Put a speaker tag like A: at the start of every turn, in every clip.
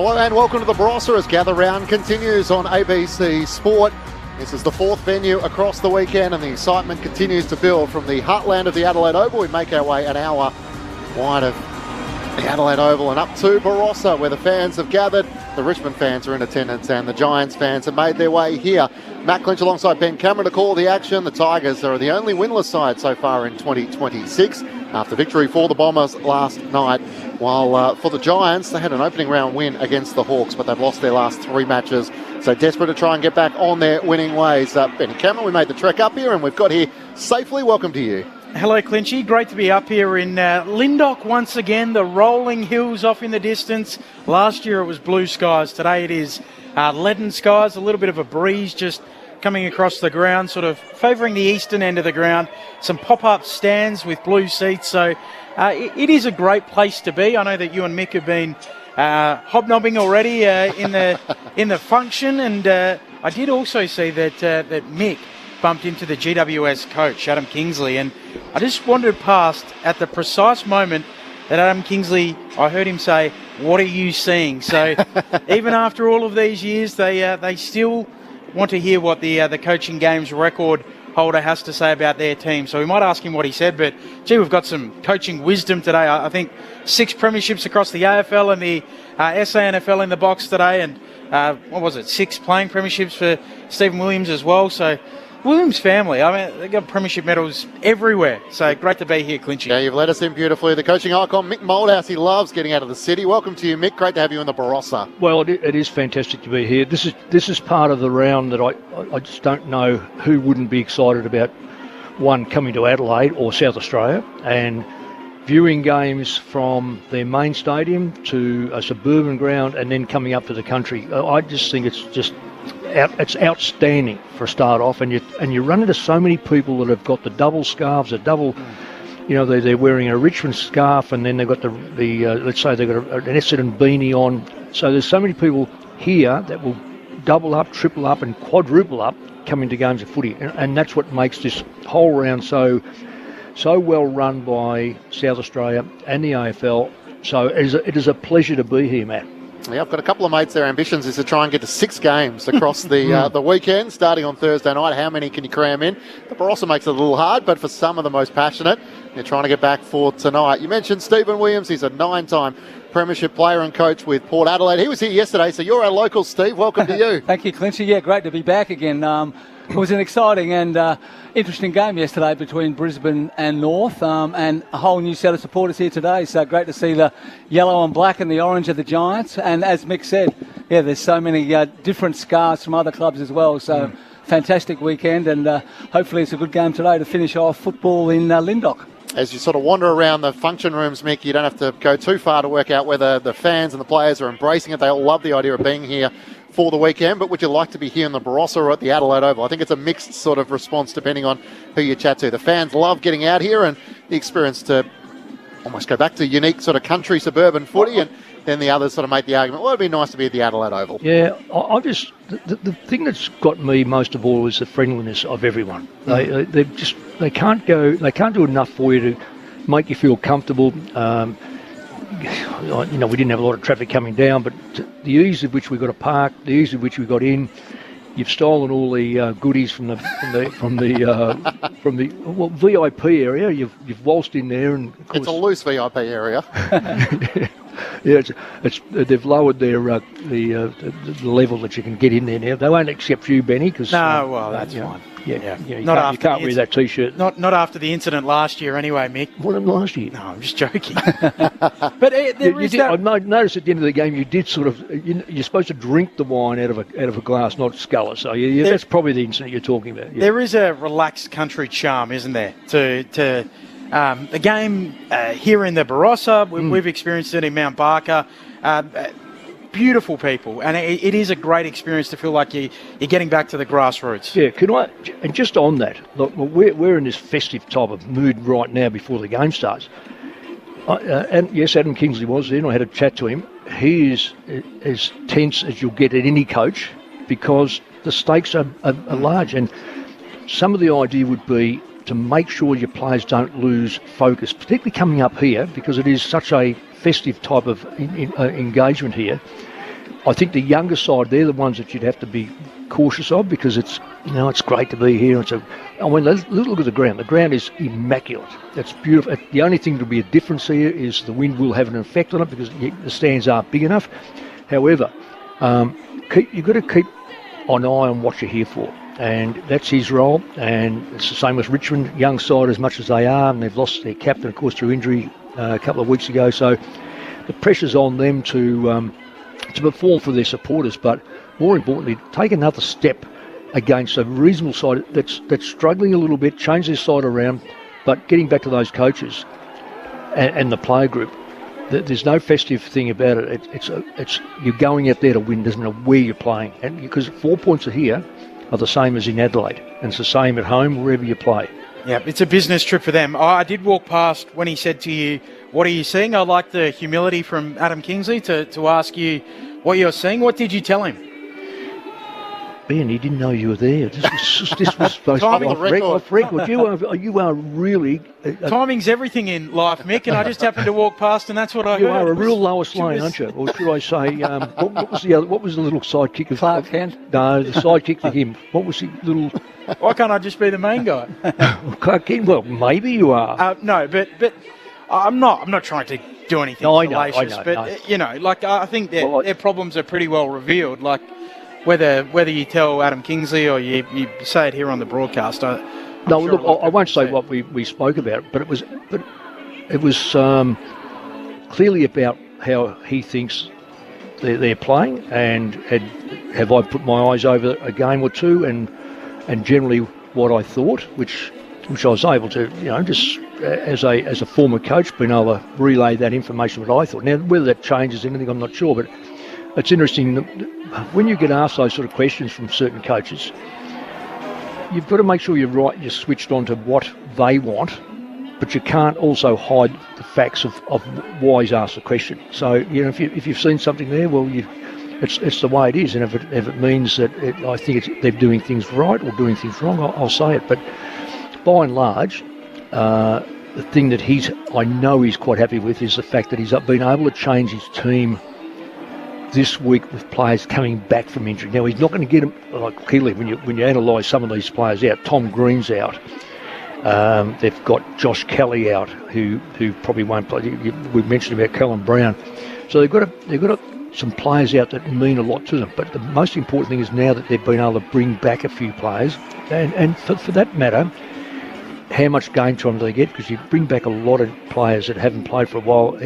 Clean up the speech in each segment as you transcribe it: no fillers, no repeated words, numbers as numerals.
A: Hello and welcome to the Barossa as Gather Round continues on ABC Sport. This is the fourth venue across the weekend and the excitement continues to build from the heartland of the Adelaide Oval. We make our way an hour wide of the Adelaide Oval and up to Barossa where the fans have gathered. The Richmond fans are in attendance and the Giants fans have made their way here. Matt Clinch alongside Ben Cameron to call the action. The Tigers are the only winless side so far in 2026 after victory for the Bombers last night. While for the Giants, they had an opening round win against the Hawks, but they've lost their last three matches. So desperate to try and get back on their winning ways. Ben Cameron, we made the trek up here and we've got here safely. Welcome to you.
B: Hello, Clinchy. Great to be up here in Lyndoch once again. The rolling hills off in the distance. Last year it was blue skies. Today it is leaden skies. A little bit of a breeze just coming across the ground, sort of favouring the eastern end of the ground. Some pop-up stands with blue seats. So it is a great place to be. I know that you and Mick have been hobnobbing already in the function, and I did also see that Mick bumped into the GWS coach, Adam Kingsley, and I just wandered past at the precise moment that Adam Kingsley, I heard him say, "What are you seeing?" So even after all of these years, they still want to hear what the coaching games record holder has to say about their team. So we might ask him what he said, but gee, we've got some coaching wisdom today. I think 6 premierships across the AFL and the SANFL in the box today, and 6 playing premierships for Stephen Williams as well. So Williams family, I mean, they've got premiership medals everywhere. So great to be here, Clinchy.
A: Yeah, you've let us in beautifully. The coaching icon, Mick Moldhouse, he loves getting out of the city. Welcome to you, Mick. Great to have you in the Barossa.
C: Well, it is fantastic to be here. This is part of the round that I just don't know who wouldn't be excited about, one, coming to Adelaide or South Australia and viewing games from their main stadium to a suburban ground and then coming up to the country. I just think it's outstanding for a start off, and you run into so many people that have got the double scarves, they're wearing a Richmond scarf, and then they've got the let's say they've got an Essendon beanie on. So there's so many people here that will double up, triple up, and quadruple up coming to games of footy, and that's what makes this whole round so well run by South Australia and the AFL. So it is a pleasure to be here, Matt.
A: Yeah, I've got a couple of mates. Their ambitions is to try and get to 6 games across the weekend, starting on Thursday night. How many can you cram in? The Barossa makes it a little hard, but for some of the most passionate, they're trying to get back for tonight. You mentioned Stephen Williams. He's a 9-time premiership player and coach with Port Adelaide. He was here yesterday, so you're our local, Steve. Welcome to you.
D: Thank you, Clinchy. Yeah, great to be back again. It was an exciting and interesting game yesterday between Brisbane and North, and a whole new set of supporters here today. So great to see the yellow and black and the orange of the Giants. And as Mick said, yeah, there's so many different scars from other clubs as well. So fantastic weekend, and hopefully it's a good game today to finish off football in Lyndoch.
A: As you sort of wander around the function rooms, Mick, you don't have to go too far to work out whether the fans and the players are embracing it. They all love the idea of being here for the weekend, but would you like to be here in the Barossa or at the Adelaide Oval? I think it's a mixed sort of response depending on who you chat to. The fans love getting out here and the experience to almost go back to unique sort of country suburban footy, and then the others sort of make the argument, well, it'd be nice to be at the Adelaide Oval.
C: Yeah, the thing that's got me most of all is the friendliness of everyone. They can't do enough for you to make you feel comfortable. We didn't have a lot of traffic coming down, but the ease of which we got to park, the ease of which we got in. You've stolen all the goodies from the VIP area. You've waltzed in there, and of course,
A: it's a loose VIP area.
C: Yeah, they've lowered their the level that you can get in there now. They won't accept you, Benny, because
B: that's fine.
C: Yeah. You can't wear that T-shirt.
B: Not after the incident last year, anyway, Mick.
C: What happened last year?
B: No, I'm just joking. But
C: I noticed at the end of the game you did sort of. You're supposed to drink the wine out of a glass, not scull it. So that's probably the incident you're talking about. Yeah.
B: There is a relaxed country charm, isn't there, to the game here in the Barossa. We've experienced it in Mount Barker. Beautiful people, and it is a great experience to feel like you're getting back to the grassroots.
C: Yeah, and just on that, look, we're in this festive type of mood right now before the game starts. And yes, Adam Kingsley was there, and I had a chat to him. He is as tense as you'll get at any coach because the stakes are large, and some of the idea would be to make sure your players don't lose focus, particularly coming up here because it is such a festive type of engagement here. I think the younger side, they're the ones that you'd have to be cautious of, because it's great to be here. Let's look at the ground. The ground is immaculate. It's beautiful. The only thing that will be a difference here is the wind will have an effect on it because the stands aren't big enough. However, you've got to keep an eye on what you're here for, and that's his role. And it's the same with Richmond, young side as much as they are, and they've lost their captain, of course, through injury a couple of weeks ago. So the pressure's on them to perform for their supporters, but more importantly, take another step against a reasonable side that's struggling a little bit, change their side around, but getting back to those coaches and the player group. There's no festive thing about it. It's you're going out there to win, doesn't matter where you're playing, and because 4 points here are the same as in Adelaide, and it's the same at home wherever you play.
B: Yeah, it's a business trip for them. I did walk past when he said to you, "What are you seeing?" I like the humility from Adam Kingsley to ask you what you're seeing. What did you tell him?
C: Ben, he didn't know you were there. This was supposed to be off record. You are really...
B: Timing's everything in life, Mick, and I just happened to walk past, and that's what I heard.
C: You are a real Lois Lane, aren't you? Or should I say, what was the little sidekick of...
D: Clark Kent?
C: No, the sidekick to him. What was the little...
B: Why can't I just be the main guy?
C: Clark Kent, well, maybe you are.
B: No, but I'm not trying to do anything salacious, but I think their problems are pretty well revealed. Like, whether you tell Adam Kingsley or you say it here on the broadcast, I won't say
C: what we spoke about, but it was clearly about how he thinks they're playing, and have I put my eyes over a game or two, and generally what I thought, which I was able to, just as a former coach, being able to relay that information what I thought. Now, whether that changes anything, I'm not sure, but it's interesting that when you get asked those sort of questions from certain coaches, you've got to make sure you're switched on to what they want, but you can't also hide the facts of why he's asked the question. So, if you've seen something there, well, it's the way it is, and if it means that I think they're doing things right or doing things wrong, I'll say it. But by and large, the thing that I know he's quite happy with is the fact that he's been able to change his team this week with players coming back from injury. Now, he's not going to get them, clearly, when you analyse some of these players out. Tom Green's out. They've got Josh Kelly out, who probably won't play. We mentioned about Colin Brown. So they've got some players out that mean a lot to them. But the most important thing is now that they've been able to bring back a few players, and for that matter, how much game time do they get? Because you bring back a lot of players that haven't played for a while.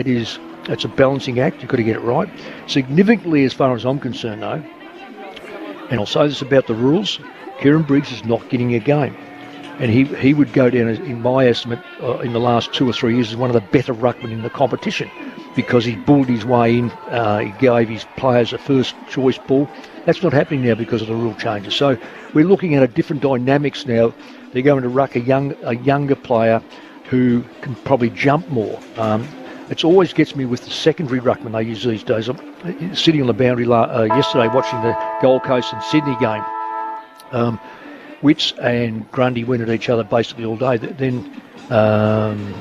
C: It's a balancing act. You've got to get it right. Significantly, as far as I'm concerned, though, and I'll say this about the rules, Kieran Briggs is not getting a game. And he would go down, in my estimate, in the last 2 or 3 years, as one of the better ruckmen in the competition, because he bulled his way in. He gave his players a first choice ball. That's not happening now because of the rule changes. So we're looking at a different dynamics now. They're going to ruck a younger player who can probably jump more. It always gets me with the secondary ruckman they use these days. I'm sitting on the boundary yesterday watching the Gold Coast and Sydney game. Witts and Grundy went at each other basically all day. Then I'm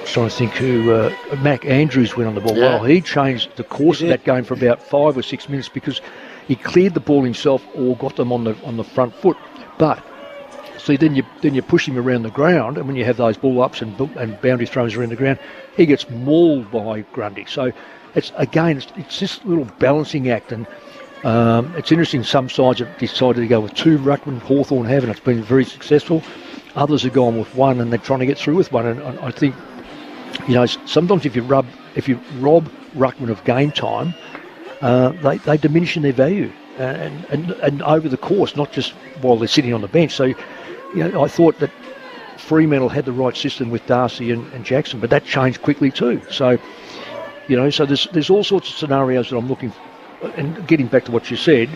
C: trying to think who Mac Andrews went on the ball. Yeah. Well, he changed the course of that game for about 5 or 6 minutes because he cleared the ball himself or got them on the front foot. But see, then you push him around the ground, and when you have those ball ups and boundary throws around the ground, he gets mauled by Grundy. So it's this little balancing act, and it's interesting. Some sides have decided to go with 2 ruckmen. Hawthorn have, and it's been very successful. Others have gone with 1, and they're trying to get through with 1. And I think, sometimes if you rob ruckmen of game time, they diminish in their value, and over the course, not just while they're sitting on the bench. So, I thought that Fremantle had the right system with Darcy and Jackson, but that changed quickly too. So, so there's all sorts of scenarios that I'm looking for. And getting back to what you said,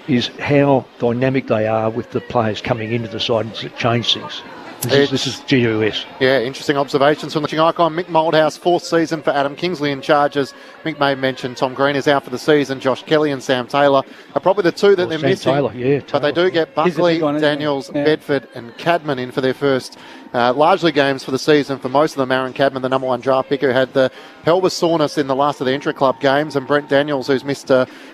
C: is how dynamic they are with the players coming into the side and to change things. This is GUS.
A: Yeah, interesting observations from the icon. Mick Moldhouse, 4th season for Adam Kingsley in charges. Mick may mention Tom Green is out for the season. Josh Kelly and Sam Taylor are probably the 2 that they're missing.
C: Taylor.
A: But they do get Buckley, Daniels, Bedford and Cadman in for their first largely games for the season. For most of them, Aaron Cadman, the #1 draft pick, who had the pelvis soreness in the last of the intra-club games, and Brent Daniels, who's missed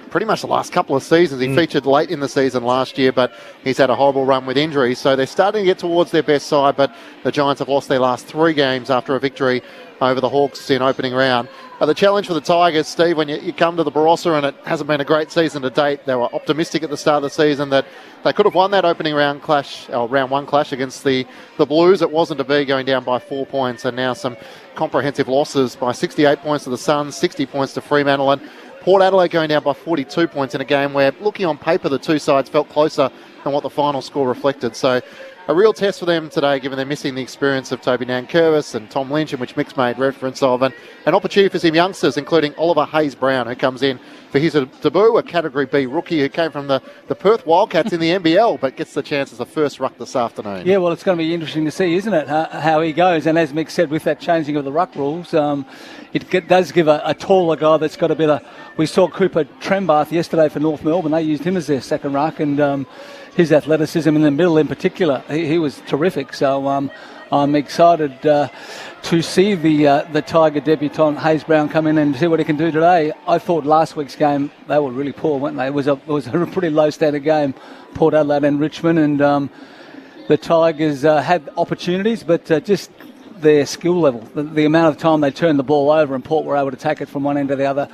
A: pretty much the last couple of seasons. He featured late in the season last year, but he's had a horrible run with injuries. So they're starting to get towards their best side, but the Giants have lost their last 3 games after a victory over the Hawks in opening round. The challenge for the Tigers, Steve, when you come to the Barossa, and it hasn't been a great season to date, they were optimistic at the start of the season that they could have won that opening round clash, or round 1 clash against the Blues. It wasn't to be, going down by 4 points, and now some comprehensive losses by 68 points to the Suns, 60 points to Fremantle, and Port Adelaide going down by 42 points in a game where, looking on paper, the two sides felt closer than what the final score reflected. So a real test for them today, given they're missing the experience of Toby Nankervis and Tom Lynch, in which Mick's made reference of, and an opportunity for some youngsters, including Oliver Hayes-Brown, who comes in for his debut, a Category B rookie who came from the Perth Wildcats in the NBL, but gets the chance as a first ruck this afternoon.
D: Yeah, well, it's going to be interesting to see, isn't it, how he goes. And as Mick said, with that changing of the ruck rules, it does give a taller guy that's got a bit of... We saw Cooper Trembath yesterday for North Melbourne. They used him as their second ruck, and his athleticism in the middle in particular, he was terrific. So I'm excited to see the Tiger debutant Hayes-Brown come in and see what he can do today. I thought last week's game, they were really poor, weren't they? It was a pretty low standard game, Port Adelaide and Richmond, and the Tigers had opportunities, but just their skill level, the amount of time they turned the ball over, and Port were able to take it from one end to the other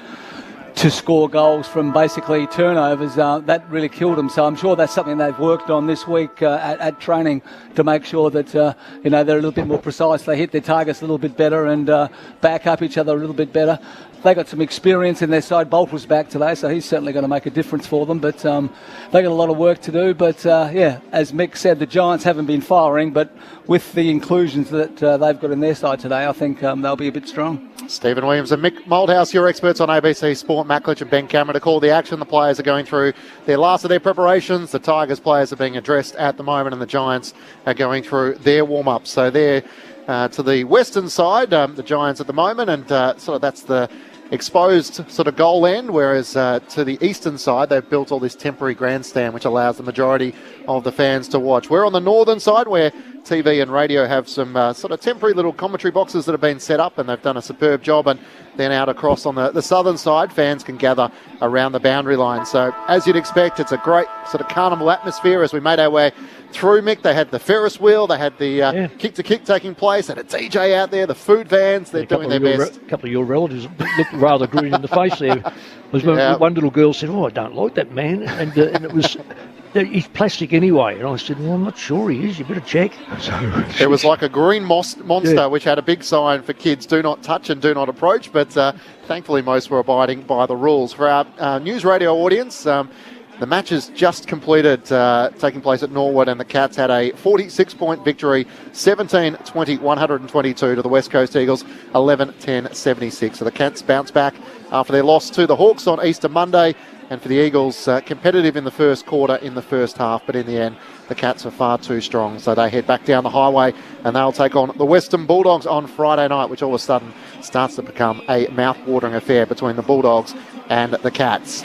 D: to score goals from basically turnovers, that really killed them. So I'm sure that's something they've worked on this week at training, to make sure that they're a little bit more precise. They hit their targets a little bit better and back up each other a little bit better. They got some experience in their side. Bolt was back today, so he's certainly going to make a difference for them. But they got a lot of work to do. But as Mick said, the Giants haven't been firing, but with the inclusions that they've got in their side today, I think they'll be a bit strong.
A: Stephen Williams and Mick Moldhouse, your experts on ABC Sport. Matt Clich and Ben Cameron to call the action. The players are going through their last of their preparations. The Tigers players are being addressed at the moment, and the Giants are going through their warm-up. So they're to the western side, the Giants at the moment, and sort of that's the exposed sort of goal end, whereas to the eastern side they've built all this temporary grandstand which allows the majority of the fans to watch. We're on the northern side, where TV and radio have some sort of temporary little commentary boxes that have been set up, and they've done a superb job. And then out across on the southern side, fans can gather around the boundary line. So as you'd expect, it's a great sort of carnival atmosphere as we made our way through, Mick. They had the Ferris wheel, they had the kick-to-kick taking place, and a DJ out there, the food vans, they're doing their best.
C: A couple of your relatives looked rather green in the face there. One little girl said, "Oh, I don't like that man," and it was... He's plastic anyway. And I said, "Well, I'm not sure he is. You better check." So
A: it was like a green monster, which had a big sign for kids, "Do not touch and do not approach." But thankfully, most were abiding by the rules. For our news radio audience, the match is just completed, taking place at Norwood, and the Cats had a 46-point victory, 17-20, 122 to the West Coast Eagles, 11-10, 76. So the Cats bounce back after their loss to the Hawks on Easter Monday. And for the Eagles, competitive in the first quarter, in the first half, but in the end, the Cats are far too strong. So they head back down the highway, and they'll take on the Western Bulldogs on Friday night, which all of a sudden starts to become a mouth-watering affair between the Bulldogs and the Cats.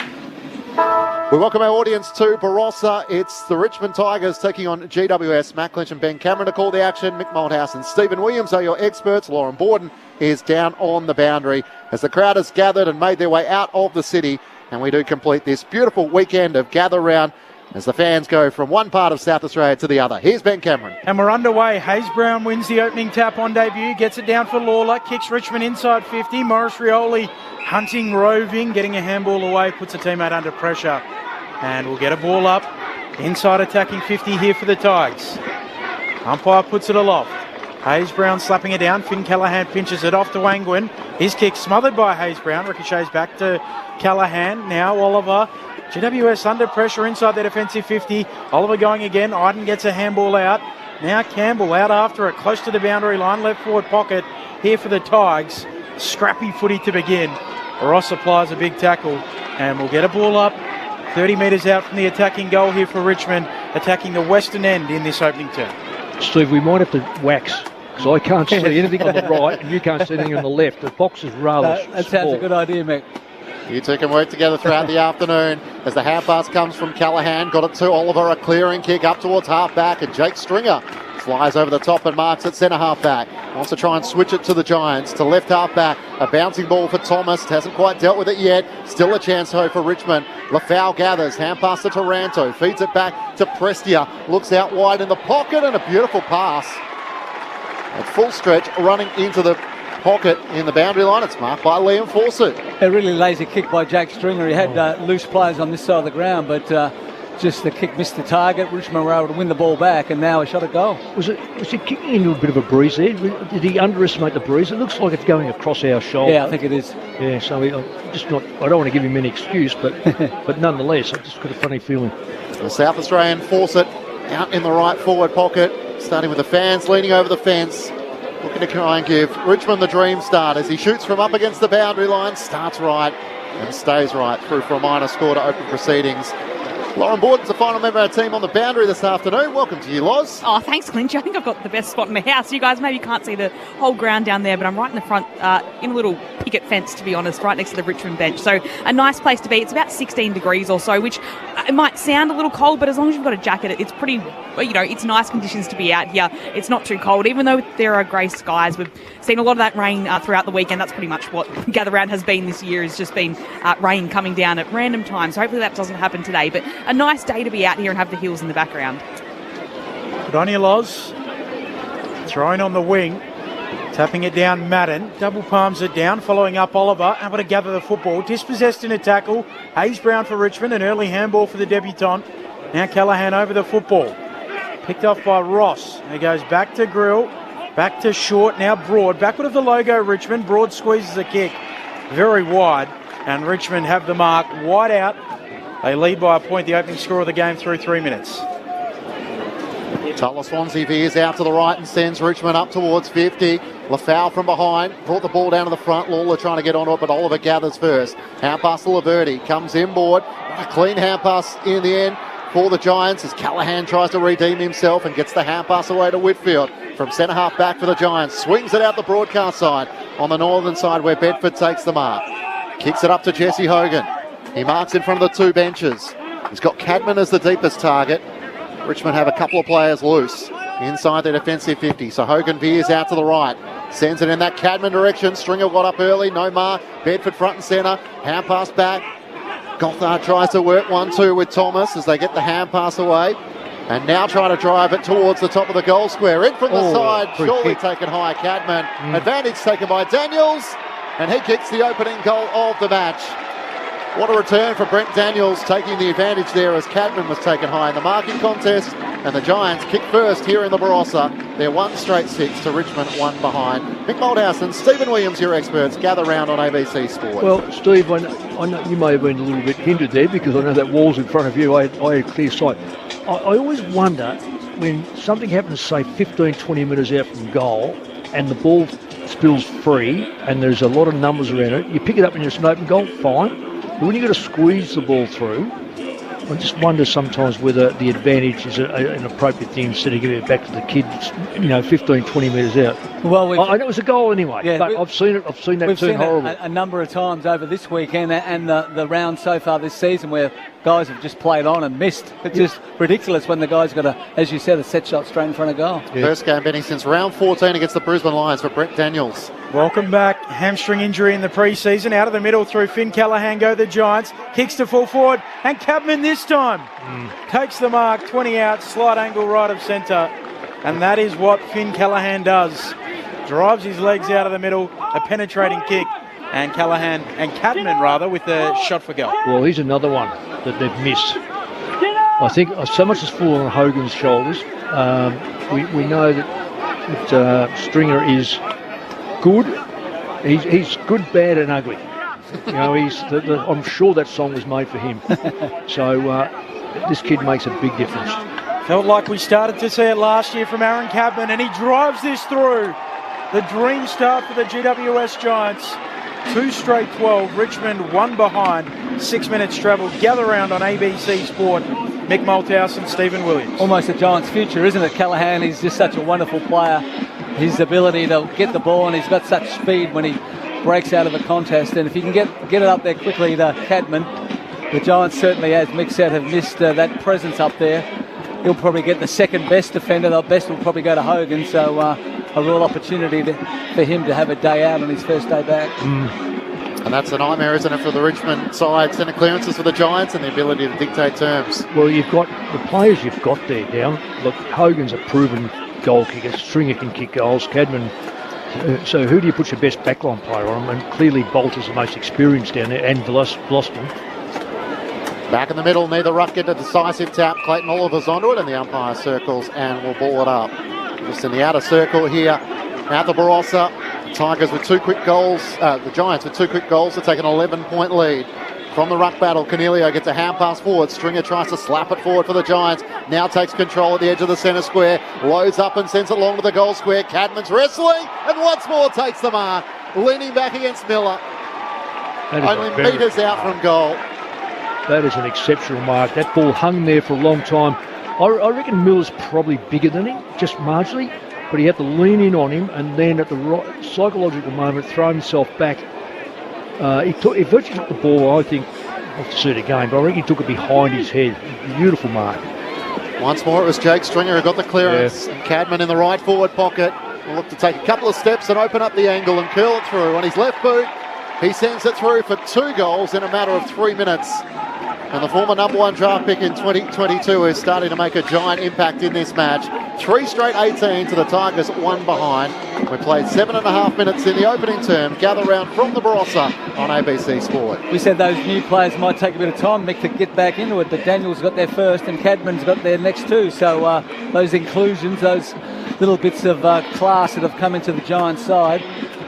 A: We welcome our audience to Barossa. It's the Richmond Tigers taking on GWS. Matt Clich and Ben Cameron to call the action. Mick Moldhouse and Stephen Williams are your experts. Lauren Borden is down on the boundary as the crowd has gathered and made their way out of the city. And we do complete this beautiful weekend of gather round as the fans go from one part of South Australia to the other. Here's Ben Cameron.
B: And we're underway. Hayes-Brown wins the opening tap on debut, gets it down for Lawler, kicks Richmond inside 50. Morris Rioli hunting, roving, getting a handball away, puts a teammate under pressure. And we'll get a ball up. Inside attacking 50 here for the Tigers. Umpire puts it aloft. Hayes-Brown slapping it down. Finn Callaghan pinches it off to Angwin. His kick smothered by Hayes-Brown. Ricochets back to Callaghan. Now Oliver. GWS under pressure inside their defensive 50. Oliver going again. Iden gets a handball out. Now Campbell out after it. Close to the boundary line. Left forward pocket here for the Tigers. Scrappy footy to begin. Ross applies a big tackle. And we'll get a ball up. 30 metres out from the attacking goal here for Richmond. Attacking the western end in this opening term.
C: Steve, we might have to wax, because I can't see anything on the right and you can't see anything on the left. The box is rather small.
D: That sounds a good idea, Mick.
A: You two can work together throughout the afternoon as the half pass comes from Callaghan. Got it to Oliver, a clearing kick up towards half back, and Jake Stringer Flies over the top and marks at centre half back. Wants to try and switch it to the Giants. To left half back. A bouncing ball for Thomas. Hasn't quite dealt with it yet. Still a chance though for Richmond. Lafau gathers. Hand pass to Taranto. Feeds it back to Prestia. Looks out wide in the pocket and a beautiful pass. At full stretch, running into the pocket in the boundary line. It's marked by Liam Fawcett.
D: A really lazy kick by Jake Stringer. He had loose players on this side of the ground, but just the kick missed the target. Richmond were able to win the ball back, and now a shot at goal.
C: Was he kicking into a bit of a breeze there? Did he underestimate the breeze? It looks like it's going across our shoulder.
D: Yeah, I think it is.
C: Yeah, so I don't want to give him any excuse, but but nonetheless, I've just got a funny feeling.
A: The South Australian Fawcett out in the right forward pocket, starting with the fans leaning over the fence. Looking to try and give Richmond the dream start as he shoots from up against the boundary line. Starts right and stays right through for a minor score to open proceedings. Lauren Borden's the final member of our team on the boundary this afternoon. Welcome to you, Loz.
E: Oh, thanks, Clinch. I think I've got the best spot in the house. You guys maybe can't see the whole ground down there, but I'm right in the front, in a little picket fence, to be honest, right next to the Richmond bench. So a nice place to be. It's about 16 degrees or so, which it might sound a little cold, but as long as you've got a jacket, it's pretty, it's nice conditions to be out here. It's not too cold, even though there are grey skies. We've seen a lot of that rain throughout the weekend. That's pretty much what Gather Round has been this year. It's just been rain coming down at random times. So hopefully that doesn't happen today, but a nice day to be out here and have the hills in the background.
B: Good on you, Loz. Throwing on the wing. Tapping it down, Madden. Double palms it down, following up Oliver. Able to gather the football. Dispossessed in a tackle. Hayes Brown for Richmond. An early handball for the debutant. Now Callaghan over the football. Picked off by Ross. He goes back to Grill. Back to Short. Now Broad. Backward of the logo, Richmond. Broad squeezes a kick. Very wide. And Richmond have the mark. Wide out. They lead by a point, the opening score of the game through 3 minutes.
A: Tyler Swansea veers out to the right and sends Richmond up towards 50. Lafau from behind, brought the ball down to the front. Lawler trying to get onto it, but Oliver gathers first. Hand pass to Laverty, comes inboard. A clean hand pass in the end for the Giants as Callaghan tries to redeem himself and gets the hand pass away to Whitfield. From centre half back for the Giants, swings it out the broadcast side on the northern side where Bedford takes the mark. Kicks it up to Jesse Hogan. He marks in front of the two benches. He's got Cadman as the deepest target. Richmond have a couple of players loose inside their defensive 50. So Hogan veers out to the right. Sends it in that Cadman direction. Stringer got up early. No mark. Bedford front and centre. Hand pass back. Gothard tries to work 1-2 with Thomas as they get the hand pass away. And now trying to drive it towards the top of the goal square. In from the side. Surely taken high. Cadman. Advantage taken by Daniels. And he kicks the opening goal of the match. What a return for Brent Daniels, taking the advantage there as Cadman was taken high in the marking contest. And the Giants kick first here in the Barossa. They're 1 straight 6 to Richmond, 1 behind. Mick Moldhouse and Stephen Williams, your experts, gather round on ABC Sport.
C: Well, Steve, I know you may have been a little bit hindered there because I know that wall's in front of you. I had clear sight. I always wonder when something happens, say, 15, 20 metres out from goal and the ball spills free and there's a lot of numbers around it, you pick it up and it's an open goal, fine. But when you've got to squeeze the ball through, I just wonder sometimes whether the advantage is an appropriate thing instead of giving it back to the kid, 15, 20 metres out. Well, I know it was a goal anyway, yeah, but I've seen that turn horrible.
D: A number of times over this weekend and the round so far this season where guys have just played on and missed. It's just ridiculous when the guy's got as you said, a set shot straight in front of goal.
A: Yeah. First game, Benny, since round 14 against the Brisbane Lions for Brent Daniels.
B: Welcome back. Hamstring injury in the pre-season. Out of the middle through Finn Callaghan go the Giants. Kicks to full forward. And Cadman this time takes the mark. 20 out. Slight angle right of centre. And that is what Finn Callaghan does. Drives his legs out of the middle. A penetrating kick. And Cadman with the shot for goal.
C: Well, here's another one that they've missed. I think so much has fallen on Hogan's shoulders. We know that Stringer is good. He's good, bad, and ugly. I'm sure that song was made for him. So this kid makes a big difference.
B: Felt like we started to see it last year from Aaron Cadman, and he drives this through. The dream start for the GWS Giants. 2 straight 12. Richmond 1 behind. 6 minutes travel. Gather round on ABC Sport. Mick Malthouse and Stephen Williams.
D: Almost a Giants' future, isn't it? Callaghan is just such a wonderful player. His ability to get the ball, and he's got such speed when he breaks out of a contest. And if he can get it up there quickly to Cadman, the Giants certainly, as Mick said, have missed that presence up there. he'll probably get the second best defender. The best will probably go to Hogan. So a real opportunity for him to have a day out on his first day back.
A: And that's a nightmare, isn't it, for the Richmond side? Centre clearances for the Giants and the ability to dictate terms.
C: Well, you've got the players you've got there down. Look, Hogan's a proven goal kicker. Stringer can kick goals. Cadman. So who do you put your best backline player on? And clearly Bolt is the most experienced down there, and Vlosten.
A: Back in the middle, neither ruck get a decisive tap. Clayton Oliver's onto it, and the umpire circles and will ball it up. Just in the outer circle here at the Barossa. Tigers with 2 quick goals. The Giants with 2 quick goals to take an 11-point lead. From the ruck battle, Cornelio gets a hand pass forward. Stringer tries to slap it forward for the Giants. Now takes control at the edge of the centre square. Loads up and sends it long to the goal square. Cadman's wrestling and once more takes the mark. Leaning back against Miller. Only metres out from goal.
C: That is an exceptional mark. That ball hung there for a long time. I reckon Miller's probably bigger than him, just marginally. But he had to lean in on him and then at the right psychological moment throw himself back. He virtually took the ball, I think, off the suit again, but I reckon he took it behind his head. Beautiful mark.
A: Once more it was Jake Stringer who got the clearance.
C: Yeah.
A: And Cadman in the right forward pocket will look to take a couple of steps and open up the angle and curl it through. On his left boot, he sends it through for 2 goals in a matter of 3 minutes. And the former #1 draft pick in 2022 is starting to make a giant impact in this match. 3 straight 18 to the Tigers, 1 behind. We played 7.5 minutes in the opening term. Gather round from the Barossa on ABC Sport.
D: We said those new players might take a bit of time, Mick, to get back into it, but Daniel's got there first and Cadman's got there next too. So those inclusions, those little bits of class that have come into the Giants side,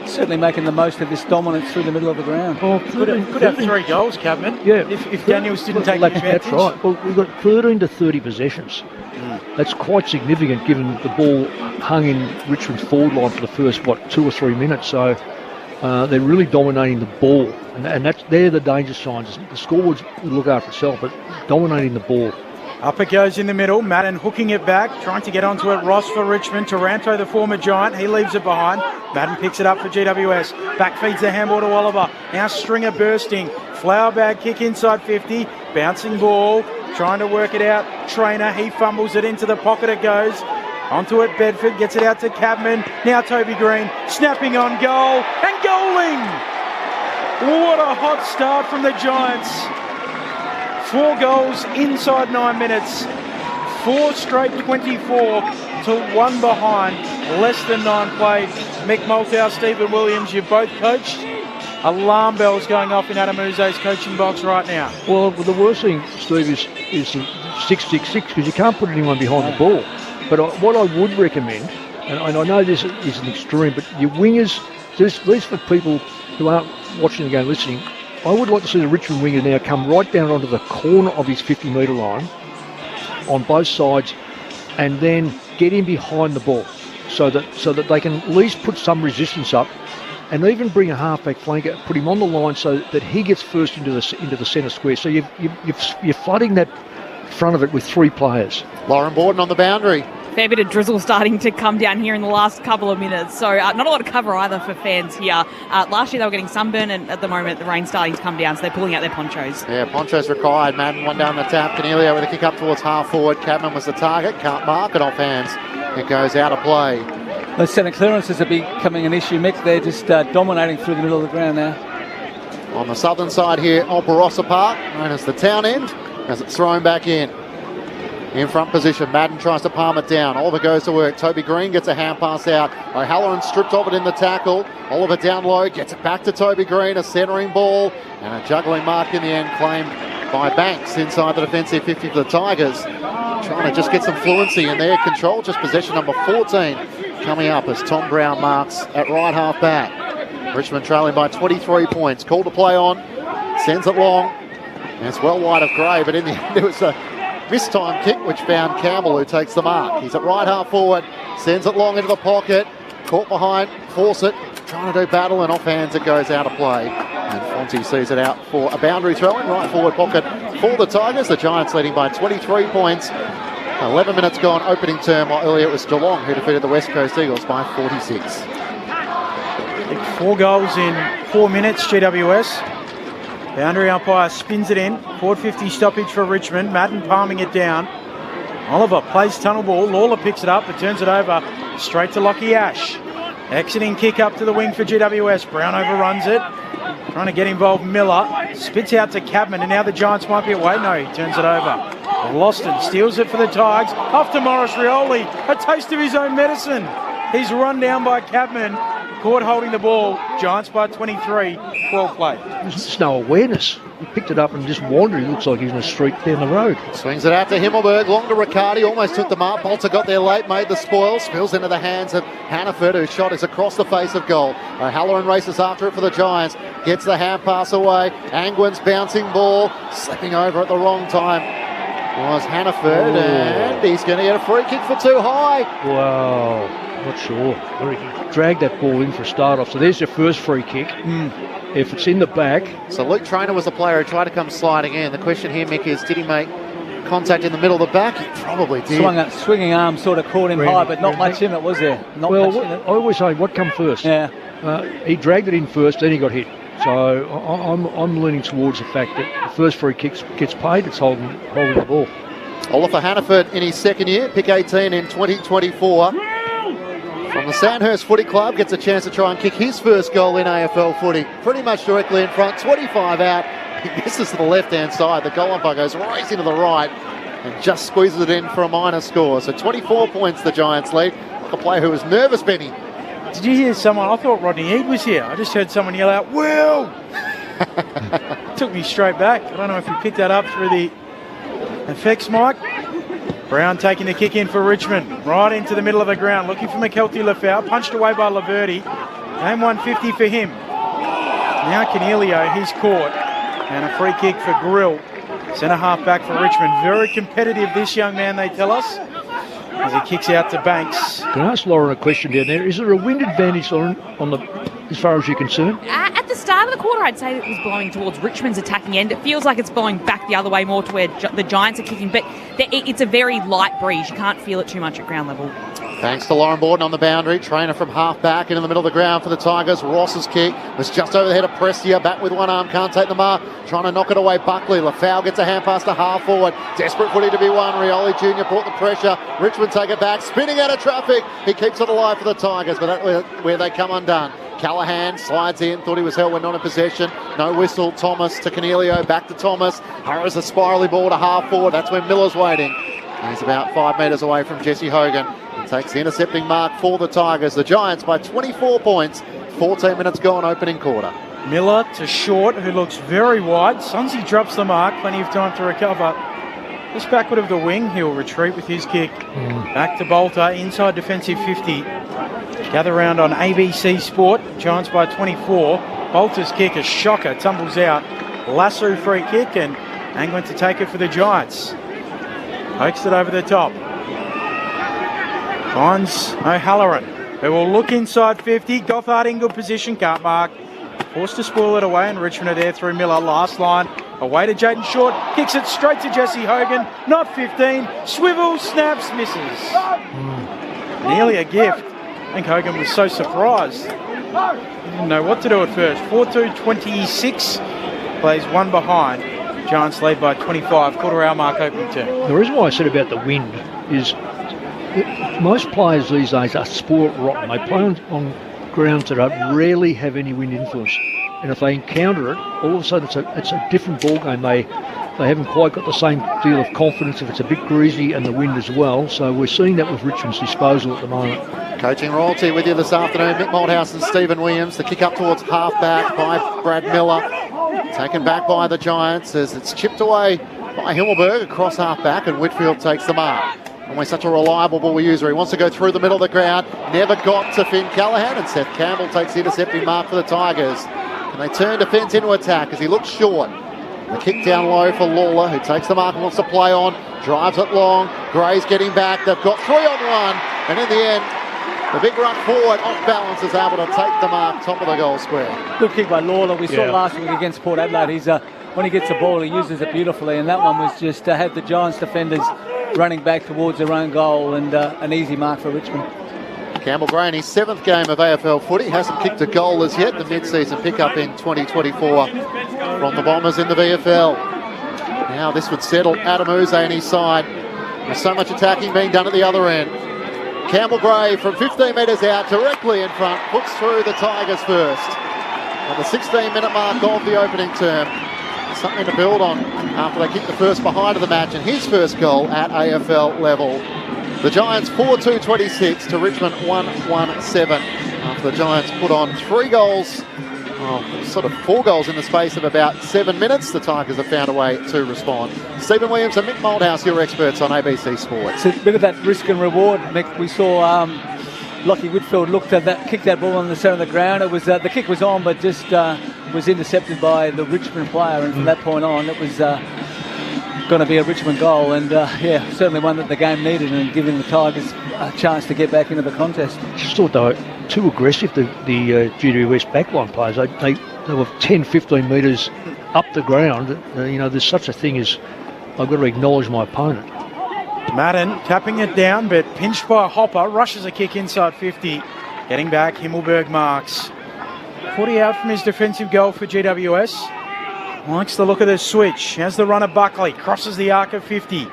D: certainly making the most of this dominance through the middle of the ground.
C: Well,
B: Could have 3 goals, Cadman.
C: Yeah.
B: If Daniels didn't take the advantage.
C: That's right. Well, we've got 13 to 30 possessions. That's quite significant given the ball hung in Richmond's forward line for the first, 2 or 3 minutes. So they're really dominating the ball. And they're the danger signs. The scoreboard will look after itself, but dominating the ball.
B: Up it goes in the middle. Madden hooking it back, trying to get onto it. Ross for Richmond. Taranto, the former Giant, he leaves it behind. Madden picks it up for GWS. Back feeds the handball to Oliver. Now Stringer bursting. Flower bag kick inside 50. Bouncing ball. Trying to work it out. Trainer, he fumbles it into the pocket. It goes. Onto it, Bedford gets it out to Cadman. Now Toby Green snapping on goal and goaling. What a hot start from the Giants. 4 goals inside 9 minutes. 4 straight 24 to 1 behind. Less than 9 played. Mick Molthouse, Stephen Williams, you've both coached. Alarm bells going off in Adamuse's coaching box right now.
C: Well, the worst thing, Steve, is the 6-6-6 because you can't put anyone behind the ball. But what I would recommend, and I know this is an extreme, but your wingers, at least for people who aren't watching the game, listening, I would like to see the Richmond winger now come right down onto the corner of his 50-metre line on both sides and then get in behind the ball so that they can at least put some resistance up and even bring a halfback flanker, put him on the line so that he gets first into the centre square. So you're flooding that front of it with 3 players.
A: Lauren Borden on the boundary.
E: Fair bit of drizzle starting to come down here in the last couple of minutes. So not a lot of cover either for fans here. Last year they were getting sunburn, and at the moment the rain's starting to come down, so they're pulling out their ponchos.
A: Yeah, ponchos required. Madden one down the tap. Cornelio with a kick up towards half forward. Cadman was the target. Can't mark it off hands. It goes out of play.
D: Those centre clearances are becoming an issue, Mick. They're just dominating through the middle of the ground now.
A: On the southern side here, Old Barossa Park, known as the town end, as it's thrown back in. In front position, Madden tries to palm it down. Oliver goes to work. Toby Green gets a hand pass out. O'Halloran stripped of it in the tackle. Oliver down low, gets it back to Toby Green. A centering ball and a juggling mark in the end claimed by Banks inside the defensive 50 for the Tigers. Trying to just get some fluency in there. Control just possession number 14 coming up as Tom Brown marks at right half back. Richmond trailing by 23 points. Call to play on. Sends it long. And it's well wide of Gray, but in the end it was a missed time kick which found Campbell, who takes the mark. He's at right half forward, sends it long into the pocket, caught behind, force it, trying to do battle, and off hands it goes out of play. And Fonte sees it out for a boundary throw in right forward pocket for the Tigers. The Giants leading by 23 points. 11 minutes gone opening term, while earlier it was Geelong who defeated the West Coast Eagles by 46.
B: 4 goals in 4 minutes, GWS. Boundary umpire spins it in. 4:50 stoppage for Richmond. Madden palming it down. Oliver plays tunnel ball. Lawler picks it up but turns it over straight to Lockie Ash. Exiting kick up to the wing for GWS. Brown overruns it. Trying to get involved, Miller. Spits out to Cabman, and now the Giants might be away. No, he turns it over. Loston steals it for the Tigers. Off to Morris Rioli. A taste of his own medicine. He's run down by Cabman. Caught holding the ball. Giants by 23. Well played.
C: There's no awareness. He picked it up and just wandered. He looks like he's in a street down the road.
A: Swings it out to Himmelberg, long to Riccardi, almost took the mark. Bolter got there late, made the spoil, spills into the hands of Hannaford, whose shot is across the face of goal. O'Halloran races after it for the Giants, gets the hand pass away. Angwin's bouncing ball, slipping over at the wrong time was Hannaford, and he's going to get a free kick for too high.
C: Wow, not sure. He dragged that ball in for a start off. So there's your first free kick. If it's in the back.
A: So Luke Traynor was the player who tried to come sliding in. The question here, Mick, is did he make contact in the middle of the back? He probably did.
D: Swinging arm sort of caught him high, but not much in it, was there? Not much in it.
C: I always say, what come first?
D: Yeah.
C: He dragged it in first, then he got hit. So I'm leaning towards the fact that the first free kick gets paid, it's holding the ball.
A: Oliver Hannaford in his second year, pick 18 in 2024. From the Sandhurst Footy Club, gets a chance to try and kick his first goal in AFL footy. Pretty much directly in front, 25 out. He misses to the left-hand side. The goal umpire goes racing to the right and just squeezes it in for a minor score. So 24 points the Giants lead. Like a player who was nervous, Benny.
B: Did you hear someone? I thought Rodney Eade was here. I just heard someone yell out, "Will!" Took me straight back. I don't know if you picked that up through the effects mic. Brown taking the kick in for Richmond. Right into the middle of the ground. Looking for McKelty Lafau. Punched away by Laverty. Game 150 for him. Now Canelio, he's caught. And a free kick for Grill. Centre half back for Richmond. Very competitive, this young man, they tell us. As he kicks out to Banks.
C: Can I ask Lauren a question down there? Is there a wind advantage, Lauren, as far as you're concerned?
E: At the start of the quarter, I'd say it was blowing towards Richmond's attacking end. It feels like it's blowing back the other way, more to where the Giants are kicking. But it's a very light breeze. You can't feel it too much at ground level.
A: Thanks to Lauren Borden on the boundary. Trainer from half back into the middle of the ground for the Tigers. Ross's kick was just over the head of Prestia. Back with one arm, can't take the mark. Trying to knock it away. Buckley. Lafau gets a hand pass to half forward. Desperate footy to be won. Rioli Jr. brought the pressure. Richmond take it back. Spinning out of traffic. He keeps it alive for the Tigers, but that's where they come undone. Callahan slides in, thought he was held when not in possession. No whistle. Thomas to Canelio, back to Thomas. Harris a spirally ball to half forward. That's where Miller's waiting. He's about 5 metres away from Jesse Hogan. He takes the intercepting mark for the Tigers. The Giants by 24 points. 14 minutes gone, opening quarter.
B: Miller to Short, who looks very wide. Sunzi drops the mark, plenty of time to recover. Just backward of the wing, he'll retreat with his kick. Back to Bolter, inside defensive 50. Gather round on ABC Sport. Giants by 24. Bolter's kick, a shocker, tumbles out. Lasso free kick, and Angwin to take it for the Giants. Pokes it over the top. Finds O'Halloran, who will look inside 50. Gothard in good position, can't mark. Forced to spoil it away, and Richmond are there through Miller. Last line, away to Jayden Short. Kicks it straight to Jesse Hogan. Not 15. Swivels, snaps, misses. Nearly a gift. I think Hogan was so surprised. He didn't know what to do at first. 4-2-26. Plays one behind. Giants lead by 25. Quarter hour mark opening term.
C: The reason why I said about the wind is most players these days are spoilt rotten. They play on grounds that rarely have any wind influence. And if they encounter it, all of a sudden it's a different ball game. They haven't quite got the same deal of confidence if it's a bit breezy and the wind as well. So we're seeing that with Richmond's disposal at the moment.
A: Coaching royalty with you this afternoon. Mick Malthouse and Stephen Williams. The kick up towards half-back by Brad Miller. Taken back by the Giants as it's chipped away by Himmelberg across half-back, and Whitfield takes the mark. And we're such a reliable ball user. He wants to go through the middle of the ground. Never got to Finn Callahan, and Seth Campbell takes the intercepting mark for the Tigers. And they turn defence into attack as he looks short. The kick down low for Lawler, who takes the mark and wants to play on. Drives it long. Gray's getting back. They've got 3-on-1. And in the end, the big run forward, off balance, is able to take the mark, top of the goal square.
D: Good kick by Lawler. We saw last week against Port Adelaide. He's when he gets the ball, he uses it beautifully. And that one was just had the Giants defenders running back towards their own goal, and an easy mark for Richmond.
A: Campbell Gray in his 7th game of AFL footy hasn't kicked a goal as yet. The mid-season pickup in 2024 from the Bombers in the VFL. Now this would settle Adam Uze and his side There's so much attacking being done at the other end. Campbell Gray from 15 metres out, directly in front, puts through the Tigers first. At the 16-minute mark of the opening term. Something to build on after they kicked the first behind of the match and his first goal at AFL level. The Giants 4-2-26 to Richmond 1-1-7 after the Giants put on 3 goals, sort of 4 goals in the space of about 7 minutes. The Tigers have found a way to respond. Stephen Williams and Mick Moldhouse, your experts on ABC Sports.
D: It's a bit of that risk and reward, Mick. We saw Lockie Whitfield kicked that ball on the centre of the ground. It was the kick was on, but just was intercepted by the Richmond player, and from that point on, it was going to be a Richmond goal, and certainly one that the game needed, and giving the Tigers a chance to get back into the contest.
C: Just thought they were too aggressive, the GWS backline players. They were 10, 15 metres up the ground. There's such a thing as I've got to acknowledge my opponent.
B: Madden tapping it down, but pinched by Hopper, rushes a kick inside 50. Getting back, Himmelberg marks. 40 out from his defensive goal for GWS. Likes the look of the switch. Has the run of Buckley, crosses the arc of 50.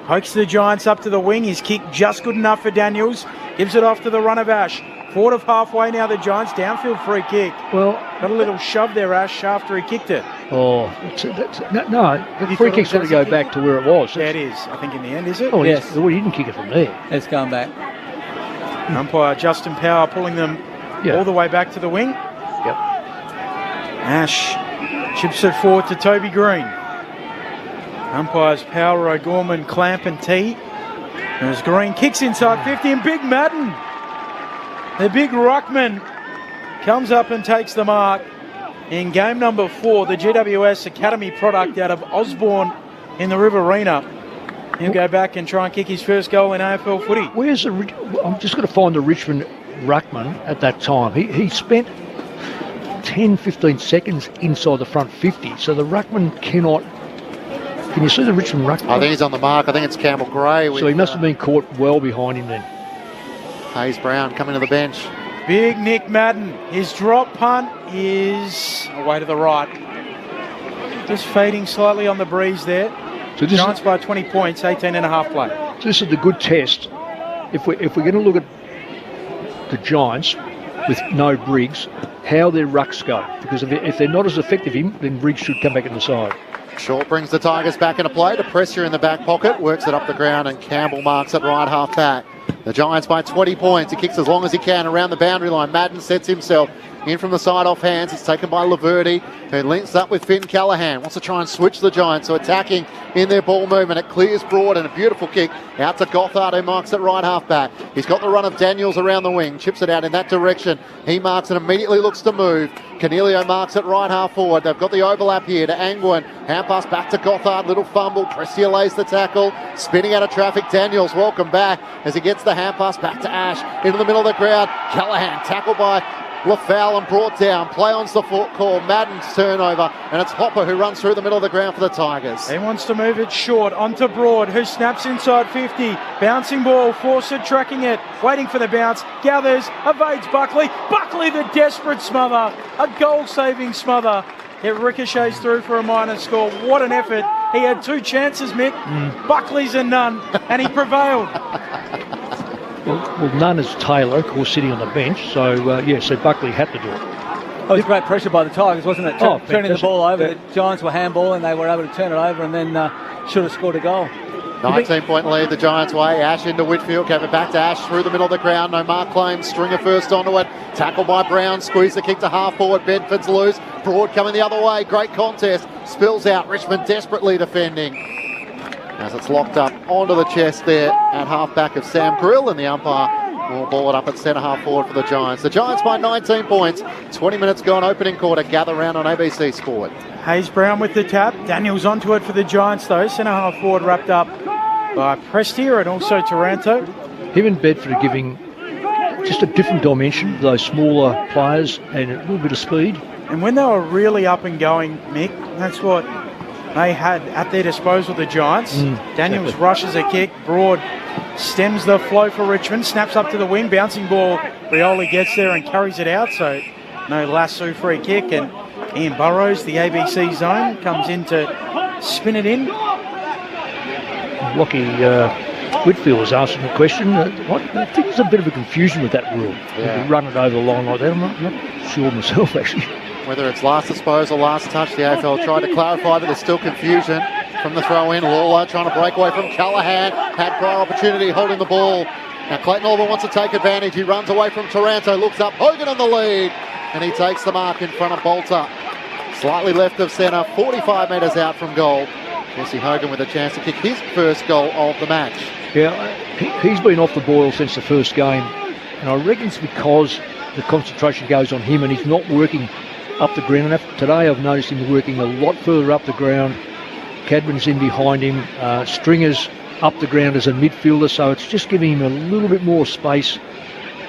B: Pokes the Giants up to the wing. His kick just good enough for Daniels. Gives it off to the run of Ash. Forward of halfway now, the Giants. Downfield free kick.
C: Well,
B: got a little shove there, Ash, after he kicked it.
C: Oh, the free kick's got to go back to where it was.
B: Yeah, it is. I think in the end, is it?
C: Oh,
D: yes.
C: He didn't kick it from there.
D: It's going back.
B: Umpire Justin Power pulling them all the way back to the wing.
C: Yep.
B: Ash chips it forward to Toby Green. Umpires Power, O'Gorman, Clamp and T. As Green kicks inside 50 and Big Madden, the big ruckman, comes up and takes the mark in game number 4, the GWS Academy product out of Osborne in the Riverina. He'll go back and try and kick his first goal in AFL footy.
C: I'm just going to find the Richmond ruckman at that time. He spent 10, 15 seconds inside the front 50, so the ruckman cannot... Can you see the Richmond ruckman?
A: I think he's on the mark. I think it's Campbell Gray.
C: So he must have been caught well behind him then.
A: Hayes Brown coming to the bench.
B: Big Nick Madden. His drop punt is away to the right. Just fading slightly on the breeze there.
C: So
B: Giants by 20 points, 18 and a half play.
C: So this is the good test. If we're going to look at the Giants with no Briggs, how their rucks go. Because if they're not as effective, then Briggs should come back in the side.
A: Short brings the Tigers back into play. To pressure in the back pocket, works it up the ground, and Campbell marks it right half back. The Giants by 20 points. He kicks as long as he can around the boundary line. Madden sets himself in from the side off hands. It's taken by Laverty, who links up with Finn Callaghan. Wants to try and switch the Giants, so attacking in their ball movement. It clears broad and a beautiful kick out to Gothard, who marks it right half back. He's got the run of Daniels around the wing, chips it out in that direction. He marks and immediately looks to move. Cornelio marks it right half forward. They've got the overlap here to Angwin. Hand pass back to Gothard. Little fumble. Prestia lays the tackle. Spinning out of traffic. Daniels welcome back as he gets the hand pass back to Ash into the middle of the ground. Callaghan tackled by LaFowl and brought down. Play on's the call. Madden's turnover, and it's Hopper who runs through the middle of the ground for the Tigers.
B: He wants to move it short onto Broad, who snaps inside 50. Bouncing ball, Fawcett tracking it, waiting for the bounce. Gathers, evades Buckley. Buckley, the desperate smother, a goal-saving smother. It ricochets through for a minor score. What an effort. He had 2 chances, Mick. Buckley's a none, and he prevailed.
C: Well, none is Taylor, of course, sitting on the bench. So, so Buckley had to do it.
D: Oh, it was great pressure by the Tigers, wasn't it? Turning the ball over. The Giants were handballing, they were able to turn it over and then should have scored a goal.
A: 19-point lead the Giants' way. Ash into Whitfield, gave it back to Ash through the middle of the ground. No mark claim. Stringer first onto it. Tackle by Brown. Squeeze the kick to half forward. Bedford's loose. Broad coming the other way. Great contest. Spills out. Richmond desperately defending. As it's locked up onto the chest there at half back of Sam Grill, and the umpire will ball it up at centre half forward for the Giants. The Giants by 19 points. 20 minutes gone. Opening quarter. Gather round on ABC Sport.
B: Hayes Brown with the tap. Daniels onto it for the Giants though. Centre half forward wrapped up by Prestia and also Taranto.
C: Him and Bedford are giving just a different dimension to those smaller players and a little bit of speed.
B: And when they were really up and going, Mick, that's what they had at their disposal, the Giants. Daniels
C: exactly.
B: rushes a kick. Broad stems the flow for Richmond. Snaps up to the wing. Bouncing ball. Rioli gets there and carries it out. So no lasso free kick. And Ian Burrows, the ABC zone, comes in to spin it in.
C: Lockie Whitfield was asking the question. I think there's a bit of a confusion with that rule.
A: Yeah.
C: You run it over the line like that. I'm not sure myself, actually.
A: Whether it's last disposal, last touch, the AFL tried to clarify, but there's still confusion from the throw-in. Lawler trying to break away from Callaghan. Had prior opportunity holding the ball. Now Clayton Auburn wants to take advantage. He runs away from Taranto, looks up. Hogan on the lead. And he takes the mark in front of Bolter. Slightly left of centre, 45 metres out from goal. Jesse Hogan with a chance to kick his first goal of the match.
C: Yeah, he's been off the boil since the first game. And I reckon it's because the concentration goes on him and he's not working up the ground enough. Today I've noticed him working a lot further up the ground. Cadman's in behind him. Stringer's up the ground as a midfielder, so it's just giving him a little bit more space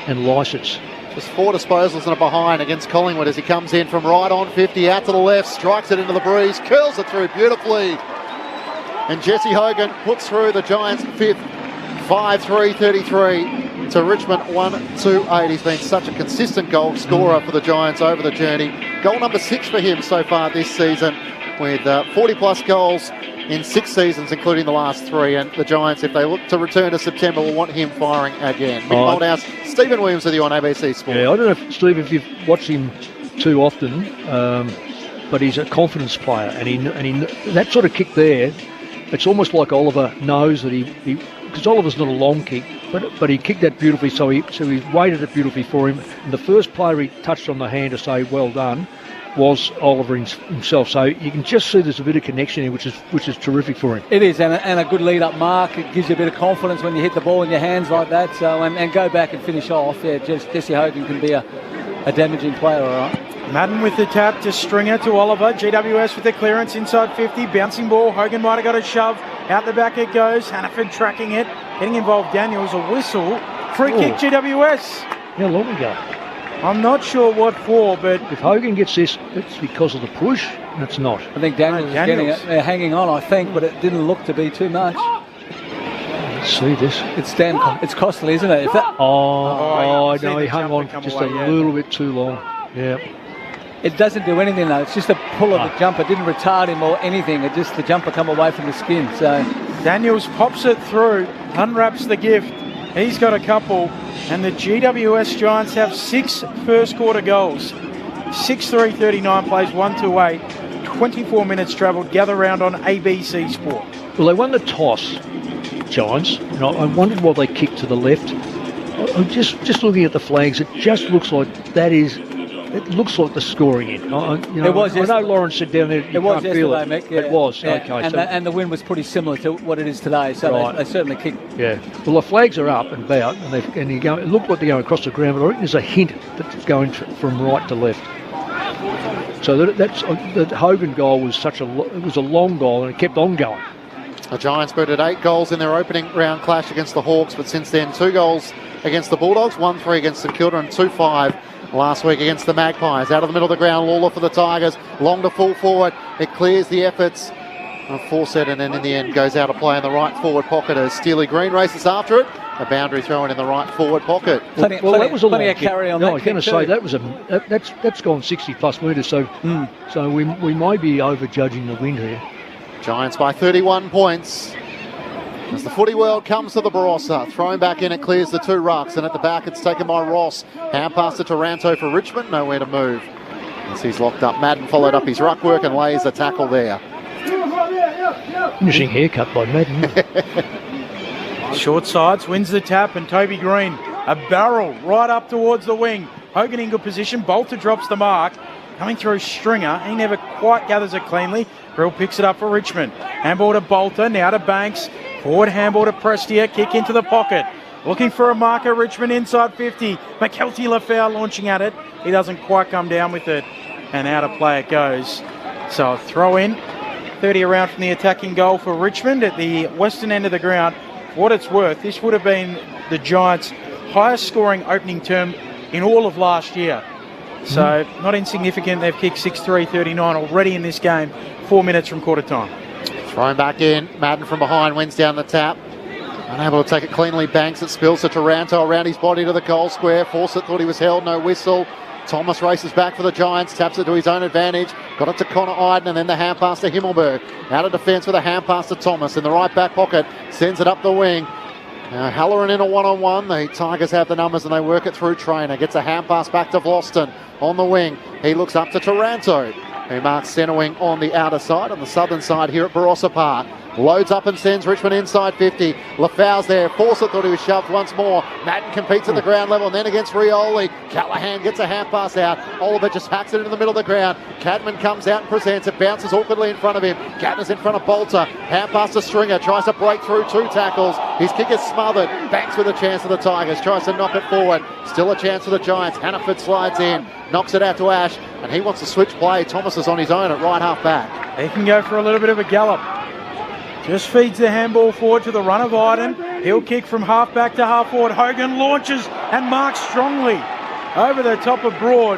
C: and licence.
A: Just 4 disposals and a behind against Collingwood as he comes in from right on 50, out to the left, strikes it into the breeze, curls it through beautifully. And Jesse Hogan puts through the Giants' 5th, 5-3-33 to Richmond 1-2-8. He's been such a consistent goal scorer for the Giants over the journey. Goal number 6 for him so far this season, with 40-plus goals in 6 seasons, including the last 3. And the Giants, if they look to return to September, will want him firing again. Mick Moldhouse, Stephen Williams with you on ABC Sport.
C: Yeah, I don't know, Steve, if you've watched him too often, but he's a confidence player, and he that sort of kick there, it's almost like Oliver knows that he because Oliver's not a long kick, but he kicked that beautifully, so he weighted it beautifully for him. And the first player he touched on the hand to say well done was Oliver himself. So you can just see there's a bit of connection here, which is terrific for him.
D: It is, and a good lead-up mark. It gives you a bit of confidence when you hit the ball in your hands like that. So and go back and finish off. Yeah, Jesse Hogan can be a damaging player, all right.
B: Madden with the tap to Stringer to Oliver. GWS with the clearance inside 50. Bouncing ball. Hogan might have got a shove. Out the back it goes. Hannaford tracking it. Getting involved. Daniels, a whistle. Free kick GWS.
C: How long ago?
B: I'm not sure what for, but
C: if Hogan gets this, it's because of the push, and it's not.
D: I think Daniels is getting it. They're hanging on, I think, but it didn't look to be too much.
C: Let's see this.
D: It's costly, isn't it?
C: No, he hung on just a little bit too long. Yeah.
D: It doesn't do anything though. It's just a pull of the jumper. It didn't retard him or anything. It just the jumper come away from the skin. So
B: Daniels pops it through, unwraps the gift. He's got a couple, and the GWS Giants have 6 first quarter goals. 6-3-39 plays 1-2-8. 24 minutes travelled. Gather round on ABC Sport.
C: Well, they won the toss, Giants. And I wondered why they kicked to the left. I'm just looking at the flags. It just looks like that is. It looks like the scoring end.
D: It was.
C: I know Lawrence said down there you
D: it was
C: can't feel
D: yesterday,
C: it.
D: Mick. Yeah.
C: It was.
D: Yeah.
C: Okay.
D: And the wind was pretty similar to what it is today. So
C: right.
D: they certainly kicked.
C: Yeah. Well, the flags are up and about, and you go. It looked like they're going across the ground, but I reckon there's a hint that it's going from right to left. So the Hogan goal was it was a long goal, and it kept on going.
A: The Giants booted 8 goals in their opening round clash against the Hawks, but since then 2 goals against the Bulldogs, 1-3 against St Kilda, and 2-5 last week against the Magpies. Out of the middle of the ground, Lawler for the Tigers, long to full forward. It clears the efforts of Fawcett, and then in the end goes out of play in the right forward pocket as Steely Green races after it. A boundary throw in the right forward pocket.
C: That was a long kick.
D: Carry on.
C: No, I was going to say that's gone 60+ metres. So we may be overjudging the wind here.
A: Giants by 31 points. As the footy world comes to the Barossa, thrown back in, it clears the 2 rucks, and at the back it's taken by Ross. Hand pass to Taranto for Richmond, nowhere to move. As he's locked up, Madden followed up his ruck work and lays the tackle there.
C: Finishing haircut by Madden.
B: Short sides, wins the tap, and Toby Green, a barrel right up towards the wing. Hogan in good position, Bolter drops the mark. Coming through Stringer, he never quite gathers it cleanly. Brill picks it up for Richmond. Handball to Bolter, now to Banks. Forward handball to Prestia, kick into the pocket. Looking for a marker, Richmond inside 50. McKelty Lafau launching at it. He doesn't quite come down with it. And out of play it goes. So a throw in. 30 around from the attacking goal for Richmond at the western end of the ground. For what it's worth, this would have been the Giants' highest scoring opening term in all of last year. So not insignificant. They've kicked 6-3-39 already in this game. 4 minutes from quarter time.
A: Thrown back in. Madden from behind wins down the tap. Unable to take it cleanly. Banks, it spills to Taranto around his body to the goal square. Fawcett thought he was held, no whistle. Thomas races back for the Giants, taps it to his own advantage. Got it to Connor Iden, and then the hand pass to Himmelberg. Out of defence with a hand pass to Thomas in the right back pocket. Sends it up the wing. Now Halloran in a one-on-one. The Tigers have the numbers and they work it through. Trainer gets a hand pass back to Vloston on the wing. He looks up to Taranto, who marks centre wing on the outer side, on the southern side here at Barossa Park. Loads up and sends Richmond inside 50. Lafau's there. Fawcett thought he was shoved once more. Madden competes at the ground level and then against Rioli. Callahan gets a hand pass out. Oliver just hacks it into the middle of the ground. Cadman comes out and presents it. Bounces awkwardly in front of him. Cadman's in front of Bolter. Hand pass to Stringer. Tries to break through 2 tackles. His kick is smothered. Banks with a chance for the Tigers. Tries to knock it forward. Still a chance for the Giants. Hannaford slides in. Knocks it out to Ash. And he wants to switch play. Thomas is on his own at right half back.
B: He can go for a little bit of a gallop. Just feeds the handball forward to the run of Iden. He'll kick from half back to half forward. Hogan launches and marks strongly over the top of Broad.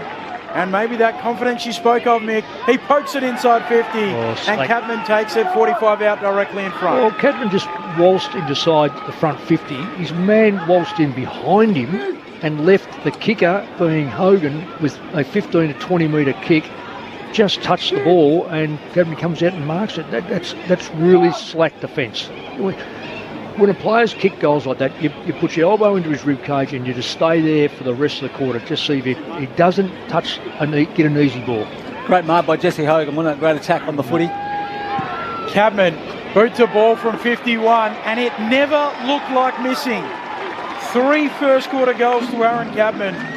B: And maybe that confidence you spoke of, Mick. He pokes it inside 50 and Cadman takes it 45 out directly in front.
C: Well, Cadman just waltzed inside the front 50. His man waltzed in behind him and left the kicker, being Hogan, with a 15 to 20 metre kick. Just touched the ball and Cadman comes out and marks it. That's really slack defence. When a player's kick goals like that, you put your elbow into his rib cage and you just stay there for the rest of the quarter. Just see if he doesn't touch and get an easy ball.
D: Great mark by Jesse Hogan, wasn't it? Great attack on the footy.
B: Cadman boots a ball from 51 and it never looked like missing. 3 first quarter goals to Aaron Cadman.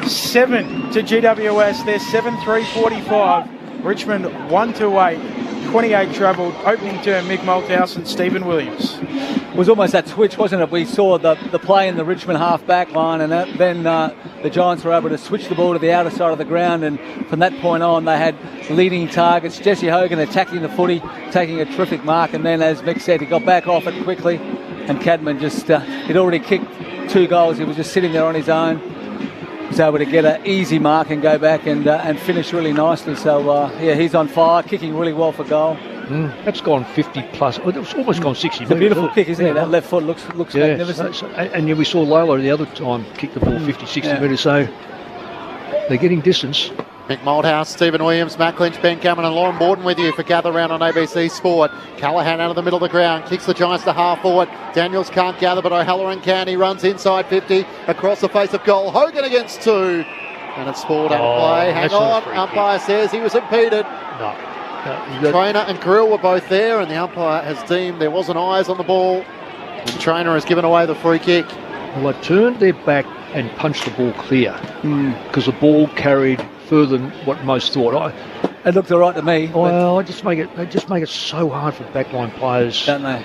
B: 7 to GWS. They're 7-3-45. Richmond 1-8. 28 travelled. Opening term, Mick Malthouse and Stephen Williams.
D: It was almost that switch, wasn't it? We saw the play in the Richmond half-back line and then the Giants were able to switch the ball to the outer side of the ground, and from that point on they had leading targets. Jesse Hogan attacking the footy, taking a terrific mark, and then as Mick said, he got back off it quickly and Cadman just, he'd already kicked 2 goals. He was just sitting there on his own. Was able to get an easy mark and go back and finish really nicely. So, he's on fire, kicking really well for goal.
C: That's gone 50 plus. It's almost gone 60.
D: It's a beautiful kick, isn't it? That left foot looks magnificent.
C: And we saw Lola the other time kick the ball 50, 60 metres. So they're getting distance.
A: Mick Malthouse, Stephen Williams, Matt Lynch, Ben Cameron and Lauren Borden with you for Gather Round on ABC Sport. Callahan out of the middle of the ground, kicks the Giants to half forward. Daniels can't gather, but O'Halloran can. He runs inside 50, across the face of goal. Hogan against 2. And it's sport out of play. Hang on, umpire says he was impeded.
C: No.
A: Trainer and Grill were both there, and the umpire has deemed there wasn't eyes on the ball. And Trainer has given away the free kick.
C: Well, they turned their back and punched the ball clear because the ball carried further than what most thought.
D: It looked all right to me.
C: Well, they just make it so hard for backline players,
D: don't they?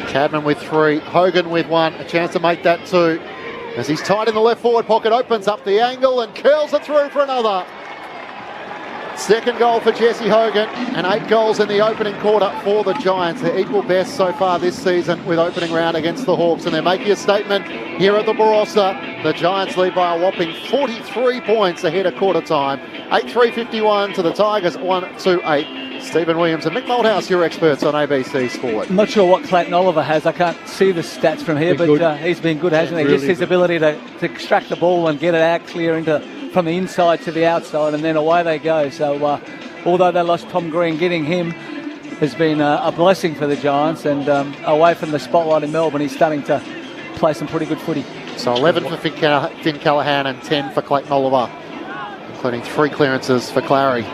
A: Cadman with 3, Hogan with 1, a chance to make that 2. As he's tight in the left forward pocket, opens up the angle and curls it through for another. Second goal for Jesse Hogan and 8 goals in the opening quarter for the Giants. They're equal best so far this season with opening round against the Hawks, and they're making a statement here at the Barossa. The Giants lead by a whopping 43 points ahead of quarter time. 8-3-51 to the Tigers, 1-8. Stephen Williams and Mick Malthouse, your experts on ABC Sport.
D: I'm not sure what Clayton Oliver has. I can't see the stats from here, but he's been good, hasn't he? Really just his ability to extract the ball and get it out clear from the inside to the outside, and then away they go. So although they lost Tom Green, getting him has been a blessing for the Giants, and away from the spotlight in Melbourne, he's starting to play some pretty good footy.
A: So 11 for Finn Callahan and 10 for Clayton Oliver, including 3 clearances for Clary.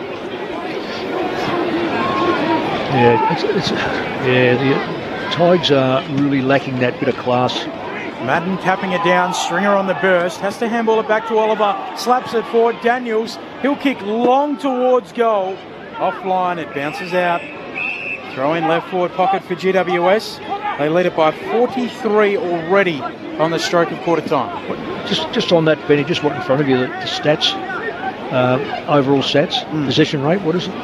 C: The Tigers are really lacking that bit of class.
B: Madden tapping it down, Stringer on the burst, has to handball it back to Oliver, slaps it forward, Daniels, he'll kick long towards goal, offline, it bounces out, throw in left forward pocket for GWS, they lead it by 43 already on the stroke of quarter time.
C: Just on that, Benny, just what in front of you, the stats, overall stats, possession rate, what is it?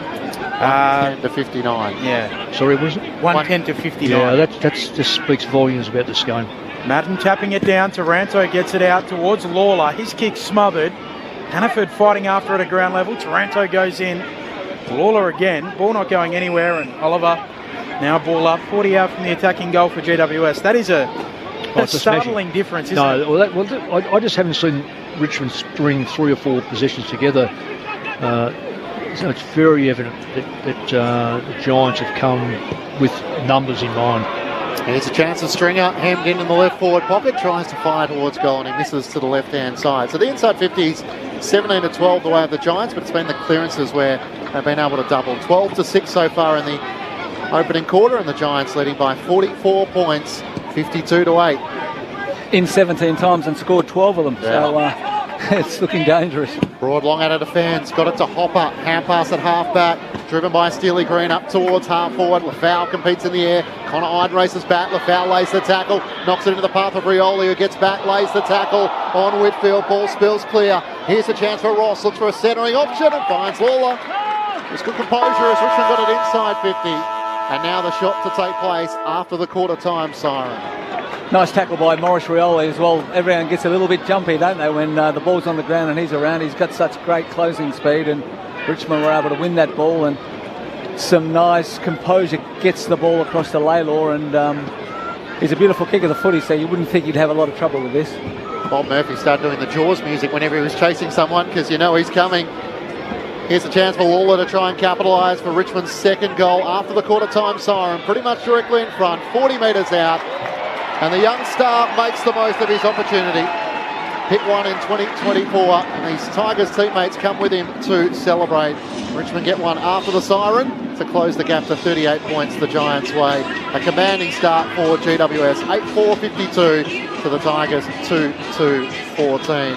A: 110 to 59.
B: Yeah.
C: Sorry, what is it?
B: 110 to 59.
C: Yeah, that just speaks volumes about this game.
B: Madden tapping it down, Taranto gets it out towards Lawler, his kick smothered, Hannaford fighting after it at ground level, Taranto goes in, Lawler again, ball not going anywhere, and Oliver now ball up, 40 out from the attacking goal for GWS. That is a startling difference, isn't it?
C: I just haven't seen Richmond string 3 or 4 possessions together. So it's very evident that the Giants have come with numbers in mind.
A: Here's a chance of Stringer, hemmed in the left forward pocket, tries to fire towards goal and he misses to the left-hand side. So the inside 50s, 17-12 the way of the Giants, but it's been the clearances where they've been able to double. 12-6 so far in the opening quarter, and the Giants leading by 44 points, 52-8.
D: In 17 times and scored 12 of them. Yeah. So it's looking dangerous.
A: Broad long out of defence, got it to Hopper, hand pass at half back, driven by Steely Green up towards half forward. Lafau competes in the air, Connor Ide races back, Lafau lays the tackle, knocks it into the path of Rioli, who gets back, lays the tackle on Whitfield, ball spills clear. Here's a chance for Ross, looks for a centering option and finds Lawler. It's good composure as Richmond got it inside 50, and now the shot to take place after the quarter time siren.
D: Nice tackle by Maurice Rioli as well. Everyone gets a little bit jumpy, don't they, when the ball's on the ground and he's around. He's got such great closing speed, and Richmond were able to win that ball, and some nice composure gets the ball across to Laylor, and he's a beautiful kick of the footy, so you wouldn't think he'd have a lot of trouble with this.
A: Bob Murphy started doing the Jaws music whenever he was chasing someone, because you know he's coming. Here's a chance for Lawler to try and capitalise for Richmond's second goal after the quarter time siren, pretty much directly in front, 40 metres out. And the young star makes the most of his opportunity. Pick one in 2024, and these Tigers teammates come with him to celebrate. Richmond get one after the siren to close the gap to 38 points the Giants' way. A commanding start for GWS, 8-4-52 to the Tigers, 2-2-14.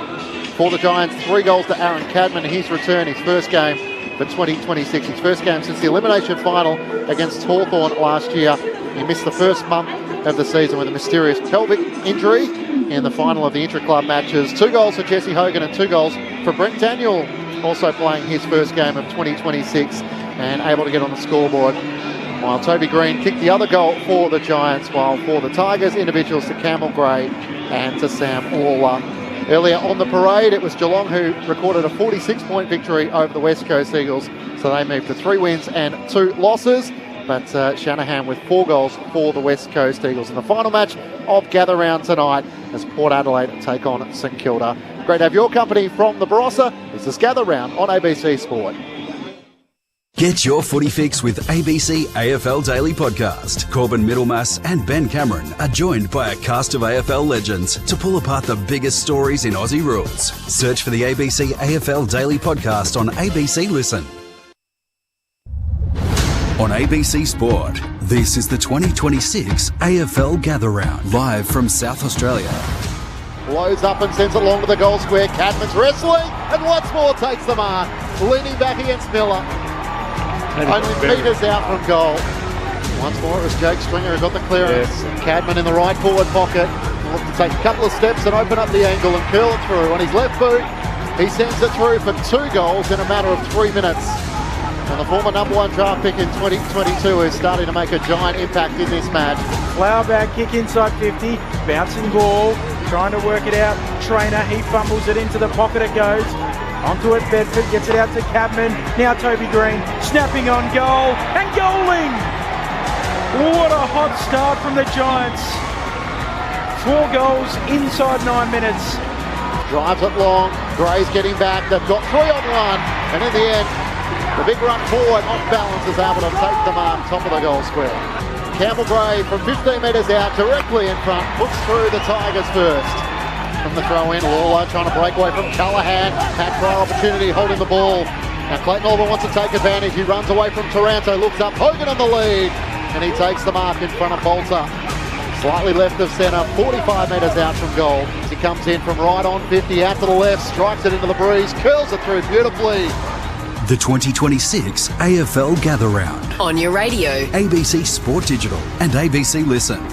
A: For the Giants, 3 goals to Aaron Cadman, his return, his first game for 2026. His first game since the elimination final against Hawthorn last year. He missed the first month of the season with a mysterious pelvic injury in the final of the intra-club matches. 2 goals for Jesse Hogan and 2 goals for Brent Daniel, also playing his first game of 2026 and able to get on the scoreboard. While Toby Green kicked the other goal for the Giants, while for the Tigers, individuals to Campbell Gray and to Sam Lawler. Earlier on the parade, it was Geelong who recorded a 46-point victory over the West Coast Eagles, so they moved to 3 wins and 2 losses. But Shanahan with 4 goals for the West Coast Eagles in the final match of Gather Round tonight as Port Adelaide take on St Kilda. Great to have your company from the Barossa. This is Gather Round on ABC Sport.
F: Get your footy fix with ABC AFL Daily Podcast. Corbin Middlemass and Ben Cameron are joined by a cast of AFL legends to pull apart the biggest stories in Aussie rules. Search for the ABC AFL Daily Podcast on ABC Listen. On ABC Sport, this is the 2026 AFL Gather Round, live from South Australia.
A: Blows up and sends it along to the goal square. Cadman's wrestling and once more takes the mark. Leaning back against Miller. Only metres out from goal. Once more it was Jake Stringer who got the clearance. Yes. Cadman in the right forward pocket. He'll look to take a couple of steps and open up the angle and curl it through. On his left boot, he sends it through for 2 goals in a matter of 3 minutes. And the former #1 draft pick in 2022 is starting to make a giant impact in this match.
B: Flower bag kick inside 50, bouncing ball, trying to work it out. Trainer, he fumbles it into the pocket, it goes. Onto it, Bedford gets it out to Cadman. Now Toby Green, snapping on goal, and goaling! What a hot start from the Giants. 4 goals inside 9 minutes.
A: Drives it long, Gray's getting back, they've got 3 on 1, and in the end, the big run forward, off balance, is able to take the mark, top of the goal square. Campbell Gray from 15 metres out, directly in front, puts through the Tigers first. From the throw in, Lawler trying to break away from Callaghan. Pat Fry opportunity, holding the ball. Now Clayton Orban wants to take advantage. He runs away from Taranto, looks up, Hogan on the lead, and he takes the mark in front of Bolter. Slightly left of centre, 45 metres out from goal. He comes in from right on 50, out to the left, strikes it into the breeze, curls it through beautifully.
F: The 2026 AFL Gather Round.
G: On your radio,
F: ABC Sport Digital and ABC Listen.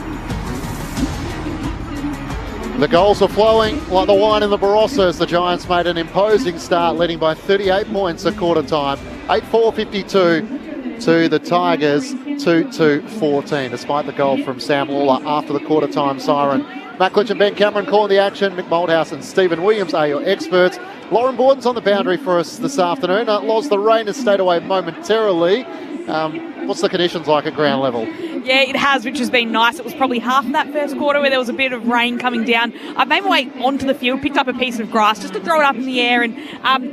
A: The goals are flowing like the wine in the Barossa as the Giants made an imposing start, leading by 38 points at quarter time. 8-4-52 to the Tigers, 2-2-14, despite the goal from Sam Lawler after the quarter time siren. Matt Klitsch and Ben Cameron calling the action. Mick Moldhouse and Stephen Williams are your experts. Lauren Borden's on the boundary for us this afternoon. Loz, the rain has stayed away momentarily. What's the conditions like at ground level?
E: Yeah, it has, which has been nice. It was probably half of that first quarter where there was a bit of rain coming down. I made my way onto the field, picked up a piece of grass just to throw it up in the air. And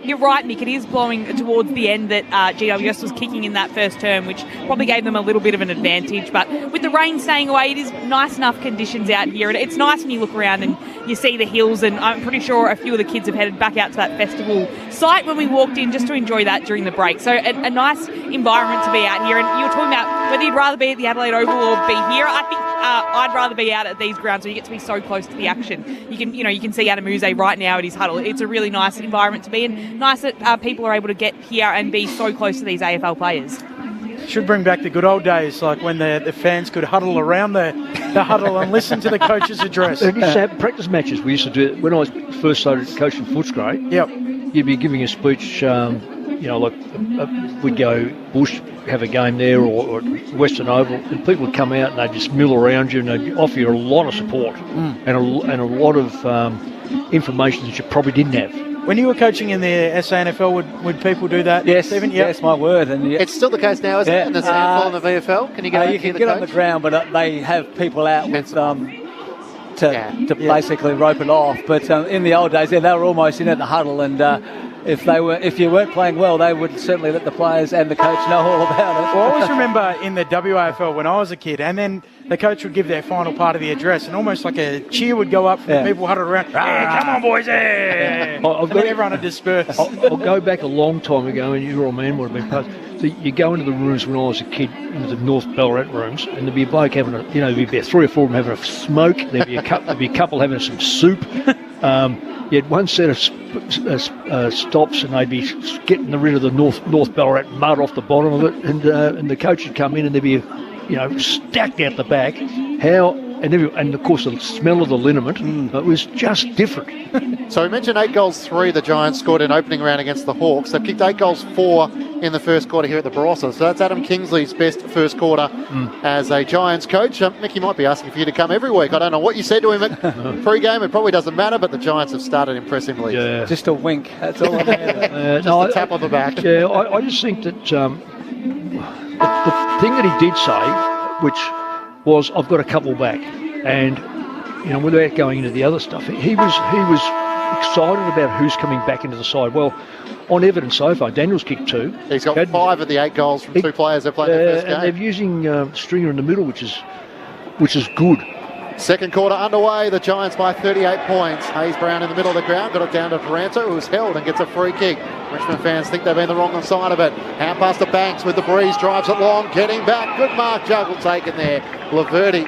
E: you're right, Nick, it is blowing towards the end that GWS was kicking in that first term, which probably gave them a little bit of an advantage. But with the rain staying away, it is nice enough conditions out here. And it's nice when you look around and you see the hills. And I'm pretty sure a few of the kids have headed back out to that festival site when we walked in just to enjoy that during the break. So a nice environment to be out here. And you were talking about whether you'd rather be at the Adelaide Oval or be here. I think I'd rather be out at these grounds where you get to be so close to the action. You can see Adamuse right now at his huddle. It's a really nice environment to be in. Nice that people are able to get here and be so close to these AFL players.
B: Should bring back the good old days, like when the fans could huddle around the huddle and listen to the coach's address.
C: They used to have practice matches. We used to do it when I first started coaching Footscray.
B: Yep.
C: You'd be giving a speech, like we'd go Bush, have a game there, or Western Oval, and people would come out and they'd just mill around you and they'd offer you a lot of support and a lot of information that you probably didn't have.
B: When you were coaching in the SANFL, would people do that?
D: Yes,
B: Stephen? Yep.
D: yes, my word. And
A: It's still the case now, isn't it? In the SANFL and the VFL? Can you get
D: you can get on the ground, but they have people out with to basically rope it off. But in the old days, they were almost in at the huddle, and if you weren't playing well, they would certainly let the players and the coach know all about it.
B: Well, I always remember in the WAFL when I was a kid, and then the coach would give their final part of the address, and almost like a cheer would go up from the people huddled around. Yeah, come on, boys! Yeah. And then everyone would disperse.
C: I'll go back a long time ago, and your old man would have been part. So you go into the rooms when I was a kid, into the North Ballarat rooms, and there'd be a bloke having there'd be about 3 or 4 of them having a smoke. There'd be a couple having some soup. You had one set of stops, and they'd be getting rid of the North Ballarat mud off the bottom of it, and the coach would come in, and there'd be stacked out the back. And of course the smell of the liniment, it was just different.
A: So we mentioned 8 goals 3 the Giants scored in opening round against the Hawks. They've kicked 8 goals 4 in the first quarter here at the Barossa. So that's Adam Kingsley's best first quarter as a Giants coach. Mickey might be asking for you to come every week. I don't know what you said to him at pre-game. It probably doesning matter, but the Giants have started impressively.
C: Yeah.
D: Just a wink. That's all I need.
A: Just a tap on the back.
C: Yeah, I just think that the thing that he did say, which was, I've got a couple back, and without going into the other stuff, he was excited about who's coming back into the side. Well, on evidence so far, Daniel's kicked 2.
A: He's got 5 of the 8 goals from 2 players that played in the first game.
C: And they're using Stringer in the middle, which is good.
A: Second quarter underway, the Giants by 38 points. Hayes Brown in the middle of the ground, got it down to Taranto, who's held and gets a free kick. Richmond fans think they've been the wrong side of it. Hand pass to Banks with the breeze, drives it long, getting back. Good mark, juggle taken there. Laverty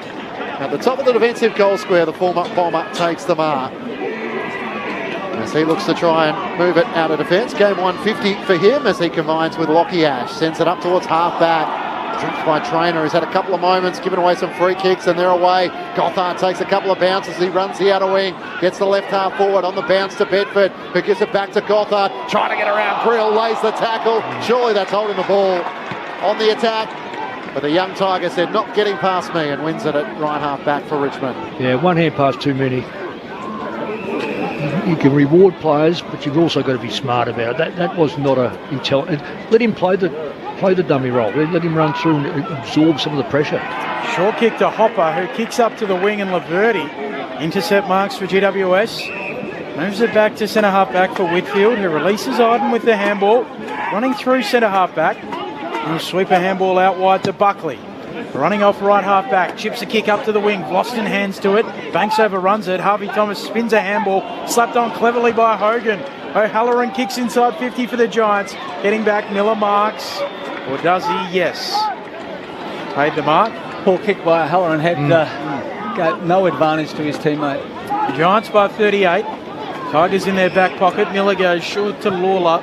A: at the top of the defensive goal square, the former Bomber takes the mark. As he looks to try and move it out of defence. Game 150 for him as he combines with Lockie Ash. Sends it up towards half-back. Tripped by Trainer, who's had a couple of moments, giving away some free kicks, and they're away. Gothard takes a couple of bounces. He runs the outer wing, gets the left half forward on the bounce to Bedford, who gives it back to Gothard, trying to get around Krill, lays the tackle. Surely that's holding the ball on the attack. But the young Tiger said, not getting past me, and wins it at right half back for Richmond.
C: Yeah, one hand pass too many. You can reward players, but you've also got to be smart about it. That was not a intelligent. Let him play the dummy role. Let him run through and absorb some of the pressure.
B: Short kick to Hopper, who kicks up to the wing, and Laverty. Intercept marks for GWS. Moves it back to centre half back for Whitfield, who releases Iden with the handball. Running through centre half back. He'll sweep a handball out wide to Buckley. Running off right half back, chips a kick up to the wing. Vlosten hands to it. Banks overruns it. Harvey Thomas spins a handball, slapped on cleverly by Hogan. O'Halloran kicks inside 50 for the Giants. Getting back, Miller marks. Or does he? Yes. Paid the mark.
D: Poor kick by O'Halloran had got no advantage to his teammate.
B: The Giants by 38. Tigers in their back pocket. Miller goes short to Lawler.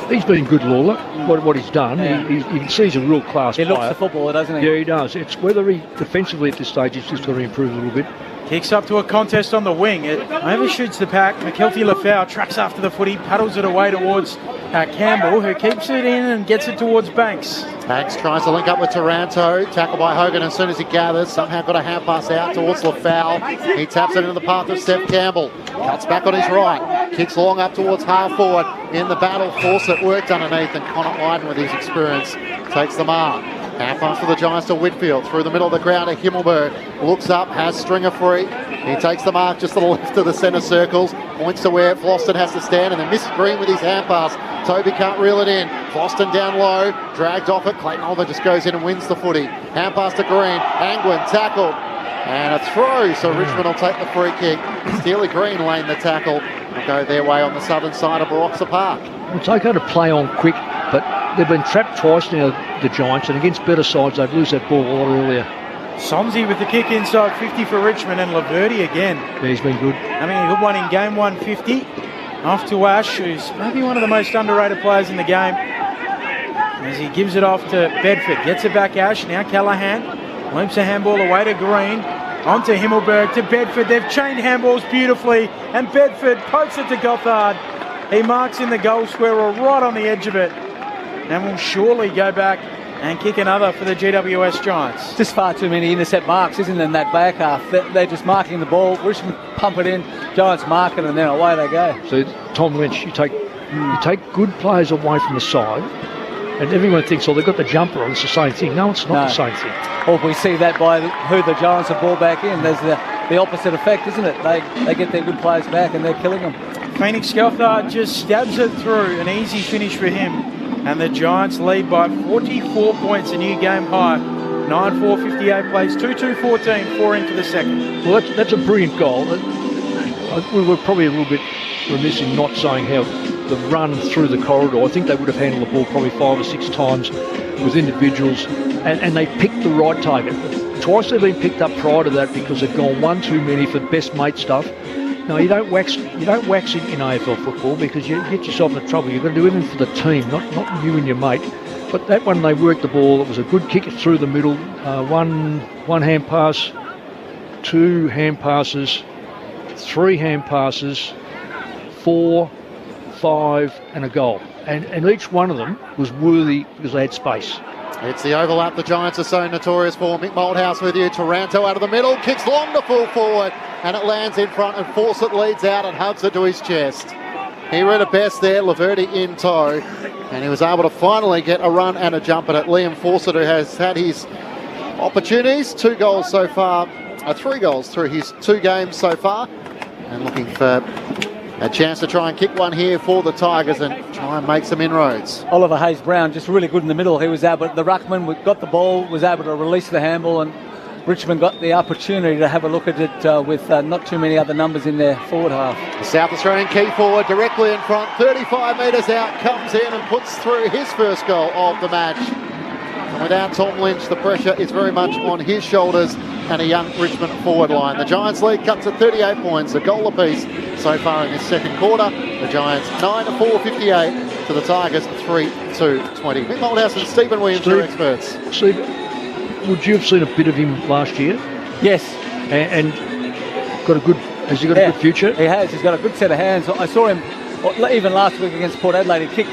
C: He's been good, Lawler, what he's done. Yeah. You can see he's a real class player.
D: He looks the footballer, doesn't he?
C: Yeah, he does. It's whether he, defensively at this stage, he's just got to improve a little bit.
B: Kicks up to a contest on the wing. It overshoots the pack. McKelty Lafau tracks after the footy, paddles it away towards Campbell, who keeps it in and gets it towards Banks.
A: Banks tries to link up with Taranto. Tackled by Hogan as soon as he gathers. Somehow got a hand pass out towards Lafau. He taps it into the path of Steph Campbell. Cuts back on his right. Kicks long up towards half forward. In the battle, Fawcett worked underneath, and Connor Iden with his experience takes the mark. Half pass for the Giants to Whitfield. Through the middle of the ground to Himmelberg. Looks up, has Stringer free. He takes the mark just to the left of the centre circles. Points to where Floston has to stand, and then misses Green with his hand pass. Toby can't reel it in. Floston down low. Dragged off it. Clayton Oliver just goes in and wins the footy. Hand pass to Green. Angwin tackled. And a throw, so Richmond will take the free kick. Steely Green laying the tackle. Will go their way on the southern side of Barossa Park.
C: It's okay to play on quick, but they've been trapped twice now, the Giants, and against better sides, they'd lose that ball a lot earlier.
B: Sonzi with the kick inside 50 for Richmond, and Laverty again.
C: Yeah, he's been good.
B: Having a good one in game 150. Off to Ash, who's maybe one of the most underrated players in the game. As he gives it off to Bedford. Gets it back Ash, now Callaghan. Loops a handball away to Green. On to Himmelberg, to Bedford. They've chained handballs beautifully, and Bedford pokes it to Gothard. He marks in the goal square right on the edge of it, and will surely go back and kick another for the GWS Giants.
D: Just far too many intercept marks, isn't it, in that back half? They're just marking the ball. Richmond pump it in, Giants mark it, and then away they go.
C: So Tom Lynch, you take good players away from the side, and everyone thinks, oh, they've got the jumper on, it's the same thing. No, it's not the same thing.
D: Or we see that by who the Giants have ball back in. There's the opposite effect, isn't it? They get their good players back and they're killing them.
B: Phoenix Gothard just stabs it through. An easy finish for him. And the Giants lead by 44 points, a new game high. 9-4, 58 plays, 2-2-14, 4 into the second.
C: Well, that's a brilliant goal. We were probably a little bit remiss in not saying how the run through the corridor, I think they would have handled the ball probably 5 or 6 times with individuals, and they picked the right target. Twice they've been picked up prior to that because they've gone one too many for best mate stuff. No, you don't wax it in AFL football because you get yourself into trouble. You've got to do everything for the team, not you and your mate. But that one, they worked the ball. It was a good kick through the middle. One hand pass, 2 hand passes, 3 hand passes, 4, 5 and a goal. And each one of them was worthy because they had space.
A: It's the overlap the Giants are so notorious for. Mick Moldhouse with you. Taranto out of the middle. Kicks long to full forward. And it lands in front, and Fawcett leads out and hugs it to his chest. He read it best there, Laverty in tow. And he was able to finally get a run and a jump at it. Liam Fawcett, who has had his opportunities. 2 goals so far. 3 goals through his 2 games so far. And looking for a chance to try and kick one here for the Tigers and try and make some inroads.
D: Oliver Hayes-Brown just really good in the middle. He was able, the ruckman got the ball, was able to release the handball, and Richmond got the opportunity to have a look at it with not too many other numbers in their forward half.
A: The South Australian key forward directly in front, 35 metres out, comes in and puts through his first goal of the match. And without Tom Lynch, the pressure is very much on his shoulders and a young Richmond forward line. The Giants lead cuts at 38 points, a goal apiece so far in this second quarter. The Giants 9-4, 58 to the Tigers 3-2-20. Mick Moldhouse and Stephen Williams, your experts.
C: Steve, would you have seen a bit of him last year?
D: Yes.
C: And has he got a good future?
D: He has. He's got a good set of hands. I saw him even last week against Port Adelaide. He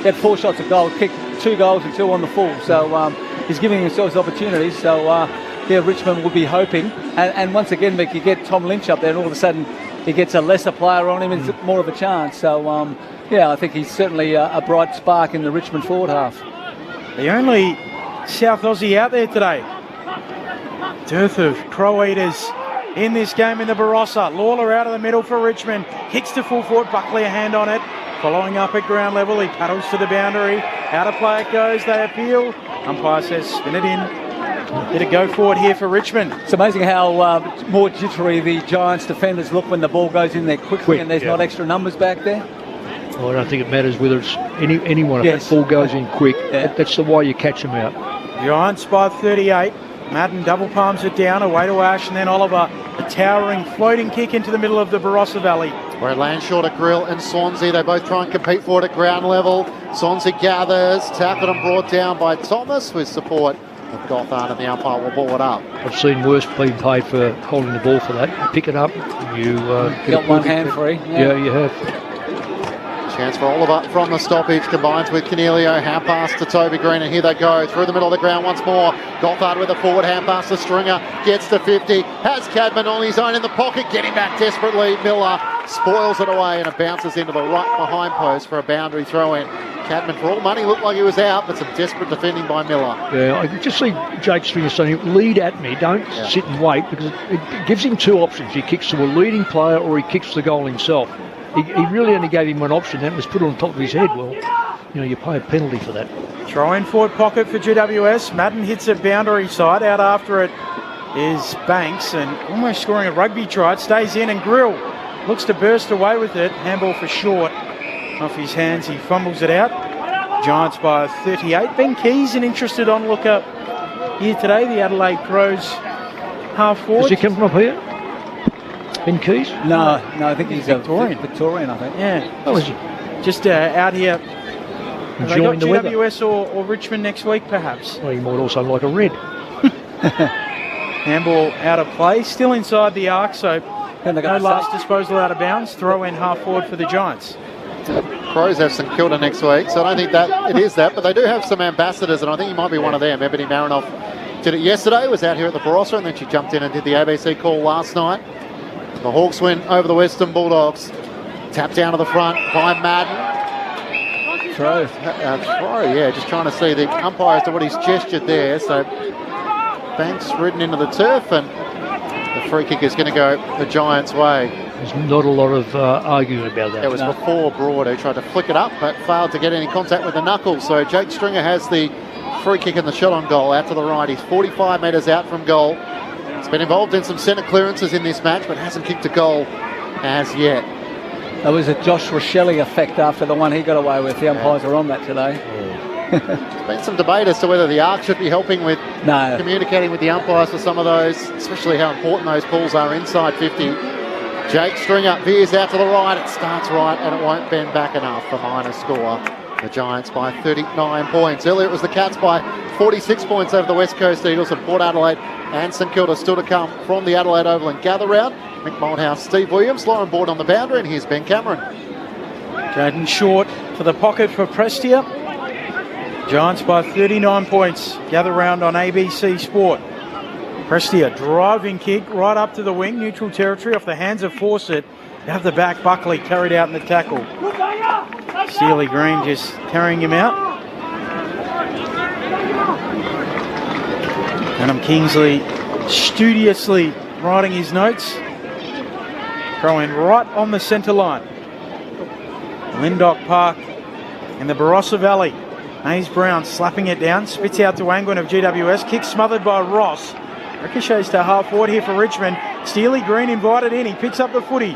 D: had 4 shots at goal, kicked 2 goals and 2 on the full. So he's giving himself opportunities. So Richmond will be hoping. And once again, Mick, you get Tom Lynch up there, and all of a sudden he gets a lesser player on him, and it's more of a chance. So I think he's certainly a bright spark in the Richmond forward half.
B: The only South Aussie out there today. Dearth of Crow Eaters in this game in the Barossa. Lawler out of the middle for Richmond. Kicks to full forward. Buckley a hand on it. Following up at ground level. He paddles to the boundary. Out of play it goes. They appeal. Umpire says spin it in. Bit of go forward here for Richmond.
D: It's amazing how more jittery the Giants defenders look when the ball goes in there quickly and there's not extra numbers back there.
C: Well, I don't think it matters whether it's anyone. If that ball goes in quick, that's the way you catch them out.
B: Giants by 38. Madden double palms it down, away to Ash, and then Oliver, a towering floating kick into the middle of the Barossa Valley.
A: Where it lands short of Grill and Swansea. They both try and compete for it at ground level. Swansea gathers, tackled and brought down by Thomas with support of Gothard, and the umpire will ball it up.
C: I've seen worse being paid for holding the ball for that. You pick it up, you
D: got one hand free.
C: Yeah, you have.
A: Chance for Oliver from the stoppage, combines with Cornelio, hand pass to Toby Green, and here they go, through the middle of the ground once more. Gothard with a forward hand pass to Stringer, gets to 50, has Cadman on his own in the pocket, getting back desperately. Miller spoils it away, and it bounces into the right behind post for a boundary throw-in. Cadman, for all the money, looked like he was out, but some desperate defending by Miller.
C: Yeah, I could just see Jake Stringer saying, lead at me, don't sit and wait, because it gives him two options. He kicks to a leading player or he kicks the goal himself. He really only gave him one option, and it was put on top of his head. Well, you pay a penalty for that.
B: Throw in forward pocket for GWS. Madden hits it boundary side. Out after it is Banks, and almost scoring a rugby try. It stays in, and Grill looks to burst away with it. Handball for short. Off his hands, he fumbles it out. Giants by 38. Ben Keys, an interested onlooker here today. The Adelaide Crows half forward.
C: Does he come from up here? Ben Keys?
D: No, I think he's
B: Victorian.
D: Victorian, I think.
B: Yeah.
C: Oh, is he?
B: Just out here. Have they got
C: Enjoying the weather.
B: GWS or Richmond next week, perhaps?
C: Well, he might also like a red.
B: Handball out of play. Still inside the arc, so
D: And they
B: no
D: got
B: last disposal out of bounds. Throw in half forward for the Giants.
A: Crows have St Kilda next week, so I don't think that it is that, but they do have some ambassadors, and I think he might be one of them. Ebony Marinoff did it yesterday, was out here at the Barossa, and then she jumped in and did the ABC call last night. The Hawks win over the Western Bulldogs. Tap down to the front by Madden.
D: Throw.
A: Throw, yeah, just trying to see the umpire as to what he's gestured there. So Banks ridden into the turf, and the free kick is going to go the Giants' way.
C: There's not a lot of arguing about that.
A: It was before Broad, who tried to flick it up but failed to get any contact with the knuckles. So Jake Stringer has the free kick and the shot on goal out to the right. He's 45 metres out from goal. He's been involved in some centre clearances in this match, but hasn't kicked a goal as yet.
D: There was a Josh Rochelle effect after the one he got away with. The umpires are on that today.
A: There's been some debate as to whether the ARC should be helping with communicating with the umpires for some of those, especially how important those calls are inside 50. Jake Stringer veers out to the right. It starts right and it won't bend back enough. The minor score. The Giants by 39 points. Earlier it was the Cats by 46 points over the West Coast Eagles, and Port Adelaide and St Kilda still to come from the Adelaide Oval and gather round. Mick Malthouse, Steve Williams, Lauren Board on the boundary, and here's Ben Cameron.
B: Jaden Short for the pocket for Prestia. Giants by 39 points. Gather round on ABC Sport. Prestia driving kick right up to the wing, neutral territory off the hands of Fawcett. You have the back, Buckley carried out in the tackle. Steely Green just carrying him out. Adam Kingsley studiously writing his notes. Throwing right on the centre line. Linddock Park in the Barossa Valley. Hayes Brown slapping it down, spits out to Angwin of GWS, kick smothered by Ross. Ricochets to half forward here for Richmond. Steely Green invited in, he picks up the footy.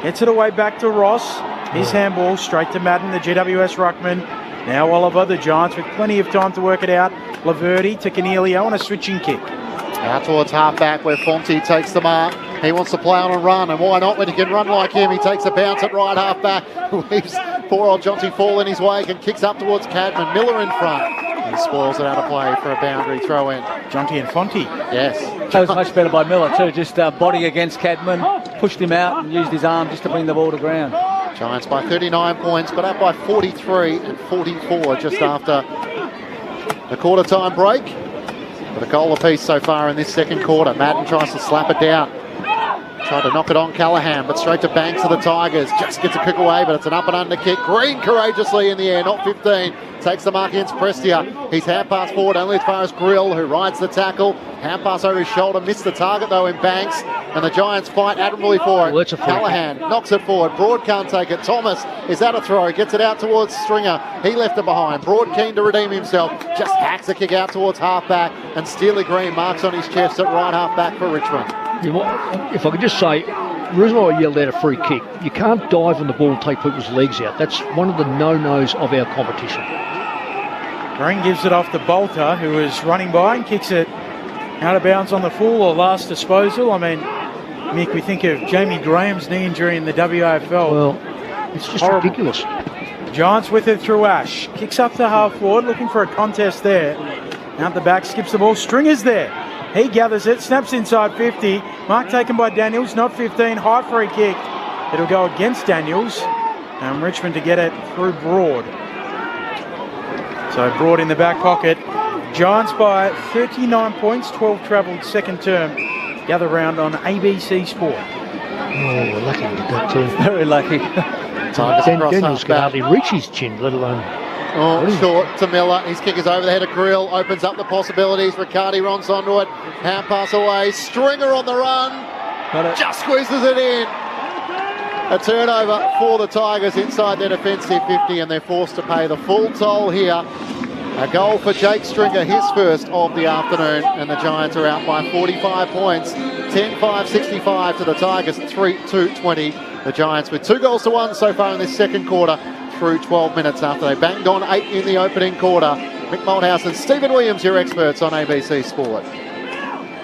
B: Gets it away back to Ross. His handball straight to Madden, the GWS ruckman. Now Oliver, the Giants, with plenty of time to work it out. Laverty to Cornelio on a switching kick.
A: Out towards half-back where Fonte takes the mark. He wants to play on a run, and why not when he can run like him? He takes a bounce at right half-back. Leaves poor old Jonty fall in his wake and kicks up towards Cadman. Miller in front. He spoils it out of play for a boundary throw-in.
B: Jonty and Fonte.
A: Yes.
D: That was much better by Miller too. Just body against Cadman, pushed him out and used his arm just to bring the ball to ground.
A: Giants by 39 points, got up by 43 and 44 just after the quarter-time break. But a goal apiece so far in this second quarter. Madden tries to slap it down. Tried to knock it on Callaghan, but straight to Banks of the Tigers. Just gets a kick away, but it's an up and under kick. Green courageously in the air, not 15. Takes the mark against Prestia. He's hand pass forward only as far as Grill, who rides the tackle. Hand pass over his shoulder, missed the target though in Banks. And the Giants fight admirably for it.
C: Well,
A: Callaghan knocks it forward. Broad can't take it. Thomas is at a throw, gets it out towards Stringer. He left it behind. Broad keen to redeem himself. Just hacks a kick out towards half-back. And Steely Green marks on his chest at right half-back for Richmond.
C: If I could just say, the reason why I yelled out a free kick, you can't dive on the ball and take people's legs out. That's one of the no-nos of our competition.
B: Green gives it off to Bolter, who is running by and kicks it out of bounds on the full or last disposal. I mean, Mick, we think of Jamie Graham's knee injury in the WAFL.
C: Well, it's just ridiculous.
B: Giants with it through Ash. Kicks up to half forward, looking for a contest there. Out the back, skips the ball. Stringer's there. He gathers it, snaps inside 50. Mark taken by Daniels, not 15. High free kick. It'll go against Daniels. And Richmond to get it through Broad. So Broad in the back pocket. Giants by 39 points, 12 travelled second term. Gather round on ABC Sport.
C: Oh, we're lucky with that too.
D: Very lucky.
A: Tigers across
C: Daniels can
A: half-back.
C: hardly reach his chin, let alone
A: Oh, short to Miller. His kick is over the head of Grill. Opens up the possibilities. Riccardi runs onto it. Hand pass away. Stringer on the run.
D: Got it.
A: Just squeezes it in. A turnover for the Tigers inside their defensive 50, and they're forced to pay the full toll here. A goal for Jake Stringer, his first of the afternoon, and the Giants are out by 45 points. 10-5-65 to the Tigers, 3-2-20. The Giants with 2-1 so far in this second quarter through 12 minutes after they banged on 8 in the opening quarter. Mick Malthouse and Stephen Williams, your experts on ABC Sport.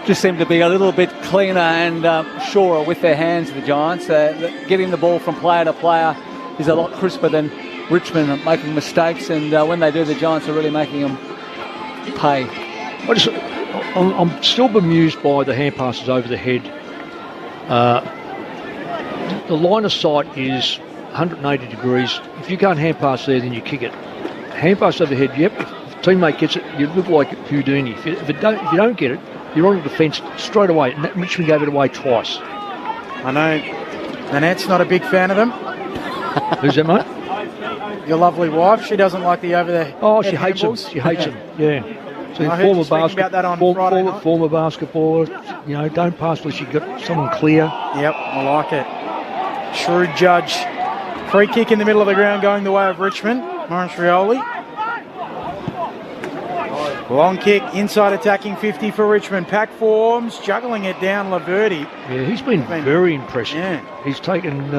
D: Just seem to be a little bit cleaner and surer with their hands, the Giants. Getting the ball from player to player is a lot crisper than Richmond making mistakes, and when they do, the Giants are really making them pay.
C: I'm still bemused by the hand passes over the head. The line of sight is 180 degrees. If you can't hand pass there, then you kick it. Hand pass over the head, yep. If a teammate gets it, you look like Houdini. If you don't get it, you're on the defence straight away. And Richmond gave it away twice.
B: I know Nanette's not a big fan of them.
C: Who's that, mate?
B: Your lovely wife, she doesn't like the over there.
C: Oh, she hates them. She hates them, yeah. So
B: I heard you speaking about that on Friday night.
C: Former basketballer, don't pass unless you've got someone clear.
B: Yep, I like it. Shrewd judge. Free kick in the middle of the ground going the way of Richmond. Maurice Rioli. Long kick, inside attacking 50 for Richmond. Pack forms, juggling it down Laverty.
C: Yeah, he's been very impressive.
B: Yeah.
C: He's taken...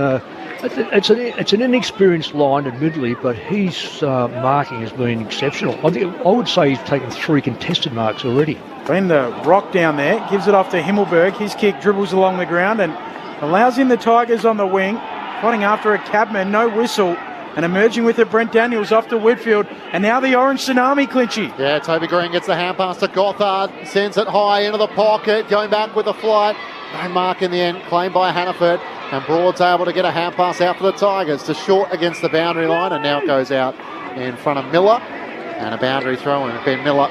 C: It's an inexperienced line, admittedly, but his marking has been exceptional. I would say he's taken 3 contested marks already.
B: Been the rock down there, gives it off to Himmelberg. His kick dribbles along the ground and allows in the Tigers on the wing. Fighting after a cabman, no whistle. And emerging with it, Brent Daniels off to Whitfield. And now the Orange Tsunami clinchy.
A: Yeah, Toby Green gets the hand pass to Gothard. Sends it high into the pocket. Going back with the flight. No mark in the end. Claimed by Hannaford. And Broad's able to get a hand pass out for the Tigers to short against the boundary line. And now it goes out in front of Miller. And a boundary throw in. Ben Miller,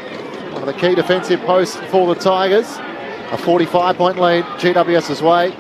A: one of the key defensive posts for the Tigers. A 45-point lead GWS's way.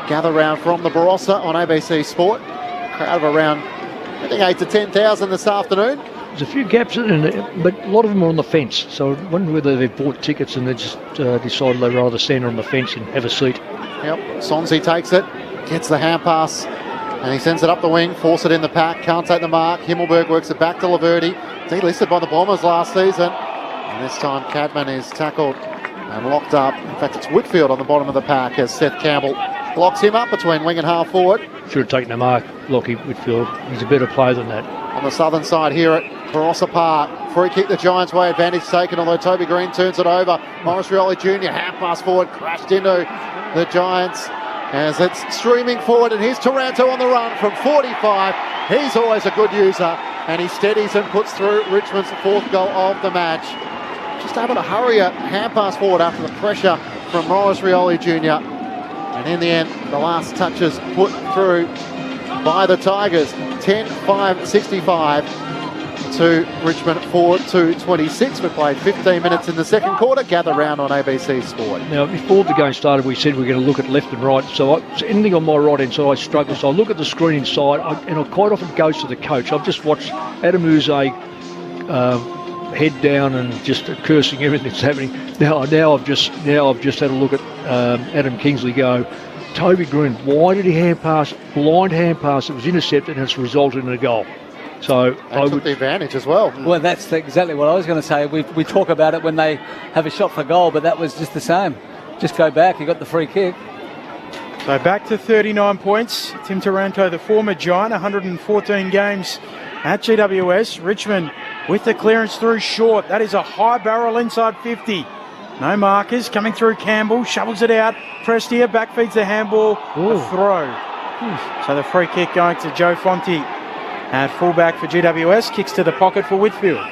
A: Gather round from the Barossa on ABC Sport. Crowd of around, I think, 8 to 10,000 this afternoon.
C: There's a few gaps in it, but a lot of them are on the fence. So I wonder whether they've bought tickets and they just decided they'd rather stand on the fence and have a seat.
A: Yep, Sonsi takes it, gets the hand pass, and he sends it up the wing, force it in the pack, can't take the mark. Himmelberg works it back to Laverty, delisted by the Bombers last season. And this time Cadman is tackled and locked up. In fact, it's Whitfield on the bottom of the pack as Seth Campbell locks him up between wing and half forward.
C: Should have taken the mark, Lockie Whitfield. He's a better player than that.
A: On the southern side here at Barossa Park. Free kick the Giants' way, advantage taken, although Toby Green turns it over. Maurice Rioli Jr. hand pass forward, crashed into the Giants as it's streaming forward, and here's Taranto on the run from 45. He's always a good user, and he steadies and puts through Richmond's 4th goal of the match. Just able to hurry a hand pass forward after the pressure from Maurice Rioli Jr. And in the end, the last touches put through by the Tigers. 10-5-65 to Richmond 4-2-26. We played 15 minutes in the second quarter. Gather round on ABC Sport.
C: Now, before the game started, we said we're going to look at left and right. So anything on my right hand side, I struggle. So I look at the screen inside, and I quite often goes to the coach. I've just watched Adam Uze head down and just cursing everything that's happening. Now I've just had a look at Adam Kingsley go. Toby Green, why did he blind hand pass? It was intercepted and it's resulted in a goal. So I
A: took the advantage as well.
D: Well, that's exactly what I was going to say. We talk about it when they have a shot for goal, but that was just the same. Just go back, you got the free kick.
B: So back to 39 points. Tim Taranto, the former Giant, 114 games at GWS. Richmond with the clearance through short. That is a high barrel inside 50. No markers. Coming through Campbell. Shovels it out. Prestia back feeds the handball. A throw. So the free kick going to Joe Fonte at fullback for GWS. Kicks to the pocket for Whitfield.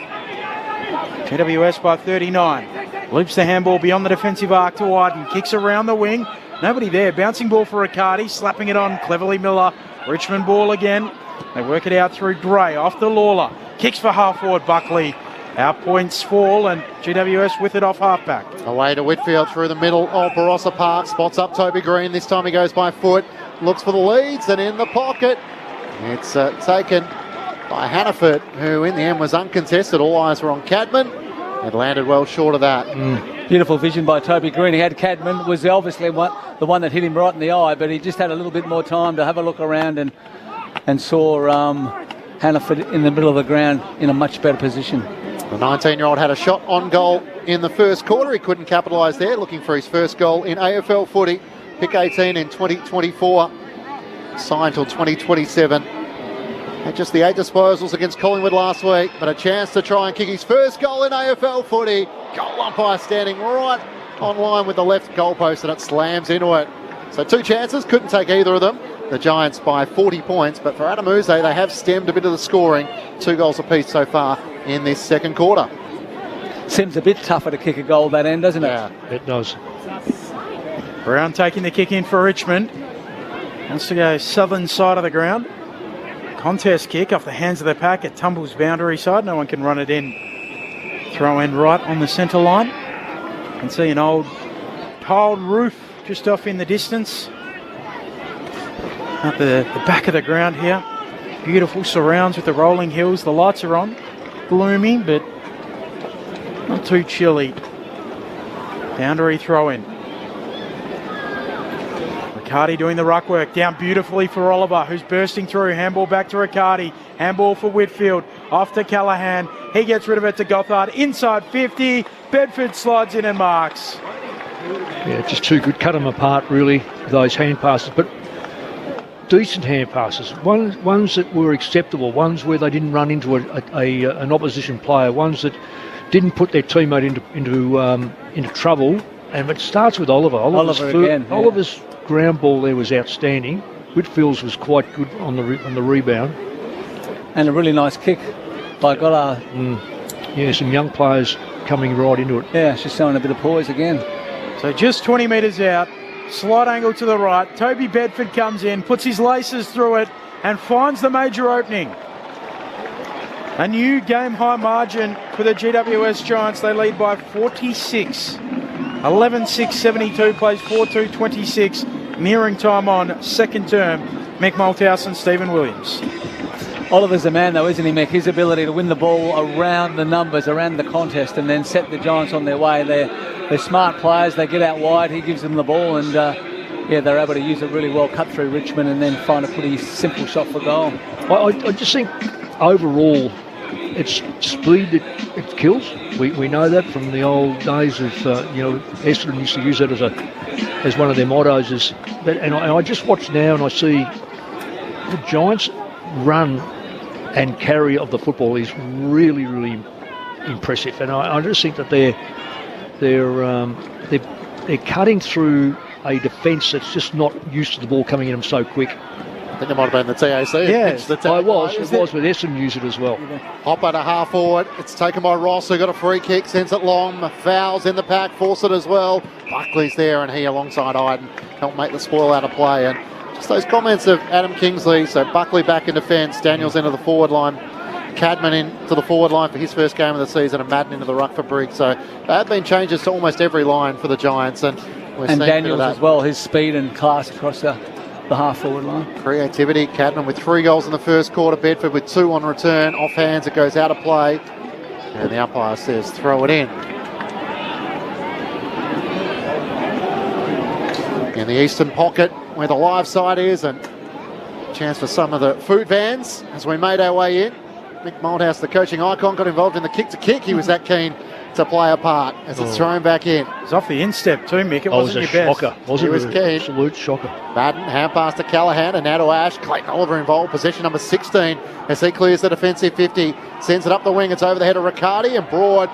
B: GWS by 39. Loops the handball beyond the defensive arc to Wyden. Kicks around the wing. Nobody there. Bouncing ball for Riccardi. Slapping it on. Cleverly Miller. Richmond ball again. They work it out through Gray. Off the Lawler. Kicks for half forward Buckley. Our points fall and GWS with it off halfback.
A: Away to Whitfield through the middle of Barossa Park. Spots up Toby Green. This time he goes by foot. Looks for the leads and in the pocket. It's taken by Hannaford, who in the end was uncontested. All eyes were on Cadman. It landed well short of that.
D: Beautiful vision by Toby Green. He had Cadman, was obviously the one that hit him right in the eye, but he just had a little bit more time to have a look around and saw Hannaford in the middle of the ground in a much better position.
A: The 19-year-old had a shot on goal in the first quarter. He couldn't capitalise there, looking for his first goal in AFL footy. Pick 18 in 2024, signed till 2027. Had just the 8 disposals against Collingwood last week, but a chance to try and kick his first goal in AFL footy. Goal umpire standing right on line with the left goalpost, and it slams into it. So 2 chances, couldn't take either of them. The Giants by 40 points, but for Adam Uze, they have stemmed a bit of the scoring. 2 goals apiece so far in this second quarter.
D: Seems a bit tougher to kick a goal that end, doesn't it?
A: Yeah,
C: It does.
B: Brown taking the kick in for Richmond. Wants to go southern side of the ground. Contest kick off the hands of the pack. It tumbles boundary side. No one can run it in. Throw in right on the centre line. You can see an old tiled roof just off in the distance. At the back of the ground here. Beautiful surrounds with the rolling hills. The lights are on. Gloomy, but not too chilly. Boundary throw in. Riccardi doing the ruck work. Down beautifully for Oliver, who's bursting through. Handball back to Riccardi. Handball for Whitfield. Off to Callahan. He gets rid of it to Gothard. Inside 50. Bedford slides in and marks.
C: Yeah, just too good. Cut them apart, really, those hand passes. But decent hand passes. Ones that were acceptable. Ones where they didn't run into an opposition player. Ones that didn't put their teammate into trouble. And it starts with Oliver. Oliver's ground ball there was outstanding. Whitfield's was quite good on the rebound.
D: And a really nice kick by Goddard.
C: Yeah, some young players coming right into it.
D: Yeah, she's showing a bit of poise again.
B: So just 20 metres out. Slight angle to the right. Toby Bedford comes in, puts his laces through it, and finds the major opening. A new game-high margin for the GWS Giants. They lead by 46. 11-6-72, plays 4-2-26. Nearing time on second term. Mick Malthouse and Stephen Williams.
D: Oliver's the man, though, isn't he, Mick? His ability to win the ball around the numbers, around the contest, and then set the Giants on their way. They're smart players. They get out wide. He gives them the ball, and they're able to use it really well, cut through Richmond, and then find a pretty simple shot for goal.
C: I just think overall, it's speed that it kills. We know that from the old days of Essendon used to use that as one of their mottos. And I just watch now and I see the Giants run and carry of the football is really, really impressive. And I just think that they're cutting through a defence that's just not used to the ball coming in them so quick.
A: I think it might have been the TAC.
C: Yes, it was, but Essendon used it as well.
A: Hopper to half forward. It's taken by Ross, who got a free kick, sends it long. Fouls in the pack, force it as well. Buckley's there, and he alongside Iden helped make the spoil out of play. And just those comments of Adam Kingsley. So Buckley back in defence, Daniels into the forward line, Cadman into the forward line for his first game of the season, and Madden into the ruck for Briggs. So there have been changes to almost every line for the Giants, and
D: Daniels as well, his speed and class across the half-forward line.
A: Creativity, Cadman with 3 goals in the first quarter, Bedford with 2 on return. Off hands, it goes out of play. And the umpire says throw it in. In the eastern pocket, where the live side is, and chance for some of the food vans as we made our way in. Mick Malthouse, the coaching icon, got involved in the kick-to-kick. He was that keen to play a part as it's thrown back in.
B: It's off the instep too, Mick. It wasn't your best.
C: Shocker.
A: He was keen.
C: Absolute shocker.
A: Madden, hand pass to Callahan and now to Ash. Clayton Oliver involved, possession number 16 as he clears the defensive 50. Sends it up the wing, it's over the head of Riccardi, and Broad,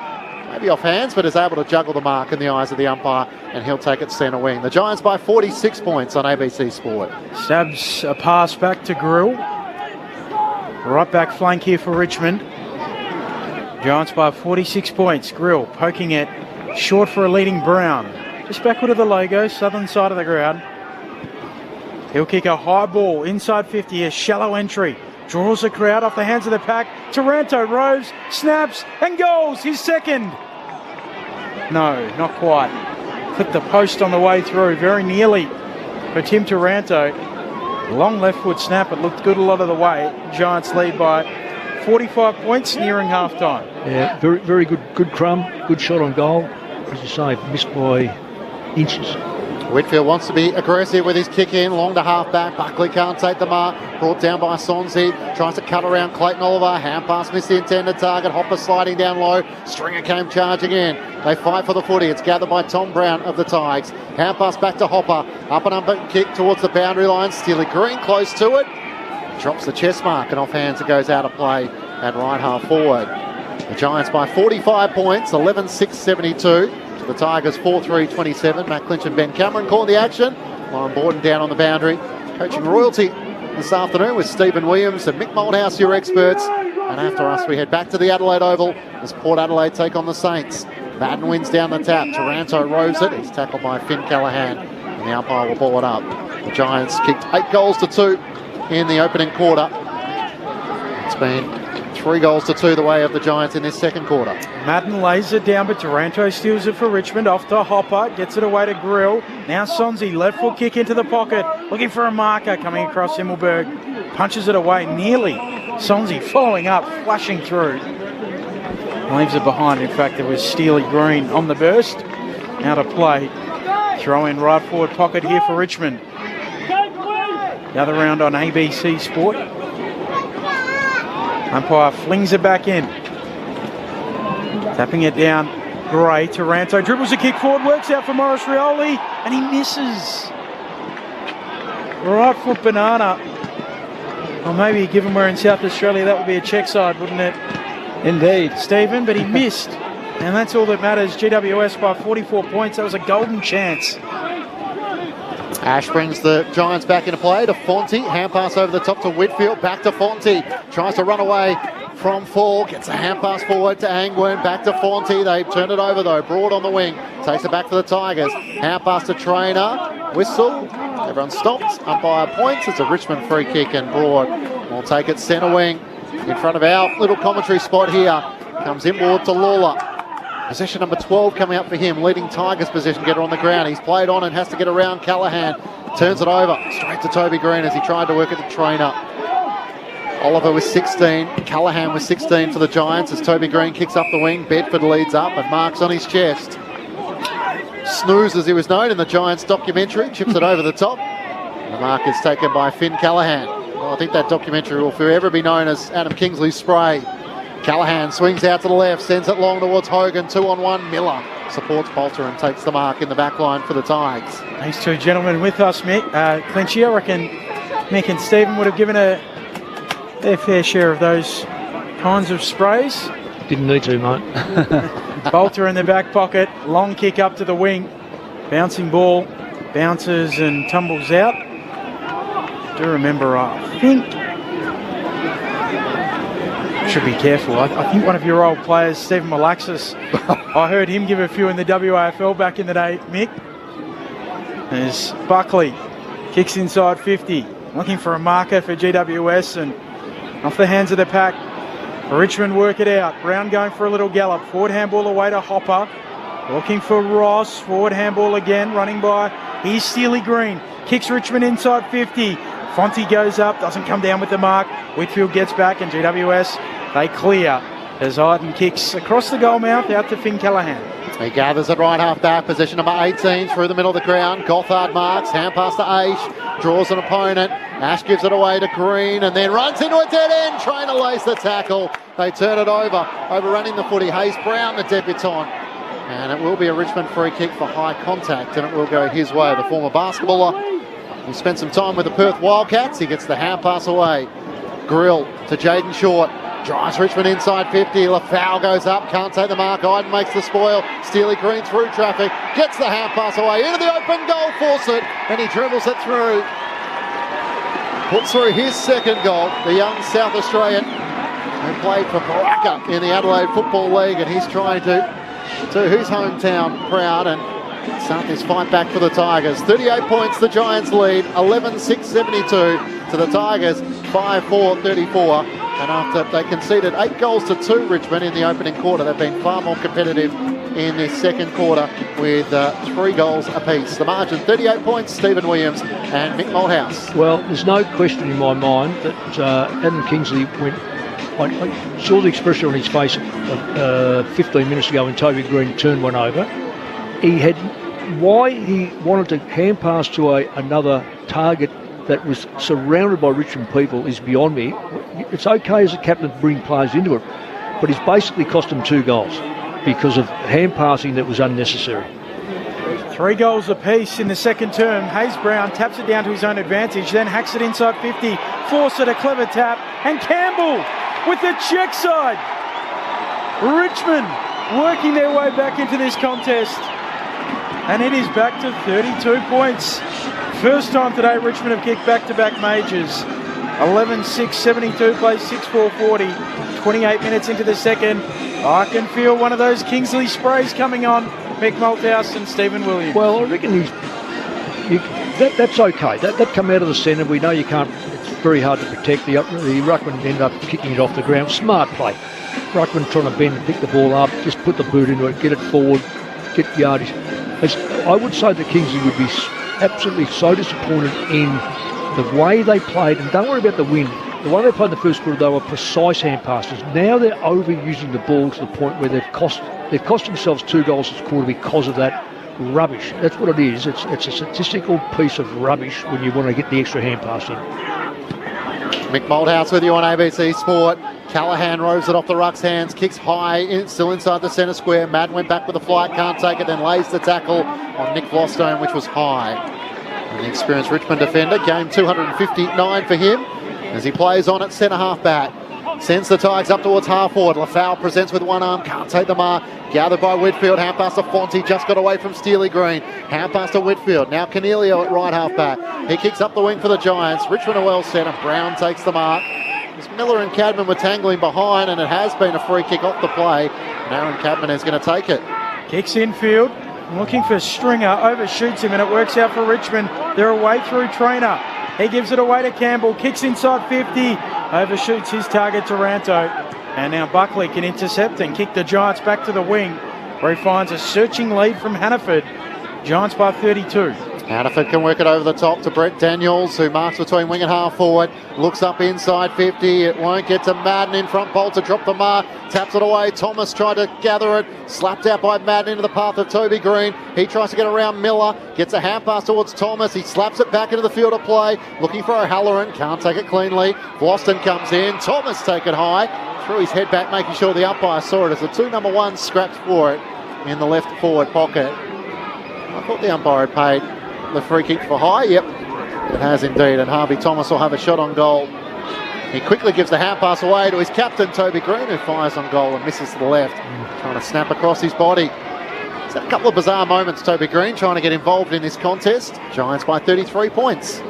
A: maybe off hands, but is able to juggle the mark in the eyes of the umpire, and he'll take it centre wing. The Giants by 46 points on ABC Sport.
B: Stabs a pass back to Grill. Right back flank here for Richmond. Giants by 46 points. Grill poking it short for a leading Brown. Just backward of the logo, southern side of the ground. He'll kick a high ball inside 50, a shallow entry. Draws the crowd off the hands of the pack. Taranto rows, snaps and goals. His second. No, not quite. Clipped the post on the way through, very nearly for Tim Taranto. Long left foot snap, it looked good a lot of the way. Giants lead by 45 points nearing half-time.
C: Yeah, very, very good crumb, good shot on goal. As you say, missed by inches.
A: Whitfield wants to be aggressive with his kick in, long to half back. Buckley can't take the mark. Brought down by Sonzi. Tries to cut around Clayton Oliver. Hand pass missed the intended target. Hopper sliding down low. Stringer came charging in. They fight for the footy. It's gathered by Tom Brown of the Tigers. Hand pass back to Hopper. Up and up kick towards the boundary line. Steely Green close to it. Drops the chest mark and off hands it goes out of play at right half forward. The Giants by 45 points, 11-6-72. The Tigers 4-3-27. Matt Clinch and Ben Cameron call the action. Lauren Borden down on the boundary. Coaching royalty this afternoon with Stephen Williams and Mick Moldhouse, your experts. And after us, we head back to the Adelaide Oval as Port Adelaide take on the Saints. Madden wins down the tap. Taranto roves it. He's tackled by Finn Callaghan. And the umpire will ball it up. The Giants kicked 8-2 in the opening quarter. It's been 3-2 the way of the Giants in this second quarter.
B: Madden lays it down, but Taranto steals it for Richmond. Off to Hopper, gets it away to Grill. Now Sonzi, left foot kick into the pocket, looking for a marker coming across Himmelberg. Punches it away nearly. Sonzi following up, flashing through. Leaves it behind. In fact, there was Steely Green on the burst. Out of play. Throw in right forward pocket here for Richmond. The other round on ABC Sport. Umpire flings it back in. Tapping it down. Gray, Taranto dribbles a kick forward, works out for Morris Rioli, and he misses. Right foot banana. Well, maybe given we're in South Australia, that would be a check side, wouldn't it?
D: Indeed.
B: Stephen, but he missed. And that's all that matters. GWS by 44 points. That was a golden chance.
A: Ash brings the Giants back into play to Fonte. Hand pass over the top to Whitfield. Back to Fonte. Tries to run away from Fall. Gets a hand pass forward to Angwin. Back to Fonte. They turn it over though. Broad on the wing. Takes it back for the Tigers. Hand pass to Trainer. Whistle. Everyone stops. Umpire points. It's a Richmond free kick and Broad will take it centre wing. In front of our little commentary spot here. Comes inboard to Lawler. Possession number 12 coming up for him, leading Tigers possession getter on the ground. He's played on and has to get around Callaghan. Turns it over, straight to Toby Green as he tried to work at the Trainer. Oliver was 16, Callaghan was 16 for the Giants as Toby Green kicks up the wing. Bedford leads up and marks on his chest. Snooze, as he was known in the Giants documentary, chips it over the top. The mark is taken by Finn Callaghan. Well, I think that documentary will forever be known as Adam Kingsley's spray. Callaghan swings out to the left, sends it long towards Hogan, 2-on-1. Miller supports Bolter and takes the mark in the back line for the Tigers.
B: These two gentlemen with us, Mick. Clinchy, I reckon Mick and Stephen would have given their fair share of those kinds of sprays.
C: Didn't need to, mate.
B: Bolter in the back pocket, long kick up to the wing. Bouncing ball, bounces and tumbles out. I do remember, I think... Should be careful. I think one of your old players, Stephen Malaxis, I heard him give a few in the WAFL back in the day, Mick. As Buckley kicks inside 50, looking for a marker for GWS and off the hands of the pack. Richmond work it out. Brown going for a little gallop. Forward handball away to Hopper. Looking for Ross. Forward handball again, running by. Here's Steely Green. Kicks Richmond inside 50. Fonte goes up, doesn't come down with the mark. Whitfield gets back and GWS, they clear as Iden kicks across the goal mouth out to Finn Callaghan.
A: He gathers at right half back, position number 18 through the middle of the ground. Gothard marks, hand pass to Ash, draws an opponent. Ash gives it away to Green and then runs into a dead end. Trying to lace the tackle. They turn it over, overrunning the footy. Hayes Brown, the debutant. And it will be a Richmond free kick for high contact and it will go his way. The former basketballer. He spent some time with the Perth Wildcats. He gets the hand pass away. Grill to Jaden Short. Drives Richmond inside 50. Lafau goes up. Can't take the mark. Iden makes the spoil. Steely Green through traffic. Gets the hand pass away. Into the open goal. Force it. And he dribbles it through. Puts through his second goal. The young South Australian who played for Baraka in the Adelaide Football League. And he's trying to do his hometown proud and start this fight back for the Tigers. 38 points the Giants lead, 11-6-72 to the Tigers, 5-4-34. And after they conceded 8-2 Richmond in the opening quarter, they've been far more competitive in this second quarter with 3 goals apiece. The margin, 38 points, Stephen Williams and Mick Moldhouse.
C: Well, there's no question in my mind that Adam Kingsley went I saw the expression on his face 15 minutes ago when Toby Green turned one over. Why he wanted to hand pass to another target that was surrounded by Richmond people is beyond me. It's okay as a captain to bring players into it, but he's basically cost them 2 goals because of hand passing that was unnecessary.
B: 3 goals apiece in the second term. Hayes Brown taps it down to his own advantage, then hacks it inside 50. Fawcett, a clever tap, and Campbell with the check side. Richmond working their way back into this contest, and it is back to 32 points. First time today Richmond have kicked back-to-back majors. 11-6, 72 plays 6-4, 40. 28 minutes into the second. I can feel one of those Kingsley sprays coming on Mick Malthouse and Stephen Williams.
C: Well, I reckon that's okay. That come out of the centre. We know you can't. It's very hard to protect. The ruckman ended up kicking it off the ground. Smart play. Ruckman trying to bend and pick the ball up. Just put the boot into it. Get it forward. Get yardage. I would say that Kingsley would be absolutely so disappointed in the way they played. And don't worry about the wind. The way they played the first quarter, they were precise hand passes. Now they're overusing the ball to the point where they've cost themselves 2 goals this quarter because of that rubbish. That's what it is. It's a statistical piece of rubbish when you want to get the extra hand pass in.
A: Mick Malthouse with you on ABC Sport. Callaghan roves it off the ruck's hands, kicks high, still inside the centre square. Madden went back with a flight, can't take it, then lays the tackle on Nick Vlostone, which was high. And the experienced Richmond defender, game 259 for him, as he plays on at centre half back. Sends the Tigers up towards half forward. Lafau presents with one arm, can't take the mark. Gathered by Whitfield, hand pass to Fonte, just got away from Steely Green. Hand pass to Whitfield, now Cornelio at right half back. He kicks up the wing for the Giants. Richmond are well set and Brown takes the mark. As Miller and Cadman were tangling behind, and it has been a free kick off the play. And Aaron Cadman is going to take it.
B: Kicks infield, looking for Stringer, overshoots him, and it works out for Richmond. They're away through Trainer. He gives it away to Campbell, kicks inside 50, overshoots his target Taranto. And now Buckley can intercept and kick the Giants back to the wing, where he finds a searching lead from Hannaford. Giants by 32.
A: Hannaford can work it over the top to Brett Daniels, who marks between wing and half forward. Looks up inside 50. It won't get to Madden in front. Bolt to drop the mark. Taps it away. Thomas tried to gather it. Slapped out by Madden into the path of Toby Green. He tries to get around Miller. Gets a hand pass towards Thomas. He slaps it back into the field of play. Looking for O'Halloran. Can't take it cleanly. Vloston comes in. Thomas take it high. Threw his head back, making sure the umpire saw it as the 2 number 1 scrapped for it in the left forward pocket. I thought the umpire had paid the free kick for high. Yep, it has indeed, and Harvey Thomas will have a shot on goal. He quickly gives the hand pass away to his captain Toby Green, who fires on goal and misses to the left, trying to snap across his body. He's had a couple of bizarre moments, Toby Green, trying to get involved in this contest. Giants by 33 points.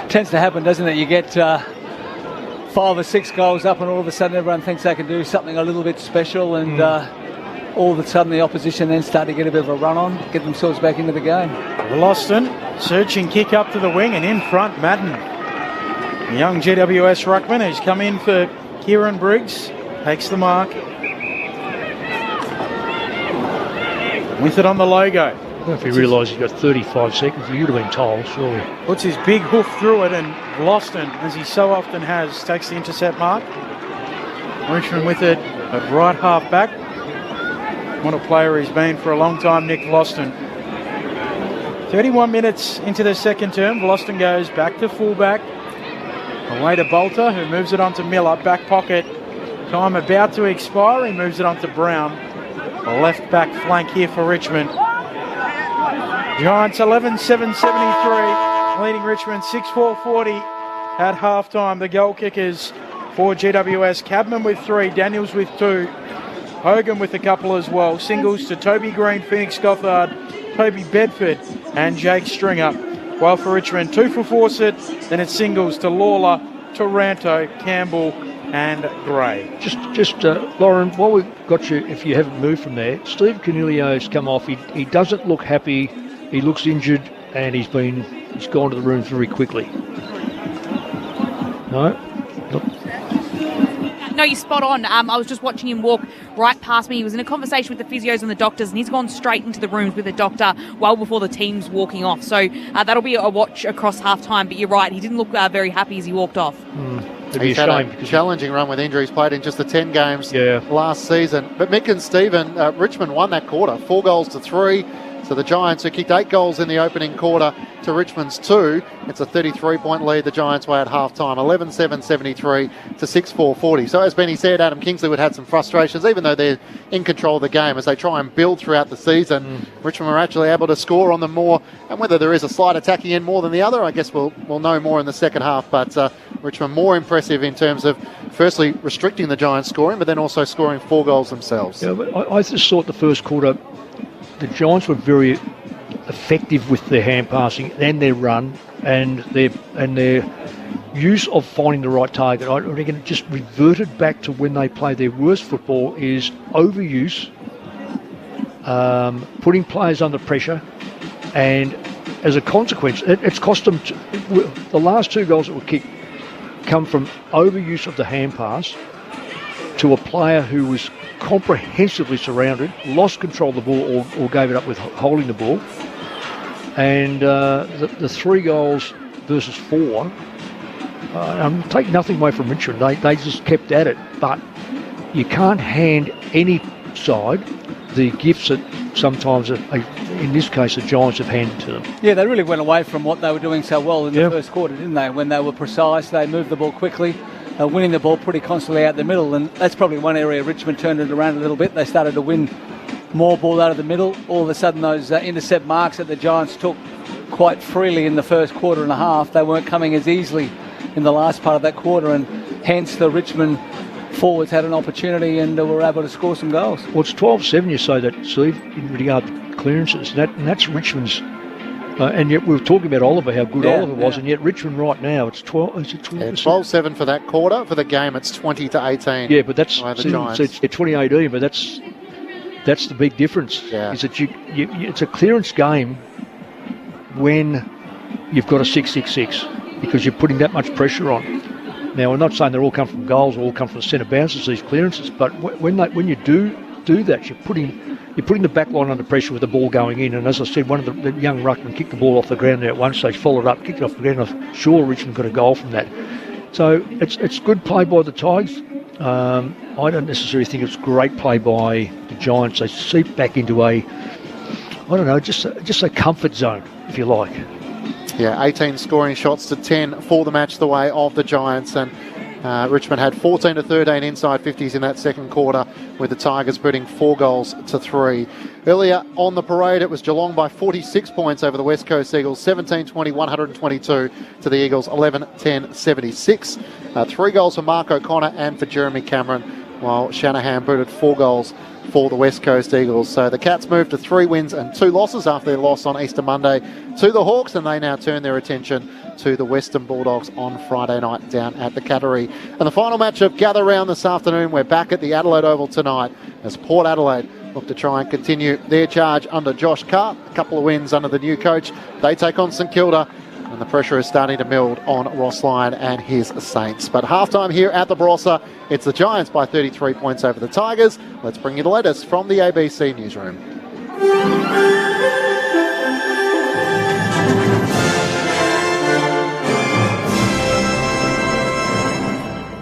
D: Tends to happen, doesn't it? You get 5 or 6 goals up and all of a sudden everyone thinks they can do something a little bit special, and all of a sudden the opposition then start to get a bit of a run on, get themselves back into the game.
B: Loston, searching kick up to the wing, and in front Madden. The young GWS ruckman who's come in for Kieran Briggs, takes the mark. With it on the logo.
C: I don't know if he realised he's got 35 seconds. He would have been told, surely.
B: Puts his big hoof through it, and Loston, as he so often has, takes the intercept mark. Richmond with it at right half back. What a player he's been for a long time, Nick Vloston. 31 minutes into the second term, Vloston goes back to fullback. Away to Bolter, who moves it on to Miller, back pocket. Time about to expire, he moves it on to Brown. A left back flank here for Richmond. Giants 11-7-73, leading Richmond 6-4-40 at halftime. The goal kickers for GWS, Cadman with 3, Daniels with 2. Hogan with a couple as well. Singles to Toby Green, Phoenix Gothard, Toby Bedford and Jake Stringer. While for Richmond, 2 for Fawcett, then it's singles to Lawler, Taranto, Campbell and Gray.
C: Just Lauren, while we've got you, if you haven't moved from there, Steve Cornelio's come off. He doesn't look happy. He looks injured, and he's gone to the room very quickly. No?
E: No, you're spot on. I was just watching him walk right past me. He was in a conversation with the physios and the doctors, and he's gone straight into the rooms with the doctor well before the team's walking off. So that'll be a watch across half-time. But you're right, he didn't look very happy as he walked off.
A: He's had a challenging run with injuries, played in just the 10 games last season. But Mick and Stephen, Richmond won that quarter, 4-3. So the Giants, who kicked 8 goals in the opening quarter to Richmond's 2, it's a 33-point lead the Giants were at half-time, 11-7, 73 to 6-4, 40. So as Benny said, Adam Kingsley would have some frustrations, even though they're in control of the game as they try and build throughout the season. Richmond were actually able to score on them more, and whether there is a slight attacking end more than the other, I guess we'll know more in the second half. But Richmond more impressive in terms of firstly restricting the Giants' scoring, but then also scoring 4 goals themselves.
C: Yeah, but I just thought the first quarter, the Giants were very effective with their hand passing and their run and their use of finding the right target. I reckon it just reverted back to when they play their worst football, is overuse, putting players under pressure, and as a consequence, it's cost them. The last 2 goals that were kicked come from overuse of the hand pass to a player who was comprehensively surrounded, lost control of the ball or gave it up with holding the ball. And the 3 goals versus 4, I'm taking nothing away from Richmond. They just kept at it. But you can't hand any side the gifts that sometimes, in this case, the Giants have handed to them.
D: Yeah, they really went away from what they were doing so well in the first quarter, didn't they? When they were precise, they moved the ball quickly. Winning the ball pretty constantly out the middle, and that's probably one area Richmond turned it around a little bit. They started to win more ball out of the middle. All of a sudden, those intercept marks that the Giants took quite freely in the first quarter and a half, they weren't coming as easily in the last part of that quarter, and hence the Richmond forwards had an opportunity and were able to score some goals.
C: Well, it's 12-7, you say that, Steve, in regard to clearances, and that's Richmond's. And yet we were talking about Oliver, how good Oliver was, and yet Richmond right now, it's 12. Is it 12?
A: Yeah, 12-7 for that quarter. For the game, it's 20-18.
C: Yeah, but that's
A: the Giants.
C: So it's 2018, but that's the big difference.
A: Yeah.
C: Is that it's a clearance game when you've got a 6-6-6 because you're putting that much pressure on. Now, we're not saying they all come from goals or all come from the centre bounces, these clearances, but when you do that, you're putting the back line under pressure with the ball going in. And as I said, one of the young ruckmen kicked the ball off the ground there at one stage, followed up, kicked it off the ground. I'm sure Richmond got a goal from that. So it's good play by the Tigers. I don't necessarily think it's great play by the Giants. They seep back into just a comfort zone, if you like.
A: Yeah, 18 scoring shots to 10 for the match the way of the Giants, and Richmond had 14-13 inside 50s in that second quarter, with the Tigers putting 4-3. Earlier on the parade, it was Geelong by 46 points over the West Coast Eagles, 17-20, 122 to the Eagles, 11-10, 76. 3 goals for Mark O'Connor and for Jeremy Cameron, while Shanahan booted 4 goals for the West Coast Eagles. So the Cats moved to 3 wins and 2 losses after their loss on Easter Monday to the Hawks, and they now turn their attention to the Western Bulldogs on Friday night down at the Cattery. And the final match of Gather Round this afternoon, we're back at the Adelaide Oval tonight as Port Adelaide look to try and continue their charge under Josh Carr. A couple of wins under the new coach. They take on St Kilda, and the pressure is starting to build on Ross Lyon and his Saints. But halftime here at the Barossa, it's the Giants by 33 points over the Tigers. Let's bring you the latest from the ABC newsroom.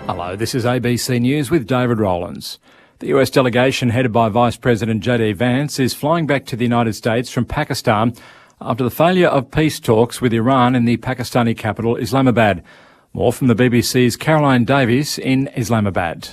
G: Hello, this is ABC News with David Rowlands. The US delegation headed by Vice President J.D. Vance is flying back to the United States from Pakistan after the failure of peace talks with Iran in the Pakistani capital, Islamabad. More from the BBC's Caroline Davies in Islamabad.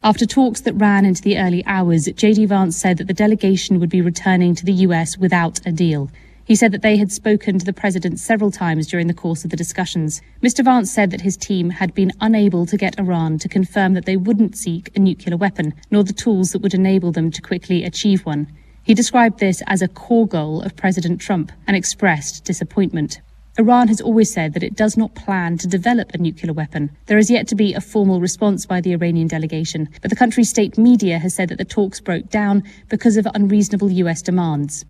H: After talks that ran into the early hours, J.D. Vance said that the delegation would be returning to the US without a deal. He said that they had spoken to the president several times during the course of the discussions. Mr. Vance said that his team had been unable to get Iran to confirm that they wouldn't seek a nuclear weapon, nor the tools that would enable them to quickly achieve one. He described this as a core goal of President Trump and expressed disappointment. Iran has always said that it does not plan to develop a nuclear weapon. There is yet to be a formal response by the Iranian delegation, but the country's state media has said that the talks broke down because of unreasonable US demands.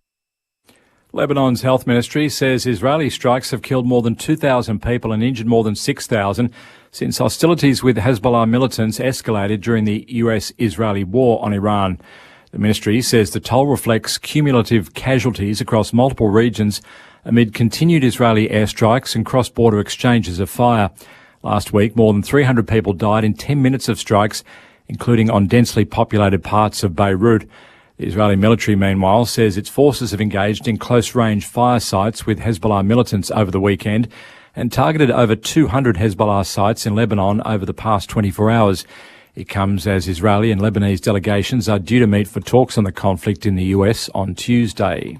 G: Lebanon's health ministry says Israeli strikes have killed more than 2,000 people and injured more than 6,000 since hostilities with Hezbollah militants escalated during the US-Israeli war on Iran. The ministry says the toll reflects cumulative casualties across multiple regions amid continued Israeli airstrikes and cross-border exchanges of fire. Last week, more than 300 people died in 10 minutes of strikes, including on densely populated parts of Beirut. The Israeli military, meanwhile, says its forces have engaged in close-range fire sites with Hezbollah militants over the weekend and targeted over 200 Hezbollah sites in Lebanon over the past 24 hours. It comes as Israeli and Lebanese delegations are due to meet for talks on the conflict in the US on Tuesday.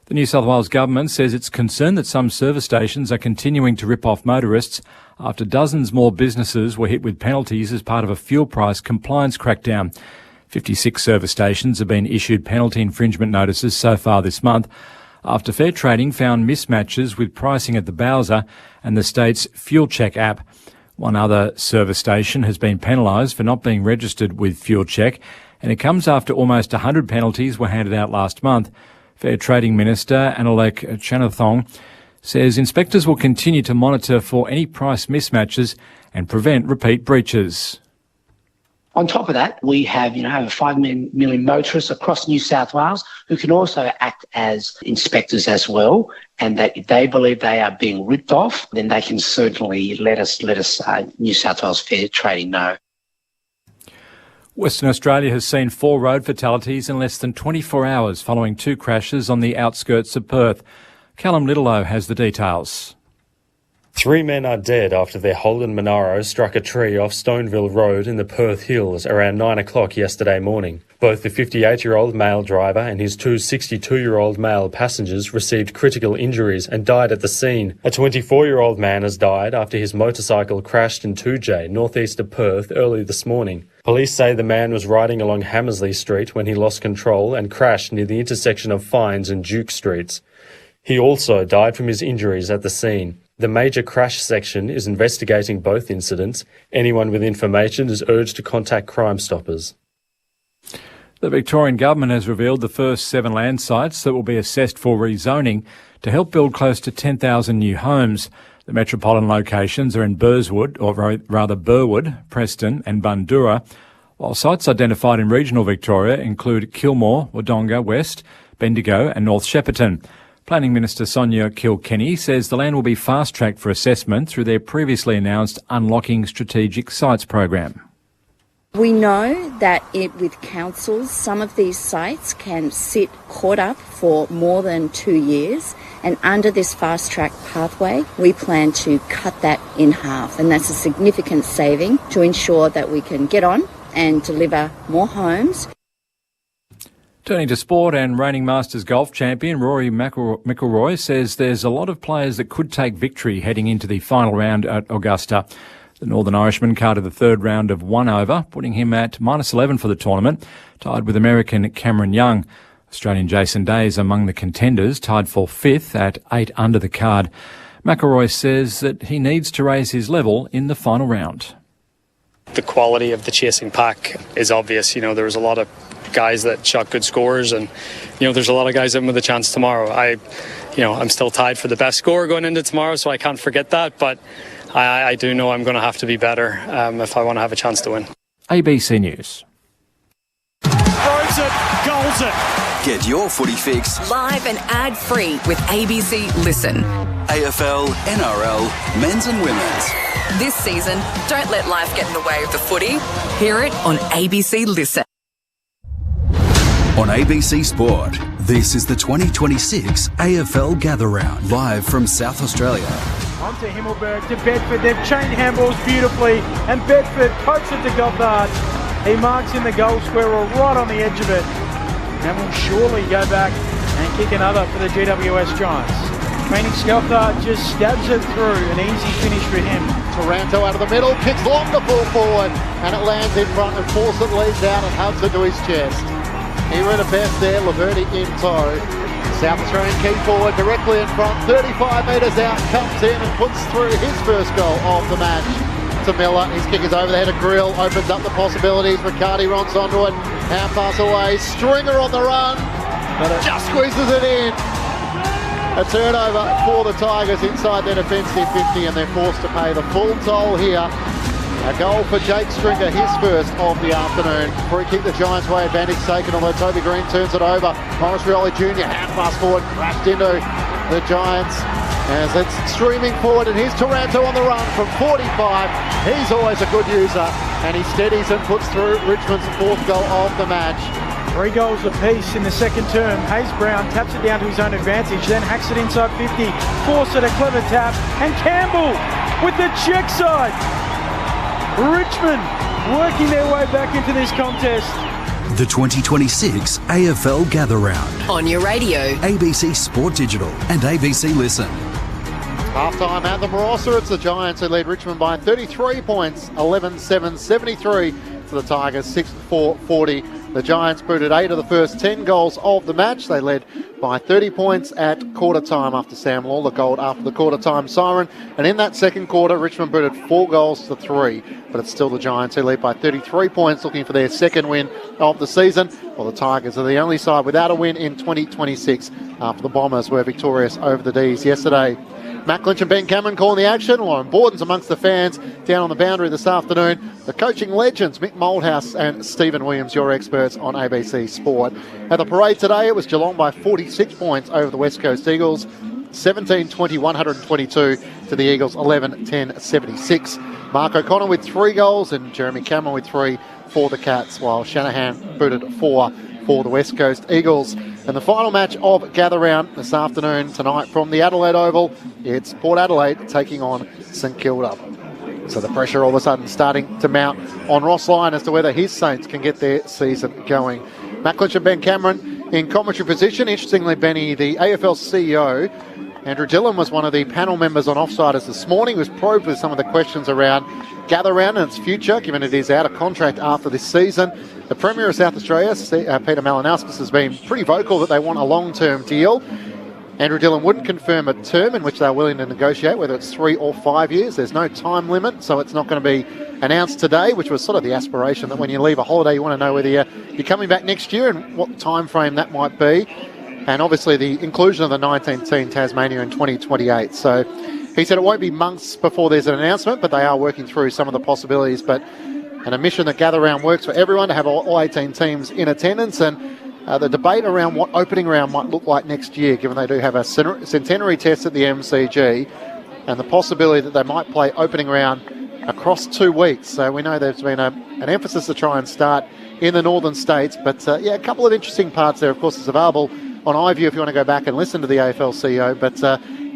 G: The New South Wales government says it's concerned that some service stations are continuing to rip off motorists after dozens more businesses were hit with penalties as part of a fuel price compliance crackdown. 56 service stations have been issued penalty infringement notices so far this month after Fair Trading found mismatches with pricing at the Bowser and the state's Fuel Check app. One other service station has been penalised for not being registered with Fuel Check, and it comes after almost 100 penalties were handed out last month. Fair Trading Minister Analek Chanathong says inspectors will continue to monitor for any price mismatches and prevent repeat breaches.
I: On top of that, we have, over 5 million motorists across New South Wales who can also act as inspectors as well, and that if they believe they are being ripped off, then they can certainly let us New South Wales Fair Trading know.
G: Western Australia has seen 4 road fatalities in less than 24 hours following 2 crashes on the outskirts of Perth. Callum Littlelow has the details.
J: 3 men are dead after their Holden Monaro struck a tree off Stoneville Road in the Perth Hills around 9 o'clock yesterday morning. Both the 58-year-old male driver and his 2 62-year-old male passengers received critical injuries and died at the scene. A 24-year-old man has died after his motorcycle crashed in 2J, northeast of Perth, early this morning. Police say the man was riding along Hammersley Street when he lost control and crashed near the intersection of Fines and Duke Streets. He also died from his injuries at the scene. The major crash section is investigating both incidents. Anyone with information is urged to contact Crime Stoppers.
G: The Victorian Government has revealed the first 7 land sites that will be assessed for rezoning to help build close to 10,000 new homes. The metropolitan locations are in Burwood, Preston and Bundoora, while sites identified in regional Victoria include Kilmore, Wodonga West, Bendigo and North Shepparton. Planning Minister Sonia Kilkenny says the land will be fast-tracked for assessment through their previously announced Unlocking Strategic Sites program.
K: We know that with councils, some of these sites can sit caught up for more than 2 years, and under this fast-track pathway, we plan to cut that in half, and that's a significant saving to ensure that we can get on and deliver more homes.
G: Turning to sport, and reigning Masters golf champion Rory McIlroy says there's a lot of players that could take victory heading into the final round at Augusta. The Northern Irishman carded the 3rd round of 1 over, putting him at -11 for the tournament, tied with American Cameron Young. Australian Jason Day is among the contenders, tied for 5th at 8 under the card. McIlroy says that he needs to raise his level in the final round.
L: The quality of the chasing pack is obvious. There was a lot of guys that shot good scores, and there's a lot of guys in with a chance tomorrow. I'm still tied for the best score going into tomorrow, so I can't forget that, but I do know I'm going to have to be better if I want to have a chance to win.
G: ABC News.
M: Throws it, goals it.
F: Get your footy fix
N: live and ad-free with ABC Listen.
F: AFL, NRL, men's and women's.
N: This season, don't let life get in the way of the footy. Hear it on ABC Listen.
F: On ABC Sport, this is the 2026 AFL Gather Round, live from South Australia.
B: On to Himmelberg, to Bedford. They've chained handballs beautifully, and Bedford pokes it to Goddard. He marks in the goal square right on the edge of it, and will surely go back and kick another for the GWS Giants. Phoenix Goddard just stabs it through, an easy finish for him.
A: Taranto out of the middle, kicks long to pull forward, and it lands in front, and Fawcett leads out and hugs it to his chest. He read a best there, Laverty in tow. South Australian key forward directly in front, 35 metres out, comes in and puts through his first goal of the match to Miller. His kick is over the head of Grill, opens up the possibilities. Riccardi runs onto it, half pass away, Stringer on the run, just squeezes it in. A turnover for the Tigers inside their defensive 50, and they're forced to pay the full toll here. A goal for Jake Stringer, his first of the afternoon. Free kick the Giants' way, advantage taken, although Toby Green turns it over. Morris Rioli Jr. hand pass forward, crashed into the Giants as it's streaming forward, and here's Taranto on the run from 45. He's always a good user, and he steadies and puts through Richmond's fourth goal of the match.
B: 3 goals apiece in the second term. Hayes Brown taps it down to his own advantage, then hacks it inside 50. Fawcett a clever tap, and Campbell with the check side. Richmond working their way back into this contest.
F: The 2026 AFL Gather Round.
N: On your radio,
F: ABC Sport Digital and ABC Listen.
A: Half-time at the Barossa, it's the Giants who lead Richmond by 33 points, 11-7, 73 to the Tigers, 6-4, 40. The Giants booted 8 of the first 10 goals of the match. They led by 30 points at quarter time after Sam Lawler goal after the quarter time siren. And in that second quarter, Richmond booted 4 goals to 3. But it's still the Giants who lead by 33 points, looking for their second win of the season. While the Tigers are the only side without a win in 2026 after the Bombers were victorious over the D's yesterday. Matt Lynch and Ben Cameron calling the action. Lauren Borden's amongst the fans down on the boundary this afternoon. The coaching legends, Mick Moldhouse and Stephen Williams, your experts on ABC Sport. At the parade today, it was Geelong by 46 points over the West Coast Eagles. 17-20, 122 to the Eagles, 11-10, 76. Mark O'Connor with 3 goals and Jeremy Cameron with 3 for the Cats, while Shanahan booted 4 for the West Coast Eagles. And the final match of Gather Round this afternoon, tonight from the Adelaide Oval, it's Port Adelaide taking on St Kilda. So the pressure all of a sudden starting to mount on Ross Lyon as to whether his Saints can get their season going. Matt Clinch and Ben Cameron in commentary position. Interestingly, Benny, the AFL CEO, Andrew Dillon, was one of the panel members on Offsiders this morning. He was probed with some of the questions around Gather Round and its future, given it is out of contract after this season. The Premier of South Australia, Peter Malinauskas, has been pretty vocal that they want a long-term deal. Andrew Dillon wouldn't confirm a term in which they're willing to negotiate, whether it's 3 or 5 years. There's no time limit, so it's not going to be announced today, which was sort of the aspiration that when you leave a holiday, you want to know whether you're coming back next year and what time frame that might be. And obviously the inclusion of the 19th team, Tasmania, in 2028. So he said it won't be months before there's an announcement, but they are working through some of the possibilities. But an admission that Gather Round works for everyone, to have all 18 teams in attendance, and the debate around what opening round might look like next year, given they do have a centenary test at the MCG, and the possibility that they might play opening round across 2 weeks. So we know there's been an emphasis to try and start in the northern states, but a couple of interesting parts there. Of course, it's available on iView if you want to go back and listen to the AFL CEO, but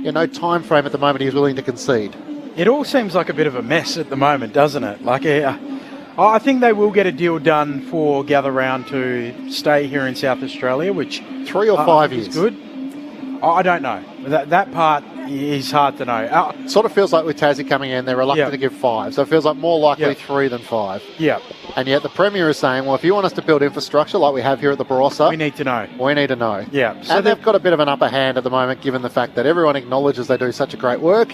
A: no time frame at the moment he's willing to concede.
B: It all seems like a bit of a mess at the moment, doesn't it? Like, I think they will get a deal done for Gather Round to stay here in South Australia, which
A: 3 or 5 years
B: is good. I don't know. That part is hard to know.
A: Sort of feels like with Tassie coming in, they're reluctant to give 5, so it feels like more likely 3 than 5.
B: Yeah.
A: And yet the Premier is saying, well, if you want us to build infrastructure like we have here at the Barossa,
B: we need to know.
A: We need to know.
B: Yeah.
A: So and they've got a bit of an upper hand at the moment, given the fact that everyone acknowledges they do such a great work,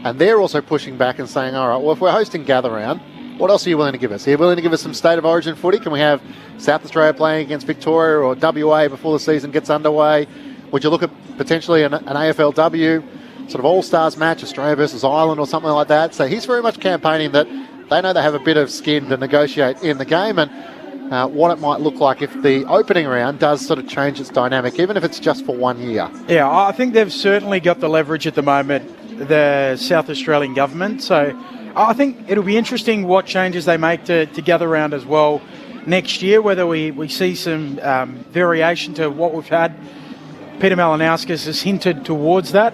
A: and they're also pushing back and saying, all right, well, if we're hosting Gather Round, what else are you willing to give us? Are you willing to give us some State of Origin footy? Can we have South Australia playing against Victoria or WA before the season gets underway? Would you look at potentially an AFLW sort of all-stars match, Australia versus Ireland or something like that? So he's very much campaigning that they know they have a bit of skin to negotiate in the game, and what it might look like if the opening round does sort of change its dynamic, even if it's just for 1 year.
B: Yeah, I think they've certainly got the leverage at the moment, the South Australian government. So I think it'll be interesting what changes they make to Gather Round as well next year, whether we see some variation to what we've had. Peter Malinauskas has hinted towards that.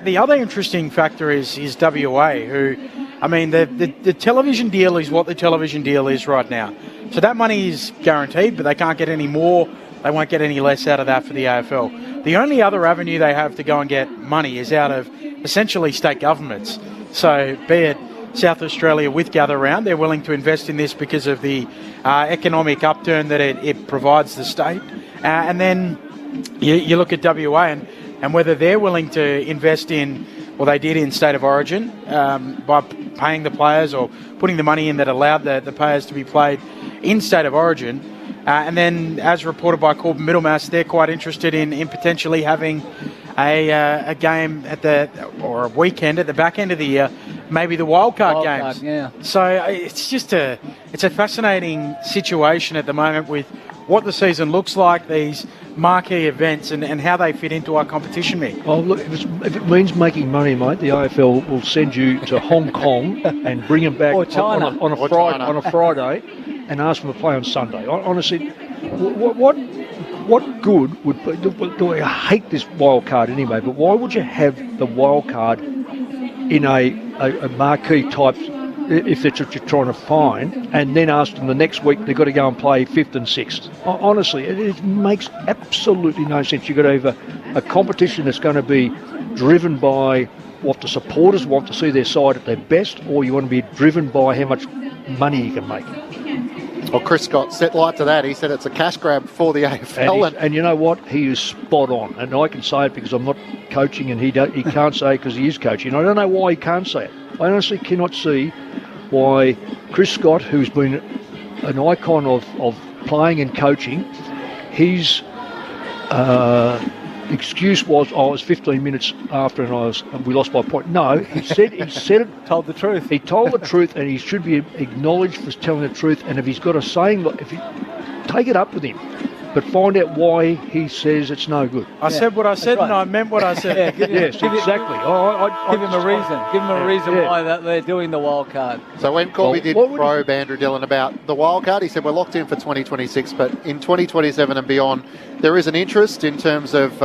B: The other interesting factor is WA, who, I mean, the television deal is what the television deal is right now. So that money is guaranteed, but they can't get any more. They won't get any less out of that for the AFL. The only other avenue they have to go and get money is out of essentially state governments. So be it South Australia with Gather Round, they're willing to invest in this because of the economic upturn that it provides the state. And then you look at WA and whether they're willing to invest in, well, they did in State of Origin by paying the players or putting the money in that allowed the players to be played in State of Origin. And then, as reported by Corbin Middlemass, they're quite interested in potentially having a game or a weekend at the back end of the year, maybe the wildcard games.
D: Yeah.
B: So it's just a fascinating situation at the moment with what the season looks like, these marquee events, and how they fit into our competition mix.
C: Oh, look, if it means making money, mate, the AFL will send you to Hong Kong and bring them back
D: Or China.
C: on a Friday and ask them to play on Sunday. Honestly, what good would do? I hate this wild card anyway, but why would you have the wild card in a marquee type, if that's what you're trying to find, and then ask them the next week they've got to go and play 5th and 6th? Honestly, it makes absolutely no sense. You've got to have a competition that's going to be driven by what the supporters want to see their side at their best, or you want to be driven by how much money you can make.
A: Well, Chris Scott set light to that. He said it's a cash grab for the AFL.
C: And you know what? He is spot on. And I can say it because I'm not coaching, and he can't say it because he is coaching. I don't know why he can't say it. I honestly cannot see why Chris Scott, who's been an icon of playing and coaching, his excuse was, I was 15 minutes after and we lost by a point. No, he said it.
D: Told the truth.
C: He told the truth, and he should be acknowledged for telling the truth. And if he's got a saying, take it up with him, but find out why he says it's no good.
B: I said what I said, and I meant what I said.
C: Yes, exactly.
D: Give him a reason. Give him a reason why they're doing the wild card.
A: So when Corby did probe Andrew Dillon about the wild card, he said we're locked in for 2026, but in 2027 and beyond, there is an interest in terms of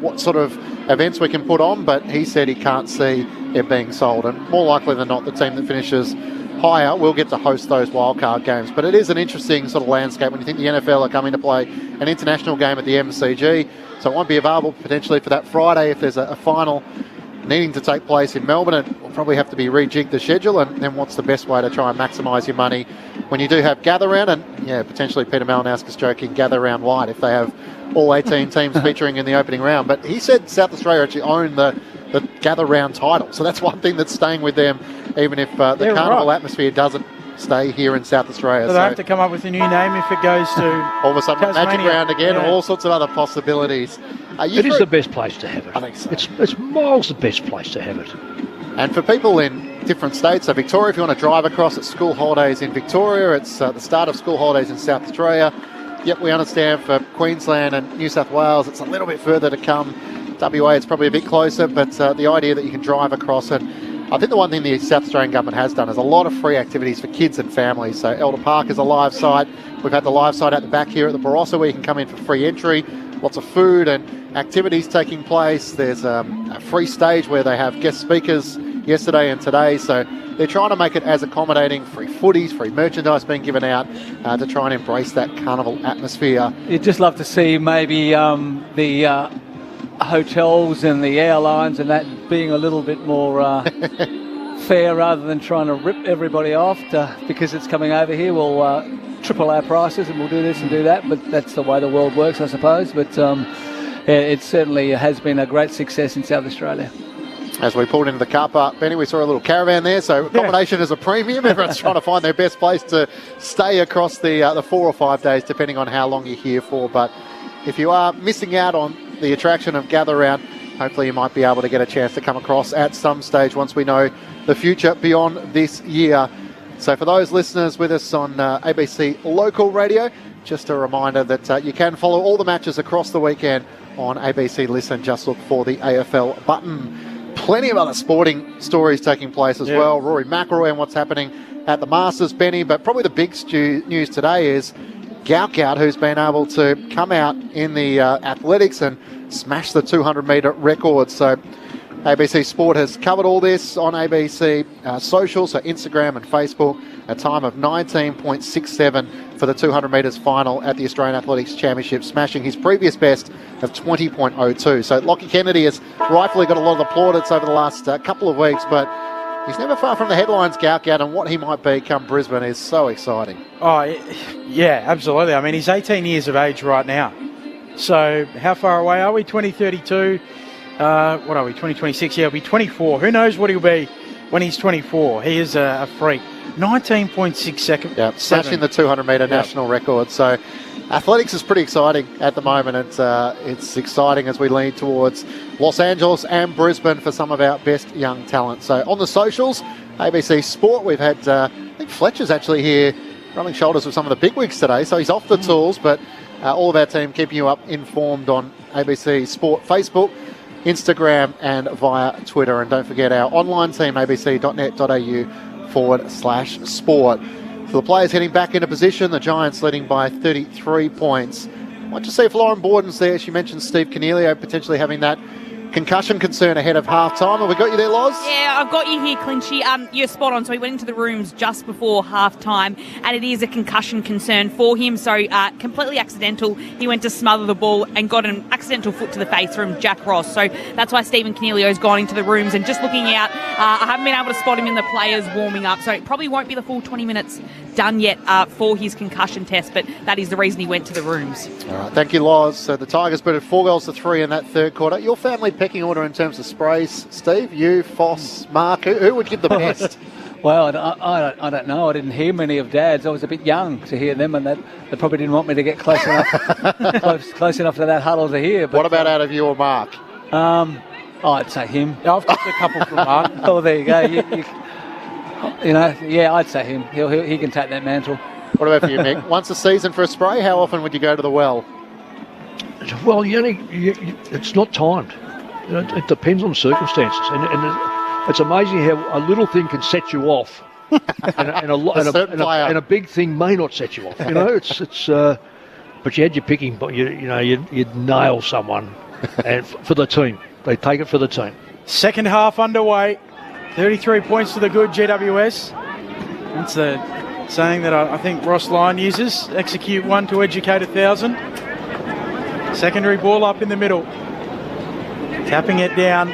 A: what sort of events we can put on, but he said he can't see it being sold. And more likely than not, the team that finishes higher will get to host those wildcard games. But it is an interesting sort of landscape when you think the NFL are coming to play an international game at the MCG. So it won't be available potentially for that Friday if there's a final needing to take place in Melbourne. It will probably have to be rejigged the schedule, and then what's the best way to try and maximise your money when you do have gather round, and potentially Peter Malinowski's joking gather round light if they have all 18 teams featuring in the opening round. But he said South Australia actually own the gather round title, so that's one thing that's staying with them, even if the carnival atmosphere doesn't stay here in South Australia.
B: So they have to come up with a new name if it goes to
A: all of a sudden
B: Tasmania.
A: Magic Round again, all sorts of other possibilities.
C: It is the best place to have it.
A: I think so.
C: It's miles the best place to have it.
A: And for people in different states, so Victoria, if you want to drive across, it's school holidays in Victoria. It's the start of school holidays in South Australia. Yep, we understand for Queensland and New South Wales, it's a little bit further to come. WA, it's probably a bit closer, but the idea that you can drive across it. I think the one thing the South Australian government has done is a lot of free activities for kids and families. So Elder Park is a live site. We've had the live site at the back here at the Barossa where you can come in for free entry. Lots of food and activities taking place. There's a free stage where they have guest speakers yesterday and today. So they're trying to make it as accommodating, free footies, free merchandise being given out to try and embrace that carnival atmosphere.
D: You'd just love to see maybe the hotels and the airlines and that being a little bit more fair rather than trying to rip everybody off because it's coming over here. We'll triple our prices and we'll do this and do that, but that's the way the world works, I suppose. But it certainly has been a great success in South Australia.
A: As we pulled into the car park, Benny, we saw a little caravan there, so accommodation is a premium. Everyone's trying to find their best place to stay across the 4 or 5 days, depending on how long you're here for. But if you are missing out on the attraction of Gather Round, hopefully you might be able to get a chance to come across at some stage once we know the future beyond this year. So for those listeners with us on ABC Local Radio, just a reminder that you can follow all the matches across the weekend on ABC Listen. Just look for the AFL button. Plenty of other sporting stories taking place as well. Rory McIlroy and what's happening at the Masters, Benny. But probably the big news today is Gout, who's been able to come out in the athletics and smash the 200-metre record. So ABC Sport has covered all this on ABC social, so Instagram and Facebook, a time of 19.67 for the 200 metres final at the Australian Athletics Championship, smashing his previous best of 20.02. So Lockie Kennedy has rightfully got a lot of the plaudits over the last couple of weeks, but he's never far from the headlines, Gout, and what he might be come Brisbane is so exciting. Oh,
B: yeah, absolutely. I mean, he's 18 years of age right now. So how far away are we? 2032? What are we, 2026? Yeah, he'll be 24. Who knows what he'll be when he's 24. He is a freak. 19.6 seconds.
A: Yeah, smashing the 200-metre national record. So Athletics is pretty exciting at the moment. It's exciting as we lean towards Los Angeles and Brisbane for some of our best young talent. So on the socials, ABC Sport, we've had, I think Fletcher's actually here rubbing shoulders with some of the bigwigs today, so he's off the tools, but all of our team keeping you up informed on ABC Sport Facebook, Instagram and via Twitter. And don't forget our online team, abc.net.au/sport. For the players heading back into position, the Giants leading by 33 points. Want to see if Lauren Borden's there. She mentioned Steve Cornelio potentially having that concussion concern ahead of half-time. Have we got you there, Loz?
E: Yeah, I've got you here, Clinchy. You're spot on. So he went into the rooms just before half-time, and it is a concussion concern for him. So completely accidental. He went to smother the ball and got an accidental foot to the face from Jack Ross. So that's why Stephen Cornelio's gone into the rooms. And just looking out, I haven't been able to spot him in the players warming up. So it probably won't be the full 20 minutes done yet for his concussion test, but that is the reason he went to the rooms.
A: All right, thank you, Loz. So the Tigers put it 4-3 in that third quarter. Your family pecking order in terms of sprays, Steve? You, Foss, Mark, who would give the best?
D: Well, I don't know. I didn't hear many of Dad's. I was a bit young to hear them, and they probably didn't want me to get close enough close enough to that huddle to hear. But,
A: what about out of you or Mark?
D: I'd say him.
B: I've got a couple from Mark.
D: Oh, there you go. You know, yeah, I'd say him. He can take that mantle.
A: What about for you, Mick? Once a season for a spray, how often would you go to the well?
C: Well, it's not timed. It depends on circumstances, and it's amazing how a little thing can set you off, and a big thing may not set you off. You know, but you had your picking, but you'd nail someone, and for the team, they take it for the team.
B: Second half underway, 33 points to the good GWS. That's the saying that I think Ross Lyon uses. Execute one to educate 1,000. Secondary ball up in the middle. Tapping it down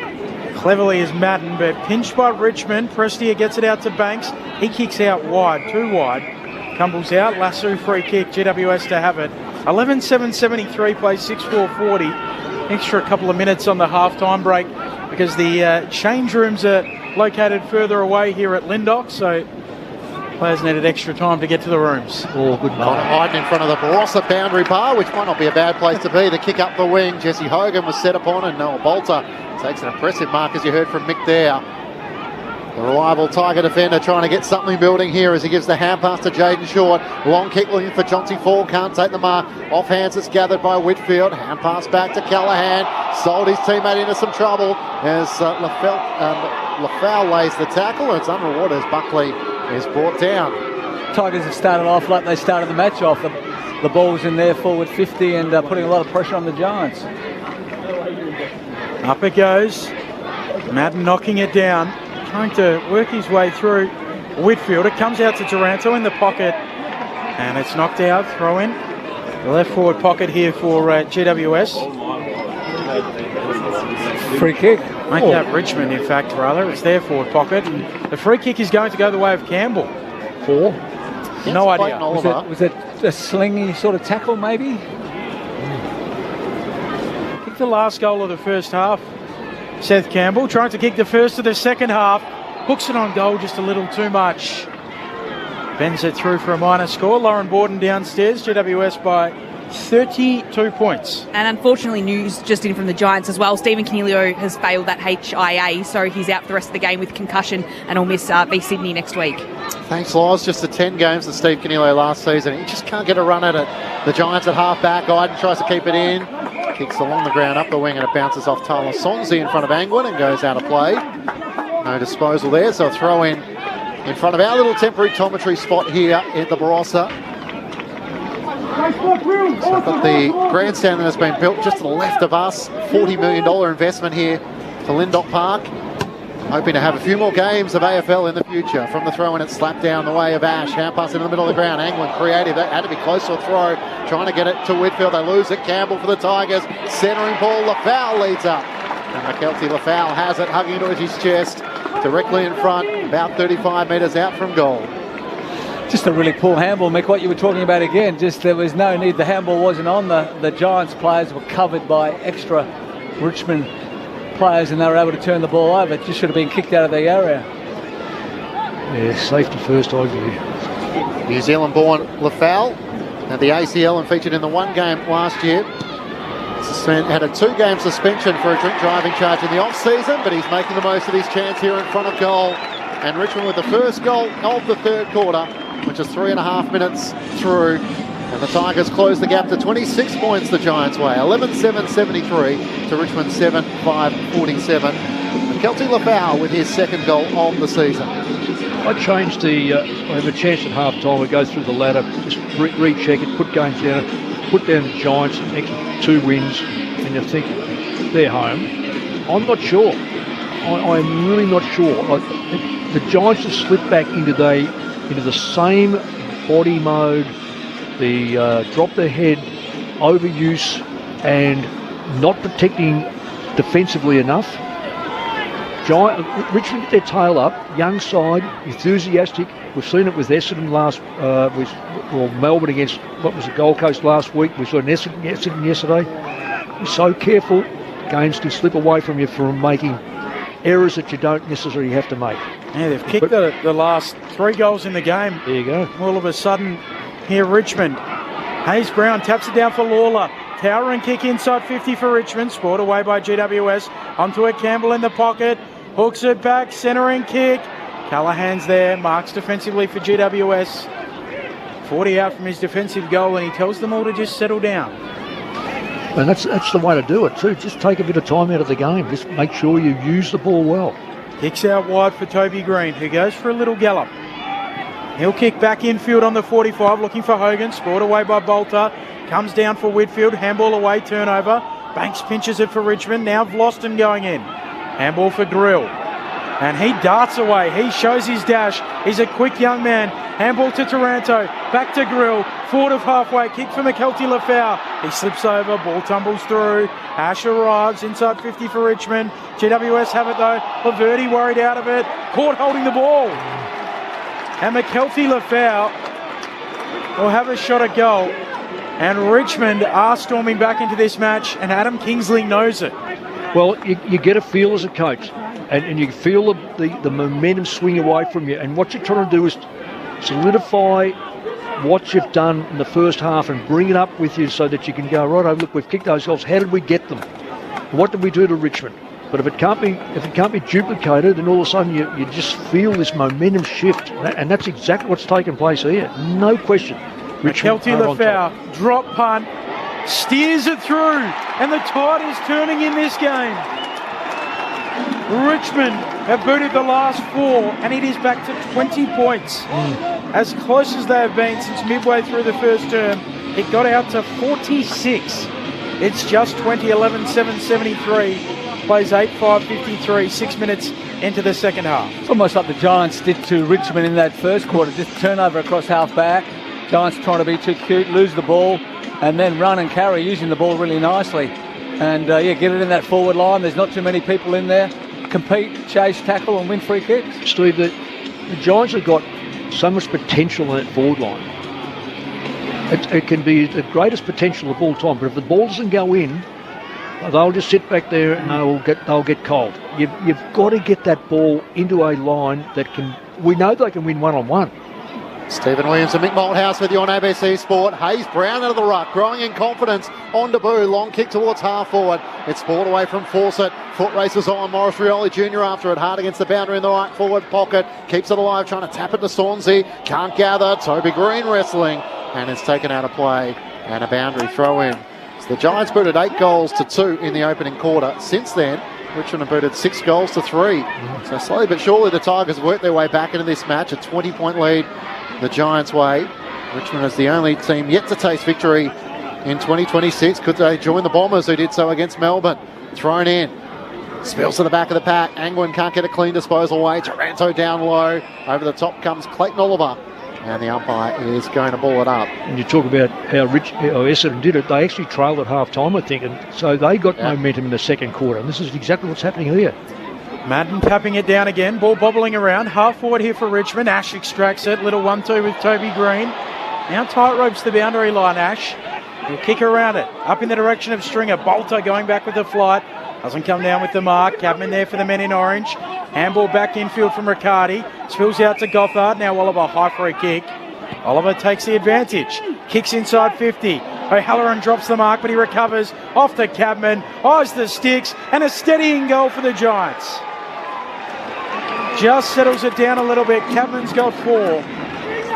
B: cleverly is Madden, but pinched by Richmond. Prestia gets it out to Banks. He kicks out wide, too wide. Tumbles out. Lasso free kick. GWS to have it. 11:7:73 plays 6:4:40. Extra couple of minutes on the half-time break because the change rooms are located further away here at Lyndoch, so players needed extra time to get to the rooms.
C: Oh, good
A: Connor hiding in front of the Barossa boundary bar, which might not be a bad place to be. The kick up the wing, Jesse Hogan was set upon, and Noah Bolter takes an impressive mark, as you heard from Mick there. The reliable Tiger defender trying to get something building here as he gives the hand pass to Jaden Short. Long kick looking for Chauncey Fall, can't take the mark. Off hands, it's gathered by Whitfield. Hand pass back to Callahan. Sold his teammate into some trouble as Lafau lays the tackle, and it's unrewarded as Buckley is brought down.
D: Tigers have started off like they started the match off. The ball's in their forward 50 and putting a lot of pressure on the Giants.
B: Up it goes. Madden knocking it down. Trying to work his way through Whitfield. It comes out to Taranto in the pocket. And it's knocked out. Throw in. The left forward pocket here for GWS.
D: Free kick.
B: Make that Richmond, in fact, rather. It's their forward pocket. And the free kick is going to go the way of Campbell.
C: Four?
B: No idea.
D: Was it a slingy sort of tackle, maybe?
B: Kicked the last goal of the first half. Seth Campbell trying to kick the first of the second half. Hooks it on goal just a little too much. Bends it through for a minor score. Lauren Borden downstairs. GWS by 32 points.
E: And unfortunately, news just in from the Giants as well. Stephen Cornelio has failed that HIA, so he's out for the rest of the game with concussion and will miss v Sydney next week.
A: Thanks, Loz. Just the 10 games that Steve Cornelio last season. He just can't get a run at it. The Giants at half-back. Iden tries to keep it in. Kicks along the ground, up the wing, and it bounces off Tyler Sonzi in front of Angwin and goes out of play. No disposal there, so a throw in front of our little temporary tometry spot here at the Barossa. So got the grandstand that has been built just to the left of us. $40 million investment here for Lyndoch Park. Hoping to have a few more games of AFL in the future. From the throw in, it's slapped down the way of Ash. Hand pass into the middle of the ground. Angwin creative. That had to be close to a throw. Trying to get it to Whitfield. They lose it. Campbell for the Tigers. Centering ball. Lafau leads up. And McKelty Lafau has it, hugging it to his chest. Directly in front. About 35 metres out from goal.
D: Just a really poor handball, Mick, what you were talking about again. Just there was no need. The handball wasn't on. The Giants players were covered by extra Richmond players and they were able to turn the ball over. It just should have been kicked out of the area.
C: Yeah, safety first, I agree.
A: New Zealand-born Lafau Had the ACL and featured in the one game last year. Had a 2-game suspension for a drink driving charge in the off-season, but he's making the most of his chance here in front of goal. And Richmond with the first goal of the third quarter, which is 3.5 minutes through. And the Tigers close the gap to 26 points the Giants' way. 11-7-73 to Richmond 7-5-47. And Kelty Lafau with his second goal of the season.
C: I changed the, I have a chance at half-time, we go through the ladder, just recheck it, put games down, put down the Giants, next 2 wins, and you think they're home. I'm not sure. I'm really not sure. The Giants have slipped back into the same body mode, the drop their head, overuse, and not protecting defensively enough. Richmond get their tail up, young side, enthusiastic. We've seen it with Essendon Melbourne against, what was the Gold Coast last week. We saw Essendon yesterday. You're so careful, games can slip away from you from making errors that you don't necessarily have to make.
B: Yeah, they've kicked the last 3 goals in the game.
C: There you go.
B: All of a sudden, here Richmond. Hayes Brown taps it down for Lawler. Towering kick inside 50 for Richmond. Scored away by GWS. Onto it, Campbell in the pocket. Hooks it back, centering kick. Callahan's there, marks defensively for GWS. 40 out from his defensive goal, and he tells them all to just settle down.
C: And that's the way to do it too. Just take a bit of time out of the game. Just make sure you use the ball well.
B: Kicks out wide for Toby Green, who goes for a little gallop. He'll kick back infield on the 45, looking for Hogan. Scored away by Bolter. Comes down for Whitfield. Handball away, turnover. Banks pinches it for Richmond. Now Vlosten going in. Handball for Grill. And he darts away. He shows his dash. He's a quick young man. Handball to Taranto. Back to Grill. Forward of halfway. Kick for McKelty Lafau. He slips over. Ball tumbles through. Ash arrives inside 50 for Richmond. GWS have it though. Laverty worried out of it. Caught holding the ball. And McKelty Lafau will have a shot at goal. And Richmond are storming back into this match, and Adam Kingsley knows it.
C: Well, you get a feel as a coach, and you feel the momentum swing away from you. And what you're trying to do is solidify what you've done in the first half and bring it up with you so that you can go, right, oh, look, we've kicked those goals. How did we get them? What did we do to Richmond? But if it can't be duplicated, then all of a sudden you just feel this momentum shift. And that's exactly what's taken place here. No question.
B: McKelty Lafau, drop punt, steers it through, and the tide is turning in this game. Richmond have booted the last 4, and it is back to 20 points. As close as they have been since midway through the first term. It got out to 46. It's just 20, 11-7-73. Plays 8-5-53, 6 minutes into the second half.
D: It's almost like the Giants did to Richmond in that first quarter. Just turnover across half back. Giants trying to be too cute, lose the ball, and then run and carry, using the ball really nicely. And, get it in that forward line. There's not too many people in there. Compete, chase, tackle, and win free kicks.
C: Steve, the Giants have got so much potential in that forward line. It can be the greatest potential of all time, but if the ball doesn't go in, they'll just sit back there and they'll get cold. You've got to get that ball into a line that can. We know they can win one-on-one.
A: Stephen Williams and Mick Malthouse with you on ABC Sport. Hayes Brown out of the ruck, growing in confidence on debut. Long kick towards half forward. It's balled away from Fawcett. Foot races on. Morris Rioli Jr. after it. Hard against the boundary in the right forward pocket. Keeps it alive, trying to tap it to Swansea. Can't gather. Toby Green wrestling. And it's taken out of play. And a boundary throw in. So the Giants booted 8 goals to 2 in the opening quarter. Since then, Richmond have booted 6 goals to 3. So slowly but surely the Tigers worked their way back into this match. A 20-point lead the Giants' way. Richmond is the only team yet to taste victory in 2026. Could they join the Bombers, who did so against Melbourne? Thrown in. Spills to the back of the pack. Angwin can't get a clean disposal away. Taranto down low. Over the top comes Clayton Oliver. And the umpire is going to ball it up.
C: And you talk about how Essendon did it. They actually trailed at half-time, I think. And so they got momentum in the second quarter. And this is exactly what's happening here.
B: Madden tapping it down again. Ball bobbling around. Half forward here for Richmond. Ash extracts it. Little 1-2 with Toby Green. Now tight ropes the boundary line, Ash. He'll kick around it. Up in the direction of Stringer. Bolter going back with the flight. Doesn't come down with the mark. Cabman there for the men in orange. Handball back infield from Riccardi. Spills out to Gothard. Now Oliver high for a kick. Oliver takes the advantage. Kicks inside 50. O'Halloran drops the mark, but he recovers off to Cabman. Eyes the sticks, and a steadying goal for the Giants. Just settles it down a little bit. Cabman's got 4.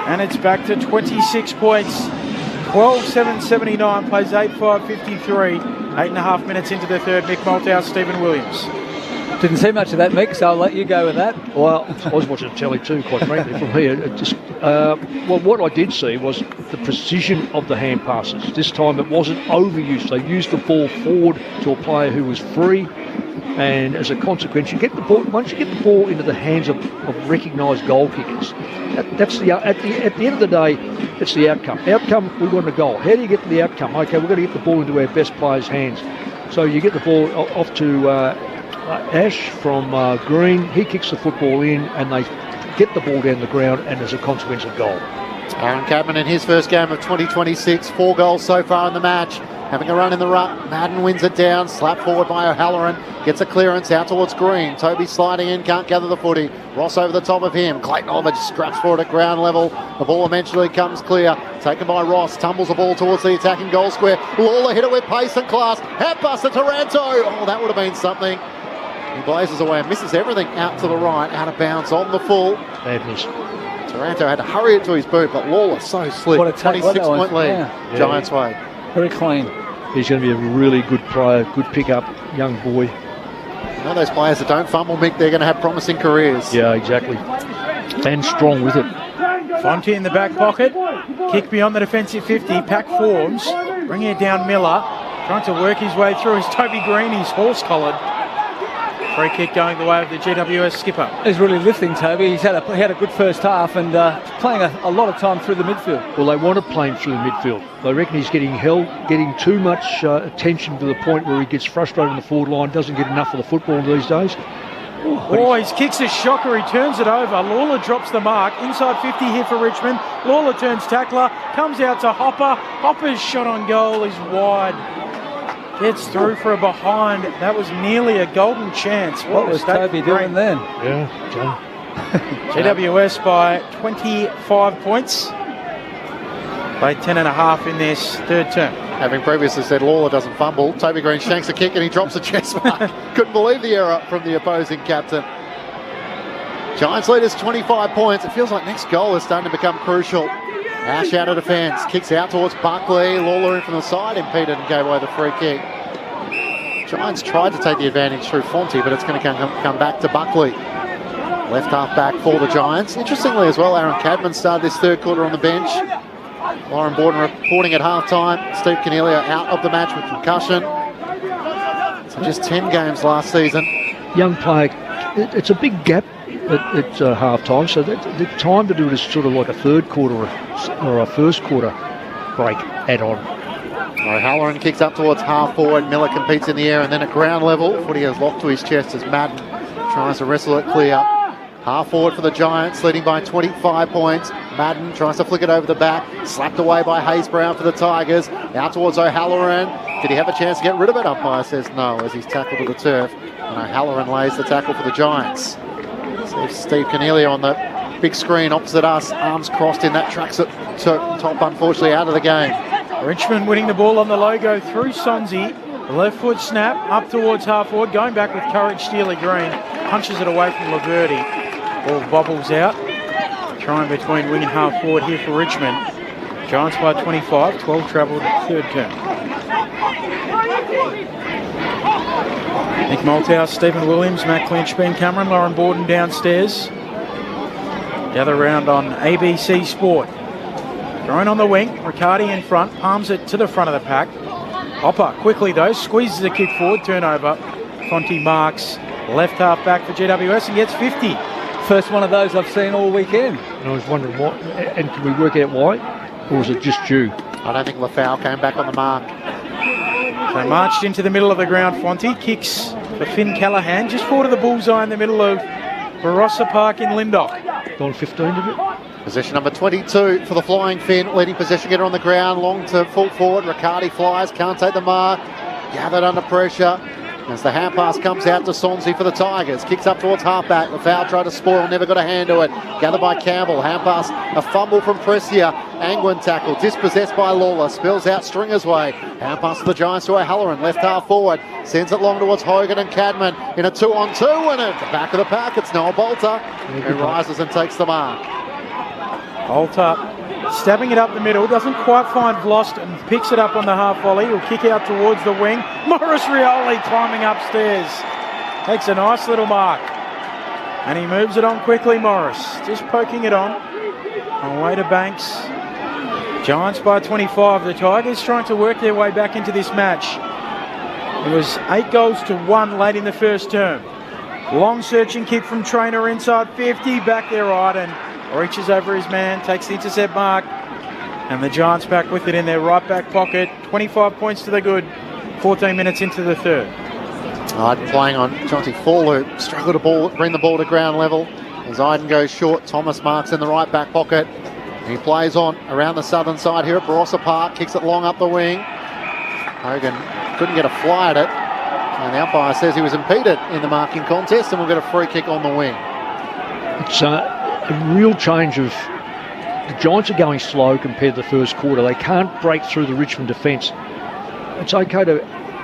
B: And it's back to 26 points. 12-7-79, plays 8-5-53. 8.5 minutes into the third. Mick Malthouse, Stephen Williams.
D: Didn't see much of that, Mick, so I'll let you go with that.
C: Well, I was watching telly too, quite frankly, from here. Well, what I did see was the precision of the hand passes. This time it wasn't overused. They used the ball forward to a player who was free, and as a consequence, you get the ball. Once you get the ball into the hands of recognised goal kickers, that's the at the end of the day, it's the outcome. Outcome, we want a goal. How do you get to the outcome? Okay, we've got to get the ball into our best players' hands. So you get the ball off to Ash from Green. He kicks the football in, and they get the ball down the ground, and as a consequence, a goal.
A: Aaron Cadman in his first game of 2026, 4 goals so far in the match. Having a run in the ruck, Madden wins it down, slapped forward by O'Halloran, gets a clearance out towards Green. Toby sliding in, can't gather the footy. Ross over the top of him. Clayton Oliver just scraps for it at ground level. The ball eventually comes clear, taken by Ross, tumbles the ball towards the attacking goal square. Lawler hit it with pace and class. Hat pass to Taranto. Oh, that would have been something. He blazes away and misses everything out to the right, out of bounds on the full.
C: Badness.
A: Taranto had to hurry it to his boot, but Lawler so slick.
D: What a
A: 26-point lead,
D: yeah.
A: Giants way.
D: Very clean.
C: He's going to be a really good player, good pickup, young boy.
A: You know those players that don't fumble, Mick, they're going to have promising careers.
C: Yeah, exactly. And strong with it.
B: Fonte in the back pocket. Kick beyond the defensive 50. Pack forms. Bringing it down Miller. Trying to work his way through. Is Toby Green. He's horse-collared. Free kick going the way of the GWS skipper.
D: He's really lifting, Toby. He had a good first half and playing a lot of time through the midfield.
C: Well, they want to play him through the midfield. They reckon he's getting held, getting too much attention to the point where he gets frustrated on the forward line, doesn't get enough of the football these days.
B: His kick's a shocker. He turns it over. Lawler drops the mark. Inside 50 here for Richmond. Lawler turns tackler. Comes out to Hopper. Hopper's shot on goal is wide. Gets through for a behind. That was nearly a golden chance.
D: What was Toby doing then?
C: Yeah,
B: GWS by 25 points. Played 10.5 in this third term.
A: Having previously said Lawler doesn't fumble, Toby Green shanks a kick and he drops a chest mark. Couldn't believe the error from the opposing captain. Giants leaders 25 points. It feels like next goal is starting to become crucial. Ash out of defence, kicks out towards Buckley. Lawler in from the side, impeded and gave away the free kick. Giants tried to take the advantage through Fonte, but it's going to come back to Buckley. Left half back for the Giants. Interestingly as well, Aaron Cadman started this third quarter on the bench. Lauren Borden reporting at half-time. Steve Cornelia out of the match with concussion. So just 10 games last season.
C: Young player, it's a big gap at half-time, so the time to do it is sort of like a third quarter or a first quarter break add-on.
A: O'Halloran kicks up towards half-forward. Miller competes in the air and then at ground level. Footy is locked to his chest as Madden tries to wrestle it clear. Half-forward for the Giants, leading by 25 points. Madden tries to flick it over the back. Slapped away by Hayes Brown for the Tigers. Out towards O'Halloran. Did he have a chance to get rid of it? Umpire says no as he's tackled to the turf. And O'Halloran lays the tackle for the Giants. Steve Cornelia on the big screen opposite us, arms crossed in that tracksuit top, unfortunately out of the game.
B: Richmond winning the ball on the logo through Sonzi. Left foot snap up towards half forward, going back with courage. Steely Green punches it away from Laverty. Ball bobbles out. Trying between wing and half forward here for Richmond. Giants by 25, 12 travelled third term. Nick Malthouse, Stephen Williams, Matt Clinch, Ben Cameron, Lauren Borden downstairs. Gather round on ABC Sport. Thrown on the wing, Riccardi in front, palms it to the front of the pack. Hopper quickly though, squeezes the kick forward, turnover. Fonte marks, left half back for GWS and gets 50.
D: First one of those I've seen all weekend.
C: And I was wondering why, and can we work out why? Or was it just due?
A: I don't think Lafau came back on the mark.
B: So marched into the middle of the ground, Fonte kicks for Finn Callaghan, just forward of the bullseye in the middle of Barossa Park in Lyndoch.
C: Gone 15 of it.
A: Possession number 22 for the Flying Finn, leading possession getter on the ground, long to full forward. Riccardi flies, can't take the mark, gathered under pressure. As the hand pass comes out to Sonzi for the Tigers. Kicks up towards halfback. The foul tried to spoil, never got a hand to it. Gathered by Campbell. Hand pass, a fumble from Pressia. Angwin tackle, dispossessed by Lawler, spills out Stringer's way. Hand pass to the Giants to O'Halloran, left half forward, sends it long towards Hogan and Cadman in a 2-on-2, and at the back of the pack it's Noah Bolter who rises and takes the mark.
B: Bolter stabbing it up the middle, doesn't quite find Vlost and picks it up on the half volley. He'll kick out towards the wing. Morris Rioli climbing upstairs. Takes a nice little mark. And he moves it on quickly, Morris. Just poking it on way to Banks. Giants by 25. The Tigers trying to work their way back into this match. It was 8-1 late in the first term. Long searching kick from Traynor inside 50, back there right, and reaches over his man, takes the intercept mark, and the Giants back with it in their right back pocket. 25 points to the good, 14 minutes into the third.
A: Playing on Jonty Fall, who struggled to bring the ball to ground level. As Iden goes short, Thomas marks in the right back pocket. He plays on around the southern side here at Barossa Park, kicks it long up the wing. Hogan couldn't get a fly at it, and the umpire says he was impeded in the marking contest and we'll get a free kick on the wing.
C: It's a real change of... The Giants are going slow compared to the first quarter. They can't break through the Richmond defence. It's okay to...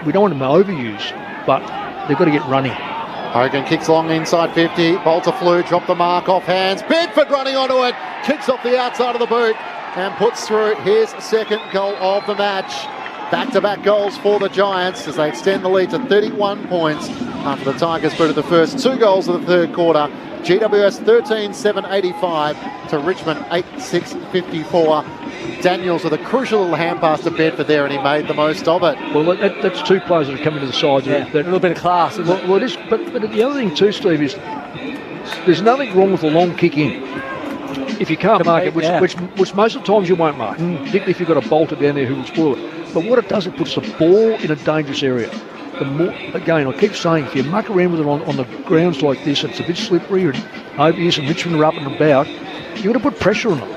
C: We don't want them to overuse, but they've got to get running.
A: Hogan kicks long inside 50. Bolter flew, dropped the mark off hands. Bedford running onto it. Kicks off the outside of the boot and puts through his second goal of the match. Back-to-back goals for the Giants as they extend the lead to 31 points after the Tigers booted the first 2 goals of the third quarter. GWS 13-7-85 to Richmond 8-6-54. Daniels with a crucial little hand pass to Bedford there, and he made the most of it.
C: Well, that's 2 players that are coming to the side.
D: Yeah, a little bit of class.
C: Well, it is, but the other thing too, Steve, is there's nothing wrong with a long kick in. If you can't mark it, which most of the times you won't mark, particularly if you've got a bolter down there who will spoil it. But what it does, it puts the ball in a dangerous area. The more, again, I keep saying, if you muck around with it on the grounds like this, it's a bit slippery, and Obius and Richmond are up and about, you've got to put pressure on them.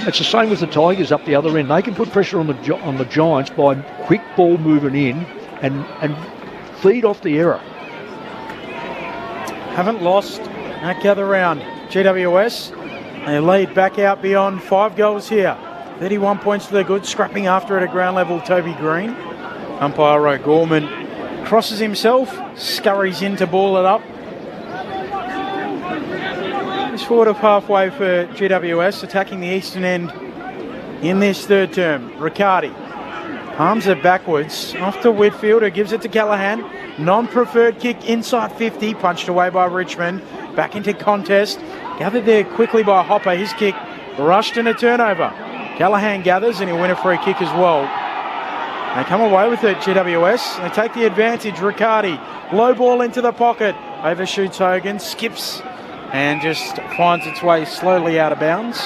C: It's the same with the Tigers up the other end. They can put pressure on the Giants by quick ball moving in and feed off the error.
B: Haven't lost that gather round. GWS, they lead back out beyond 5 goals here. 31 points to the good, scrapping after it at ground level, Toby Green. Umpire O'Gorman crosses himself, scurries in to ball it up. It's forward of halfway for GWS, attacking the eastern end in this third term. Riccardi palms it backwards, off to Whitfield, who gives it to Callaghan. Non-preferred kick inside 50, punched away by Richmond. Back into contest, gathered there quickly by Hopper. His kick rushed in a turnover. Callaghan gathers and he'll win a free kick as well. They come away with it, GWS. They take the advantage. Riccardi, low ball into the pocket. Overshoots Hogan, skips and just finds its way slowly out of bounds.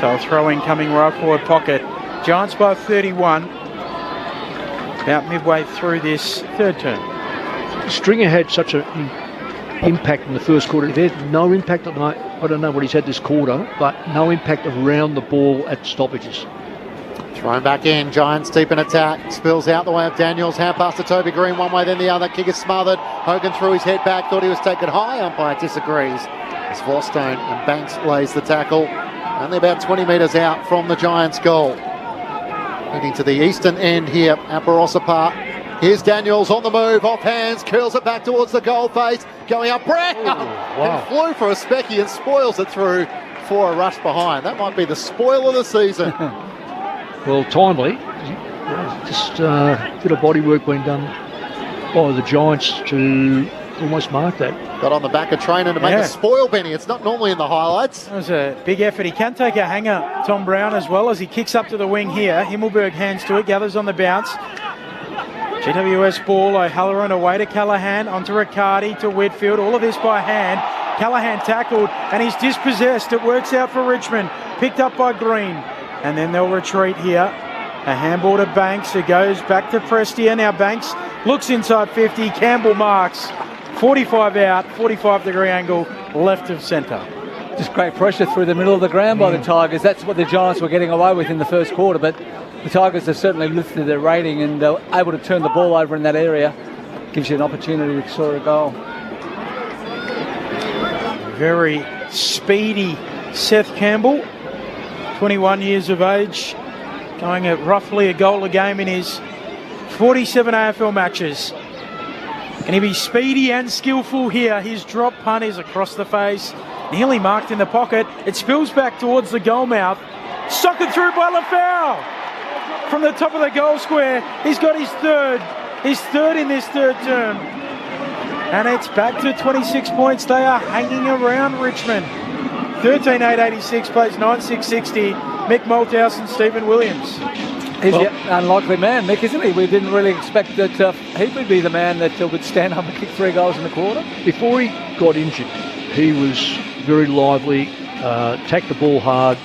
B: So a throw-in coming right forward pocket. Giants by 31. About midway through this third term.
C: Stringer had such an impact in the first quarter. There's no impact on, I don't know what he's had this quarter, but no impact around the ball at stoppages.
A: Thrown back in, Giants deep in attack, spills out the way of Daniels, hand pass to Toby Green, one way then the other, kick is smothered, Hogan threw his head back, thought he was taken high, umpire disagrees, as Vostone and Banks lays the tackle, only about 20 metres out from the Giants goal. Heading to the eastern end here at Barossa Park. Here's Daniels on the move, off hands, curls it back towards the goal face, going up Brown, and flew for a specky and spoils it through for a rush behind. That might be the spoil of the season.
C: Well, timely. Just a bit of bodywork being done by the Giants to almost mark that.
A: Got on the back of Traynor to make a spoil, Benny. It's not normally in the highlights.
B: That was a big effort. He can take a hanger, Tom Brown, as well as he kicks up to the wing here. Himmelberg hands to it, gathers on the bounce. GWS ball, O'Halloran away to Callaghan, onto Riccardi, to Whitfield. All of this by hand. Callaghan tackled and he's dispossessed. It works out for Richmond. Picked up by Green. And then they'll retreat here. A handball to Banks, who goes back to Prestia. Now Banks looks inside 50. Campbell marks. 45 out, 45-degree angle, left of centre.
D: Just great pressure through the middle of the ground by the Tigers. That's what the Giants were getting away with in the first quarter, but the Tigers have certainly lifted their rating and they're able to turn the ball over in that area. Gives you an opportunity to score a goal.
B: Very speedy Seth Campbell. 21 years of age, going at roughly a goal a game in his 47 AFL matches. Can he be speedy and skillful here? His drop punt is across the face, nearly marked in the pocket. It spills back towards the goal mouth. Socked through by Lafau from the top of the goal square. He's got his third in this third term. And it's back to 26 points. They are hanging around Richmond. 13-8-86 plays 9-6-60. Mick Malthouse and Stephen Williams.
D: He's the unlikely man, Mick, isn't he? We didn't really expect that he would be the man that would stand up and kick 3 goals in the quarter.
C: Before he got injured, he was very lively, attacked the ball hard,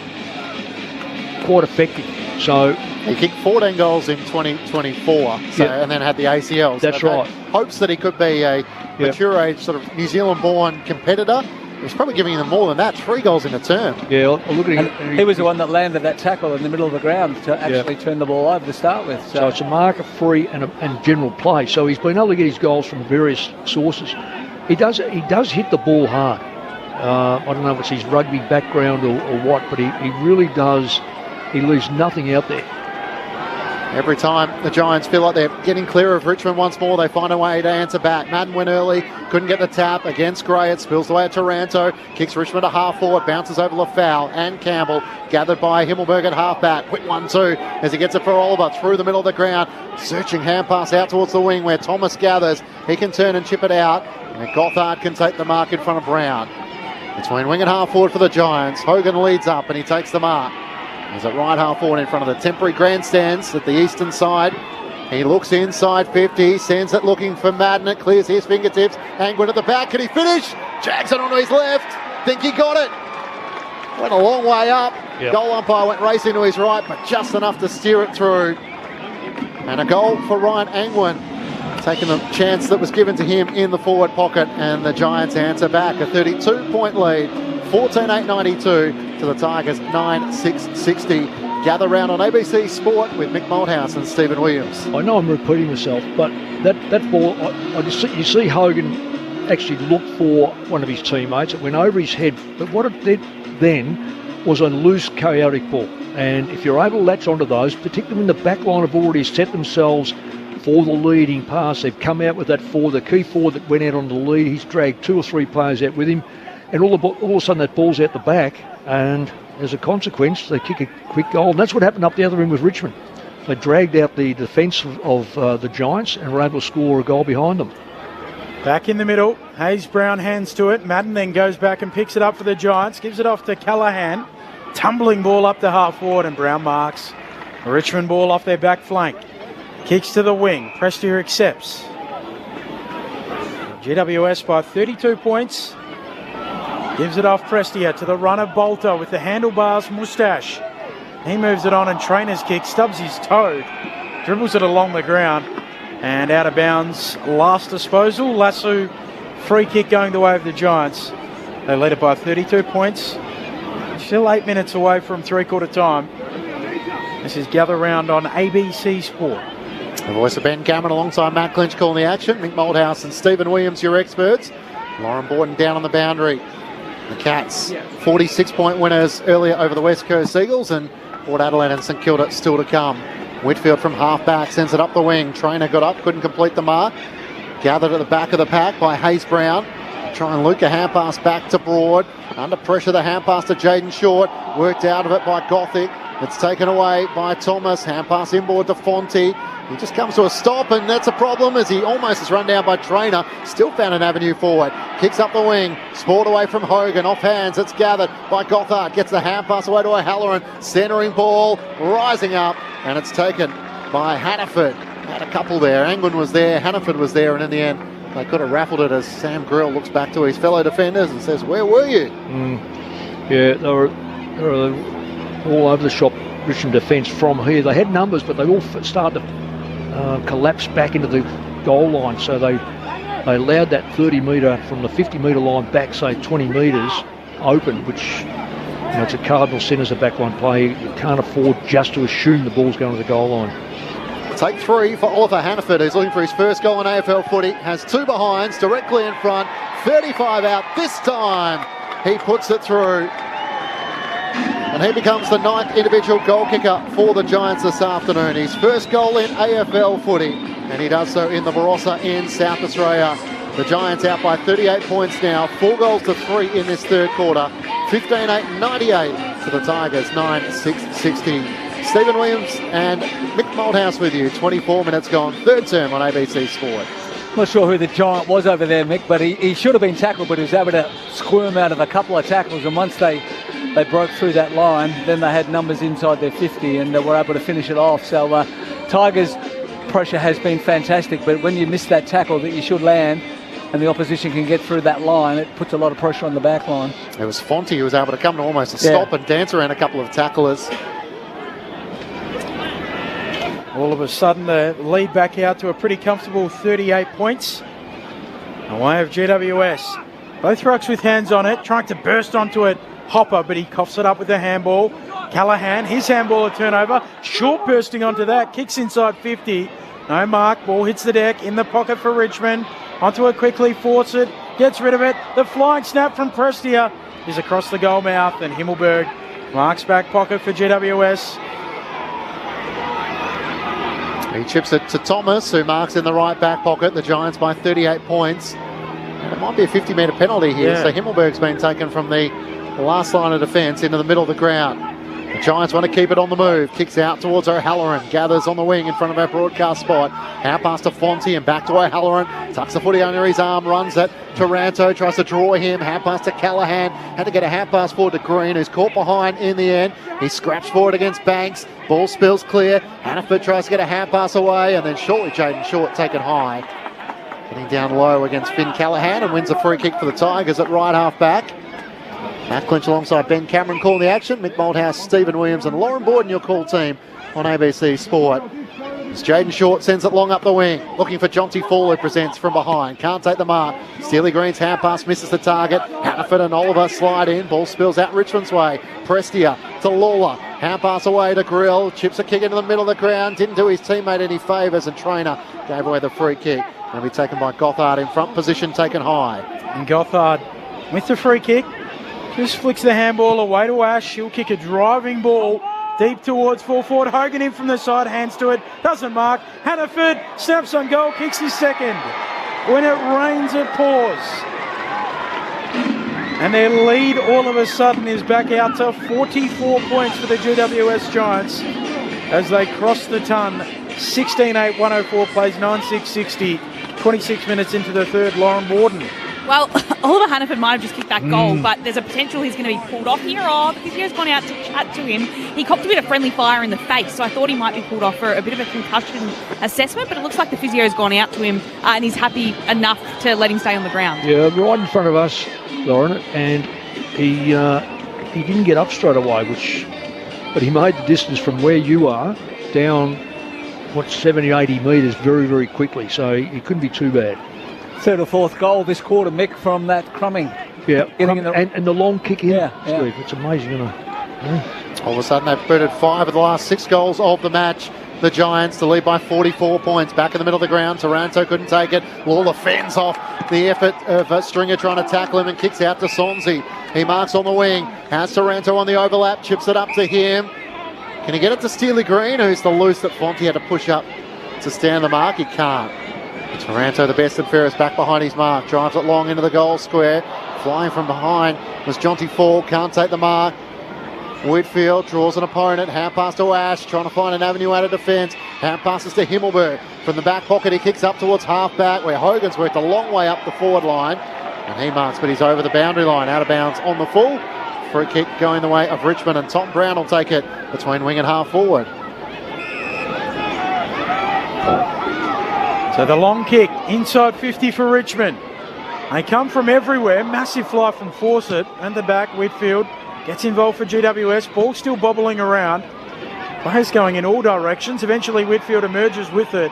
C: quite effective. So
A: he kicked 14 goals in 2024, and then had the ACL.
C: That's right.
A: Hopes that he could be a mature age sort of New Zealand-born competitor. He's probably giving them more than that, 3 goals in a term.
C: Yeah, look at him.
D: He was the one that landed that tackle in the middle of the ground to actually turn the ball over to start with.
C: So it's a marker free and general play. So he's been able to get his goals from various sources. He does hit the ball hard. I don't know if it's his rugby background or what, but he really does. He leaves nothing out there.
A: Every time the Giants feel like they're getting clear of Richmond once more, they find a way to answer back. Madden went early, couldn't get the tap against Gray. It spills away at Taranto, kicks Richmond a half forward, bounces over Lafau and Campbell, gathered by Himmelberg at half back. Quick 1-2 as he gets it for Oliver through the middle of the ground. Searching hand pass out towards the wing where Thomas gathers. He can turn and chip it out, and Gothard can take the mark in front of Brown. Between wing and half forward for the Giants, Hogan leads up and he takes the mark. He's at right half forward in front of the temporary grandstands at the eastern side. He looks inside 50, sends it looking for Madden. It clears his fingertips. Angwin at the back. Can he finish? Jackson onto his left. Think he got it. Went a long way up.
C: Yep.
A: Goal umpire went racing to his right, but just enough to steer it through. And a goal for Ryan Angwin, taking the chance that was given to him in the forward pocket. And the Giants answer back. A 32-point lead. 14-8-92 to the Tigers, 9-6-60. Gather round on ABC Sport with Mick Malthouse and Stephen Williams.
C: I know I'm repeating myself, but that ball, you see Hogan actually look for one of his teammates. It went over his head, but what it did then was a loose, chaotic ball. And if you're able to latch onto those, particularly when the back line have already set themselves for the leading pass, they've come out with that forward, the key forward that went out on the lead, he's dragged 2 or 3 players out with him. And all of a sudden that ball's out the back, and as a consequence, they kick a quick goal. And that's what happened up the other end with Richmond. They dragged out the defence of the Giants and were able to score a goal behind them.
B: Back in the middle, Hayes Brown hands to it. Madden then goes back and picks it up for the Giants, gives it off to Callaghan. Tumbling ball up to half forward, and Brown marks. A Richmond ball off their back flank. Kicks to the wing. Prestia accepts. GWS by 32 points. Gives it off Prestia to the runner Bolter with the handlebars moustache. He moves it on and Trainer's kick, stubs his toe, dribbles it along the ground and out of bounds. Last disposal, Lasso free kick going the way of the Giants. They lead it by 32 points. Still 8 minutes away from three-quarter time. This is Gather Round on ABC Sport.
A: The voice of Ben Cameron alongside Matt Clinch calling the action. Mick Malthouse and Stephen Williams, your experts. Lauren Borden down on the boundary. The Cats, 46-point winners earlier over the West Coast Eagles, and Port Adelaide and St Kilda still to come. Whitfield from half-back sends it up the wing. Trainer got up, couldn't complete the mark. Gathered at the back of the pack by Hayes Brown. Try and Luke a hand pass back to Broad. Under pressure, the hand pass to Jaden Short. Worked out of it by Gothic. It's taken away by Thomas. Hand pass inboard to Fonte. He just comes to a stop, and that's a problem as he almost is run down by Trainer. Still found an avenue forward. Kicks up the wing. Sport away from Hogan. Off hands. It's gathered by Gothard. Gets the hand pass away to O'Halloran. Centering ball. Rising up. And it's taken by Hannaford. Had a couple there. Angwin was there. Hannaford was there. And in the end, they could have raffled it as Sam Grill looks back to his fellow defenders and says, "Where were you?"
C: Yeah, they were all over the shop, Richmond defence from here. They had numbers, but they all started to collapse back into the goal line. So they allowed that 30 metre from the 50 metre line back, say 20 metres open, which, you know, it's a Cardinal sin as a backline player. You can't afford just to assume the ball's going to the goal line.
A: Take 3 for Oliver Hannaford, who's looking for his first goal in AFL footy. Has 2 behinds directly in front. 35 out this time. He puts it through. And he becomes the 9th individual goal kicker for the Giants this afternoon. His first goal in AFL footy, and he does so in the Barossa in South Australia. The Giants out by 38 points now, 4 goals to 3 in this third quarter. 15-8, 98 to the Tigers, 9-6, 60. Stephen Williams and Mick Malthouse with you. 24 minutes gone, third term on ABC Sport.
D: Not sure who the Giant was over there, Mick, but he should have been tackled, but he was able to squirm out of a couple of tackles, and once they broke through that line, then they had numbers inside their 50 and were able to finish it off. So Tigers' pressure has been fantastic, but when you miss that tackle that you should land and the opposition can get through that line, it puts a lot of pressure on the back line.
A: It was Fonte who was able to come to almost a stop and dance around a couple of tacklers.
B: All of a sudden, the lead back out to a pretty comfortable 38 points. Away of GWS. Both rucks with hands on it, trying to burst onto it. Hopper, but he coughs it up with a handball. Callahan, his handball a turnover. Short bursting onto that, kicks inside 50. No mark, ball hits the deck, in the pocket for Richmond. Onto it quickly, Fawcett, gets rid of it. The flying snap from Prestia is across the goal mouth, and Himmelberg marks back pocket for GWS.
A: He chips it to Thomas, who marks in the right back pocket. The Giants by 38 points. And it might be a 50-metre penalty here, so Himmelberg's been taken from the last line of defence into the middle of the ground. The Giants want to keep it on the move. Kicks out towards O'Halloran. Gathers on the wing in front of our broadcast spot. Out past to Fonte and back to O'Halloran. Tucks the footy under his arm. Runs it. Taranto tries to draw him. Hand pass to Callahan. Had to get a hand pass forward to Green, who's caught behind in the end. He scraps forward against Banks. Ball spills clear. Hannaford tries to get a hand pass away. And then shortly Jaden Short taken high. Getting down low against Finn Callahan and wins a free kick for the Tigers at right half back. Matt Clinch alongside Ben Cameron calling the action. Mick Malthouse, Stephen Williams and Lauren Borden, your call team on ABC Sport. As Jaden Short sends it long up the wing. Looking for Jonty Fall, who presents from behind. Can't take the mark. Steely Green's hand pass misses the target. Hannaford and Oliver slide in. Ball spills out Richmond's way. Prestia to Lawler. Hand pass away to Grill. Chips a kick into the middle of the ground. Didn't do his teammate any favours, and Trainer gave away the free kick. Going to be taken by Gothard in front position, taken high.
B: And Gothard with the free kick. Just flicks the handball away to Ash. She'll kick a driving ball deep towards full forward. Hogan in from the side, hands to it. Doesn't mark. Hannaford snaps on goal, kicks his second. When it rains, it pours. And their lead all of a sudden is back out to 44 points for the GWS Giants as they cross the ton. 16-8, 104 plays 9-6, 60. 26 minutes into the third, Lauren Borden.
E: Well, Oliver Hannaford might have just kicked that goal, but there's a potential he's going to be pulled off here. Oh, the physio's gone out to chat to him. He copped a bit of friendly fire in the face, so I thought he might be pulled off for a bit of a concussion assessment, but it looks like the physio's gone out to him and he's happy enough to let him stay on the ground.
C: Yeah, right in front of us, Lauren, and he didn't get up straight away, but he made the distance from where you are down, 70, 80 metres very, very quickly, so he couldn't be too bad.
D: Third or fourth goal this quarter, Mick, from that Crumming.
C: Yeah, and the long kick in, Steve. It's amazing, isn't it?
A: Yeah. All of a sudden, they've booted 5 of the last 6 goals of the match. The Giants to lead by 44 points. Back in the middle of the ground, Taranto couldn't take it. Lawler fends off the effort of Stringer trying to tackle him and kicks out to Sonzi. He marks on the wing, has Taranto on the overlap, chips it up to him. Can he get it to Steely Green, who's the loose that Fonte had to push up to stand the mark? He can't. Taranto, the best and fairest, back behind his mark. Drives it long into the goal square. Flying from behind was Jonty Fall. Can't take the mark. Whitfield draws an opponent. Hand pass to Ash. Trying to find an avenue out of defence. Hand passes to Himmelberg. From the back pocket, he kicks up towards half back, where Hogan's worked a long way up the forward line. And he marks, but he's over the boundary line. Out of bounds on the full. Free kick going the way of Richmond, and Tom Brown will take it between wing and half forward.
B: So the long kick, inside 50 for Richmond. They come from everywhere. Massive fly from Fawcett and the back. Whitfield gets involved for GWS. Ball still bobbling around. Players going in all directions. Eventually Whitfield emerges with it.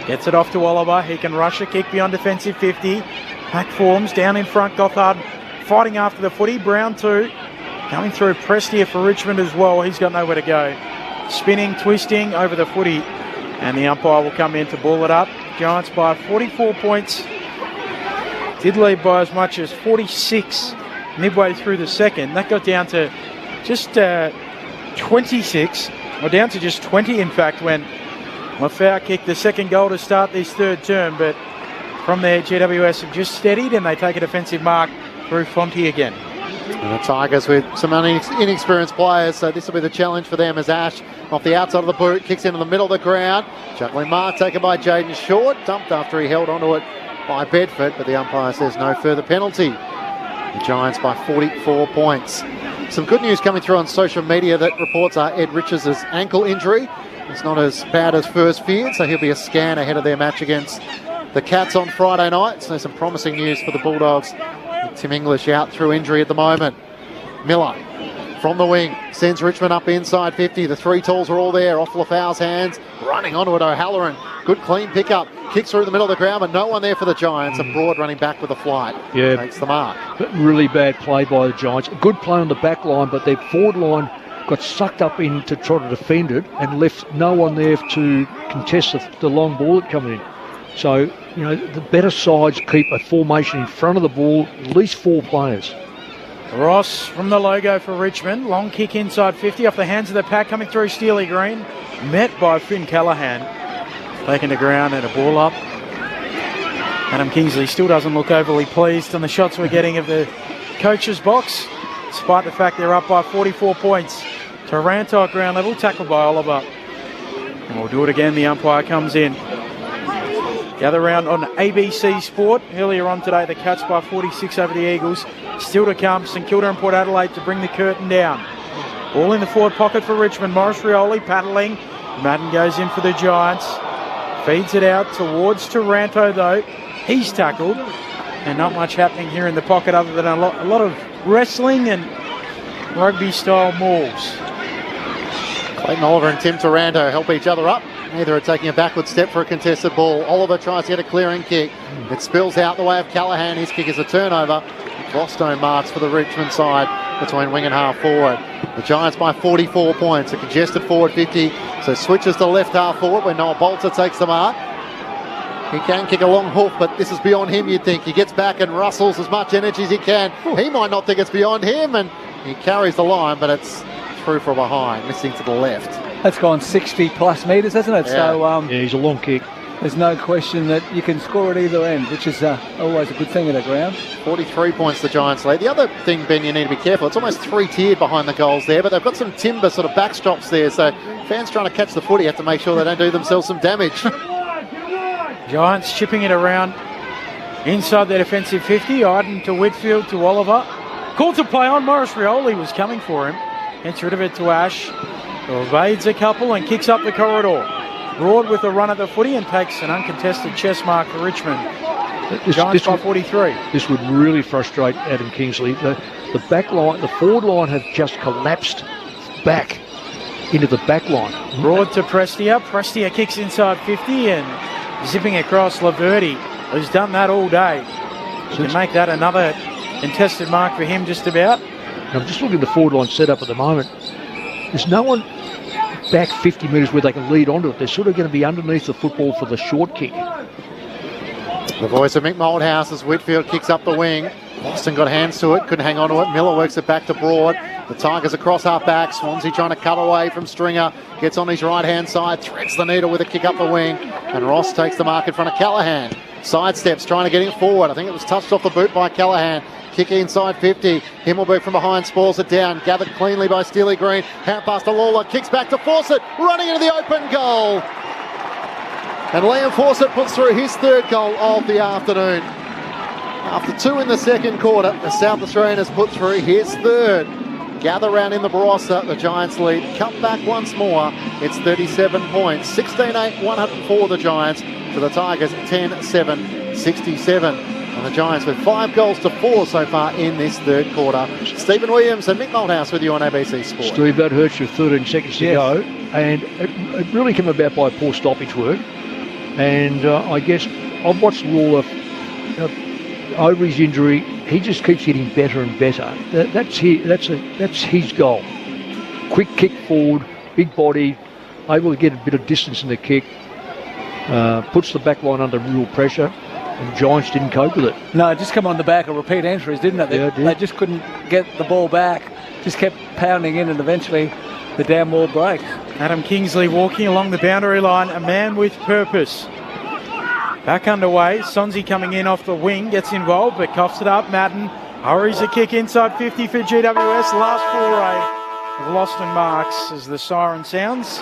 B: Gets it off to Oliver. He can rush a kick beyond defensive 50. Back forms down in front. Gothard fighting after the footy. Brown too. Coming through Prestia for Richmond as well. He's got nowhere to go. Spinning, twisting over the footy. And the umpire will come in to ball it up. Giants by 44 points. Did lead by as much as 46 midway through the second. That got down to just 26, or down to just 20 in fact, when Mafau kicked the second goal to start this third term, but from there GWS have just steadied and they take a defensive mark through Fonte again.
A: And the Tigers with some inexperienced players, so this will be the challenge for them as Ash off the outside of the boot, kicks into the middle of the ground. Juggling mark taken by Jaden Short, dumped after he held onto it by Bedford, but the umpire says no further penalty. The Giants by 44 points. Some good news coming through on social media that reports are Ed Richards' ankle injury. It's not as bad as first feared, so he'll be a scan ahead of their match against the Cats on Friday night. So some promising news for the Bulldogs. Tim English out through injury at the moment. Miller from the wing sends Richmond up inside 50. The three tools are all there. Off Lafau's hands, running onto it. O'Halloran, good clean pickup. Kicks through the middle of the ground, but no one there for the Giants. And Broad running back with a flight.
C: Yeah,
A: takes the mark.
C: Really bad play by the Giants. Good play on the back line, but their forward line got sucked up in to try to defend it and left no one there to contest the long ball that coming in. So, you know, the better sides keep a formation in front of the ball, at least 4 players.
B: Ross from the logo for Richmond. Long kick inside 50 off the hands of the pack coming through Steely Green. Met by Finn Callaghan. Taken to ground and a ball up. Adam Kingsley still doesn't look overly pleased on the shots we're getting of the coach's box, despite the fact they're up by 44 points. Taranto at ground level, tackled by Oliver. And we'll do it again, the umpire comes in. Gather round on ABC Sport. Earlier on today, the Cats by 46 over the Eagles. Still to come, St Kilda and Port Adelaide to bring the curtain down. All in the forward pocket for Richmond. Morris Rioli paddling. Madden goes in for the Giants. Feeds it out towards Taranto though. He's tackled. And not much happening here in the pocket other than a lot of wrestling and rugby-style mauls.
A: Clayton Oliver and Tim Taranto help each other up. Neither are taking a backward step for a contested ball. Oliver tries to get a clearing kick. It spills out the way of Callaghan. His kick is a turnover. Boston marks for the Richmond side between wing and half forward. The Giants by 44 points. A congested forward 50. So switches to left half forward where Noah Bolter takes the mark. He can kick a long hoof, but this is beyond him, you'd think. He gets back and rustles as much energy as he can. He might not think it's beyond him, and he carries the line, but it's through from behind, missing to the left.
D: That's gone 60 plus metres, hasn't it?
A: Yeah.
D: So
C: yeah, he's a long kick.
D: There's no question that you can score at either end, which is always a good thing at the ground.
A: 43 points the Giants lead. The other thing, Ben, you need to be careful. It's almost three-tiered behind the goals there, but they've got some timber sort of backstops there, so fans trying to catch the footy have to make sure they don't do themselves some damage.
B: Giants chipping it around inside their defensive 50. Iden to Whitfield to Oliver. Called to play on. Morris Rioli was coming for him. Gets rid of it to Ash. Evades a couple and kicks up the corridor. Broad with a run at the footy and takes an uncontested chest mark for Richmond. Giants by 43.
C: This would really frustrate Adam Kingsley. The back line, the forward line have just collapsed back into the back line.
B: Broad to Prestia. Prestia kicks inside 50 and zipping across Laverty, who's done that all day. You can make that another contested mark for him just about.
C: I'm just looking at the forward line set up at the moment. There's no one back 50 metres where they can lead onto it. They're sort of going to be underneath the football for the short kick.
A: The voice of Mick Moldhouse as Whitfield kicks up the wing. Boston got hands to it, couldn't hang on to it. Miller works it back to Broad. The Tigers across half back. Swansea trying to cut away from Stringer. Gets on his right hand side, threads the needle with a kick up the wing. And Ross takes the mark in front of Callaghan. Sidesteps, trying to get him forward. I think it was touched off the boot by Callaghan. Kick inside 50. Himmelberg from behind spoils it down. Gathered cleanly by Steely Green. Hand pass to Lawler. Kicks back to Fawcett. Running into the open goal. And Liam Fawcett puts through his third goal of the afternoon. After 2 in the second quarter, the South Australian has put through his third. Gather round in the Barossa. The Giants lead. Cut back once more. It's 37 points. 16-8, 104 the Giants. To the Tigers, 10-7, 67. And the Giants with 5 goals to 4 so far in this third quarter. Stephen Williams and Mick Moldhouse with you on ABC Sport.
C: Steve, that hurts you 13 seconds to go. And it really came about by poor stoppage work. And I guess I've watched Lawler over his injury. He just keeps getting better and better. That's his goal. Quick kick forward, big body, able to get a bit of distance in the kick. Puts the back line under real pressure. And the Giants didn't cope with it.
D: No, it just come on the back of repeat entries, didn't it? They just couldn't get the ball back. just kept pounding in, and eventually the dam wall breaks.
B: Adam Kingsley walking along the boundary line, a man with purpose. Back underway, Sonzi coming in off the wing, gets involved but coughs it up. Madden hurries a kick inside 50 for GWS. Last foray of Loston Marks as the siren sounds.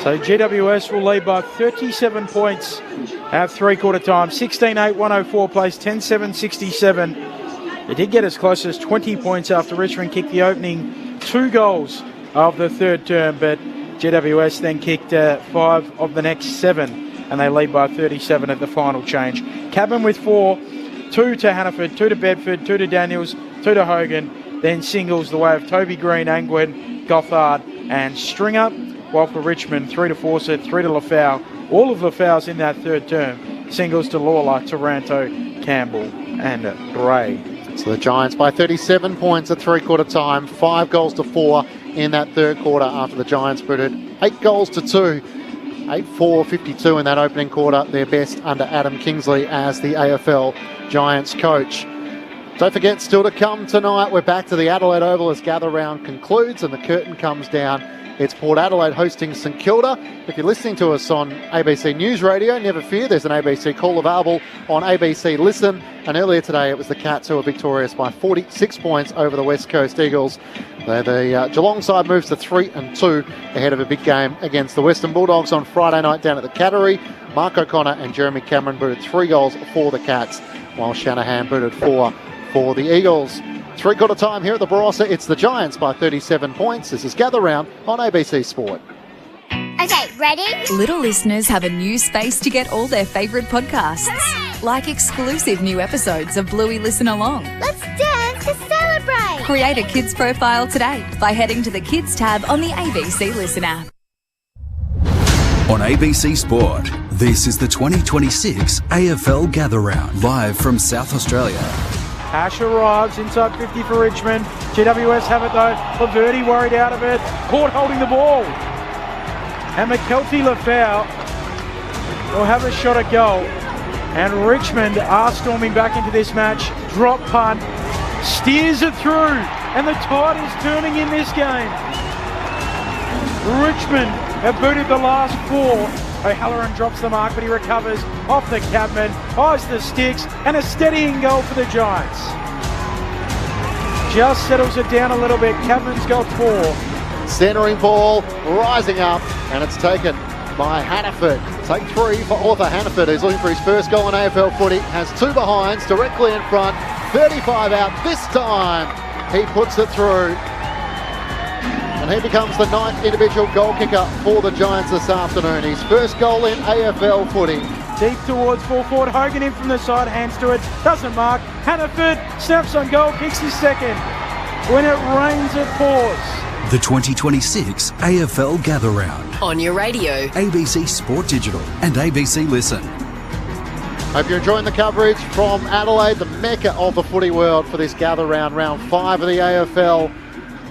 B: So GWS will lead by 37 points at three-quarter time. 16-8, 104 plays 10-7, 67. They did get as close as 20 points after Richmond kicked the opening 2 goals of the third term, but GWS then kicked 5 of the next 7. And they lead by 37 at the final change. Cabin with 4, 2 to Hannaford, 2 to Bedford, 2 to Daniels, 2 to Hogan. Then singles the way of Toby Green, Angwin, Gothard and Stringer. While for Richmond, 3 to Fawcett, 3 to Lafau. All of Lafau's in that third term. Singles to Lawler, Taranto, Campbell and Gray.
A: So the Giants by 37 points at three-quarter time. 5 goals to 4 in that third quarter after the Giants booted 8 goals to 2. 8-4-52 in that opening quarter, their best under Adam Kingsley as the AFL Giants coach. Don't forget, still to come tonight, we're back to the Adelaide Oval as Gather Round concludes and the curtain comes down. It's Port Adelaide hosting St Kilda. If you're listening to us on ABC News Radio, never fear, there's an ABC call available on ABC Listen. And earlier today, it was the Cats who were victorious by 46 points over the West Coast Eagles. The Geelong side moves to 3-2 ahead of a big game against the Western Bulldogs on Friday night down at the Cattery. Mark O'Connor and Jeremy Cameron booted 3 goals for the Cats, while Shanahan booted 4 for the Eagles. Three-quarter time here at the Barossa. It's the Giants by 37 points. This is Gather Round on ABC Sport.
O: Okay, ready?
N: Little listeners have a new space to get all their favourite podcasts.
O: Hooray!
N: Like exclusive new episodes of Bluey Listen Along.
O: Let's dance to celebrate!
N: Create a kids profile today by heading to the Kids tab on the ABC Listen app.
F: On ABC Sport, this is the 2026 AFL Gather Round, live from South Australia.
B: Ash arrives inside 50 for Richmond. GWS have it though. Laverty worried out of it. Court holding the ball. And McKelty Lafau will have a shot at goal. And Richmond are storming back into this match. Drop punt. Steers it through. And the tide is turning in this game. Richmond have booted the last 4. O'Halloran drops the mark, but he recovers off the cabman, eyes the sticks, and a steadying goal for the Giants. Just settles it down a little bit. Cabman's got 4.
A: Centering ball, rising up, and it's taken by Hannaford. Take 3 for Arthur Hannaford, who's looking for his first goal in AFL footy. Has 2 behinds, directly in front, 35 out this time. He puts it through. And he becomes the 9th individual goal kicker for the Giants this afternoon. His first goal in AFL footy.
B: Deep towards full forward. Hogan in from the side, hands to it. Doesn't mark. Hannaford snaps on goal, kicks his second. When it rains, it pours.
F: The 2026 AFL Gather Round.
N: On your radio,
F: ABC Sport Digital and ABC Listen.
A: Hope you're enjoying the coverage from Adelaide, the mecca of the footy world for this Gather Round, round 5 of the AFL.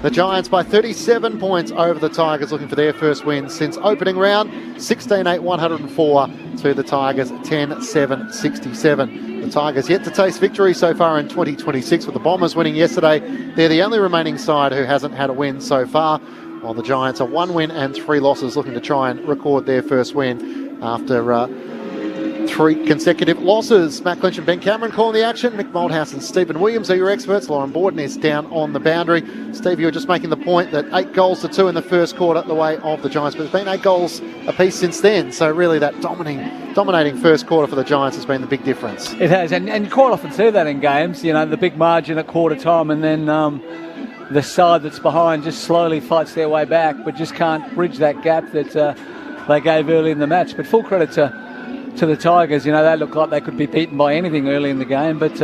A: The Giants by 37 points over the Tigers, looking for their first win since opening round. 16-8, 104 to the Tigers, 10-7, 67. The Tigers yet to taste victory so far in 2026, with the Bombers winning yesterday. They're the only remaining side who hasn't had a win so far, while the Giants are 1 win and 3 losses, looking to try and record their first win after 3 consecutive losses. Matt Clinch and Ben Cameron calling the action. Mick Moldhouse and Stephen Williams are your experts. Lauren Borden is down on the boundary. Steve, you were just making the point that 8 goals to 2 in the first quarter the way of the Giants, but it's been 8 goals apiece since then. So really that dominating first quarter for the Giants has been the big difference.
D: It has, and you quite often see that in games, you know, the big margin at quarter time, and then the side that's behind just slowly fights their way back, but just can't bridge that gap that they gave early in the match. But full credit to the Tigers. You know, they look like they could be beaten by anything early in the game, but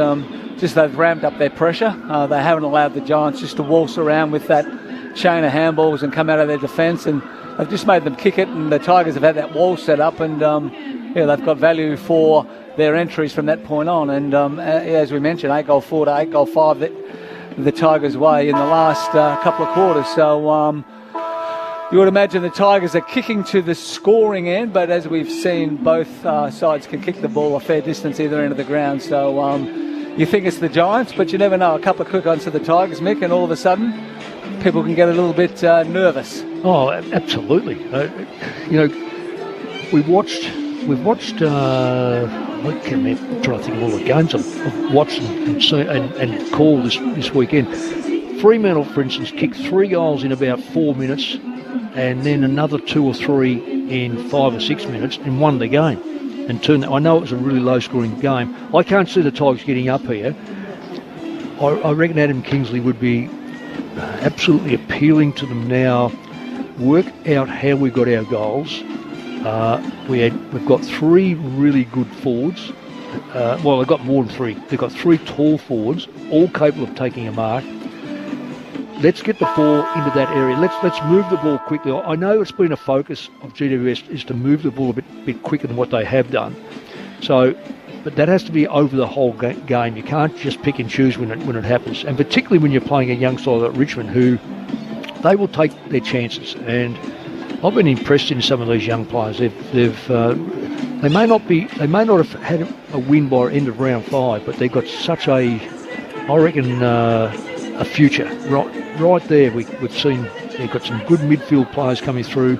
D: just they've ramped up their pressure. They haven't allowed the Giants just to waltz around with that chain of handballs and come out of their defence, and they've just made them kick it, and the Tigers have had that wall set up, and they've got value for their entries from that point on. And as we mentioned, 8 goal 4 to 8 goal 5 the Tigers' way in the last couple of quarters. So you would imagine the Tigers are kicking to the scoring end, but as we've seen, both sides can kick the ball a fair distance either end of the ground. So you think it's the Giants, but you never know. A couple of quick ones to the Tigers, Mick, and all of a sudden, people can get a little bit nervous.
C: Oh, absolutely. We've watched. I can't remember, trying to think of all the games I've watched and called this weekend. Fremantle, for instance, kicked 3 goals in about 4 minutes, and then another 2 or 3 in 5 or 6 minutes, and won the game. And turned that. I know it was a really low-scoring game. I can't see the Tigers getting up here. I reckon Adam Kingsley would be absolutely appealing to them now. Work out how we got our goals. We've got 3 really good forwards. Well, they've got more than 3. They've got 3 tall forwards, all capable of taking a mark. Let's get the ball into that area. Let's move the ball quickly. I know it's been a focus of GWS is to move the ball a bit quicker than what they have done. So, but that has to be over the whole game. You can't just pick and choose when it happens, and particularly when you're playing a young side like Richmond, who they will take their chances. And I've been impressed in some of these young players. They may not have had a win by end of round 5, but they've got such a future right there. We've seen they've got some good midfield players coming through.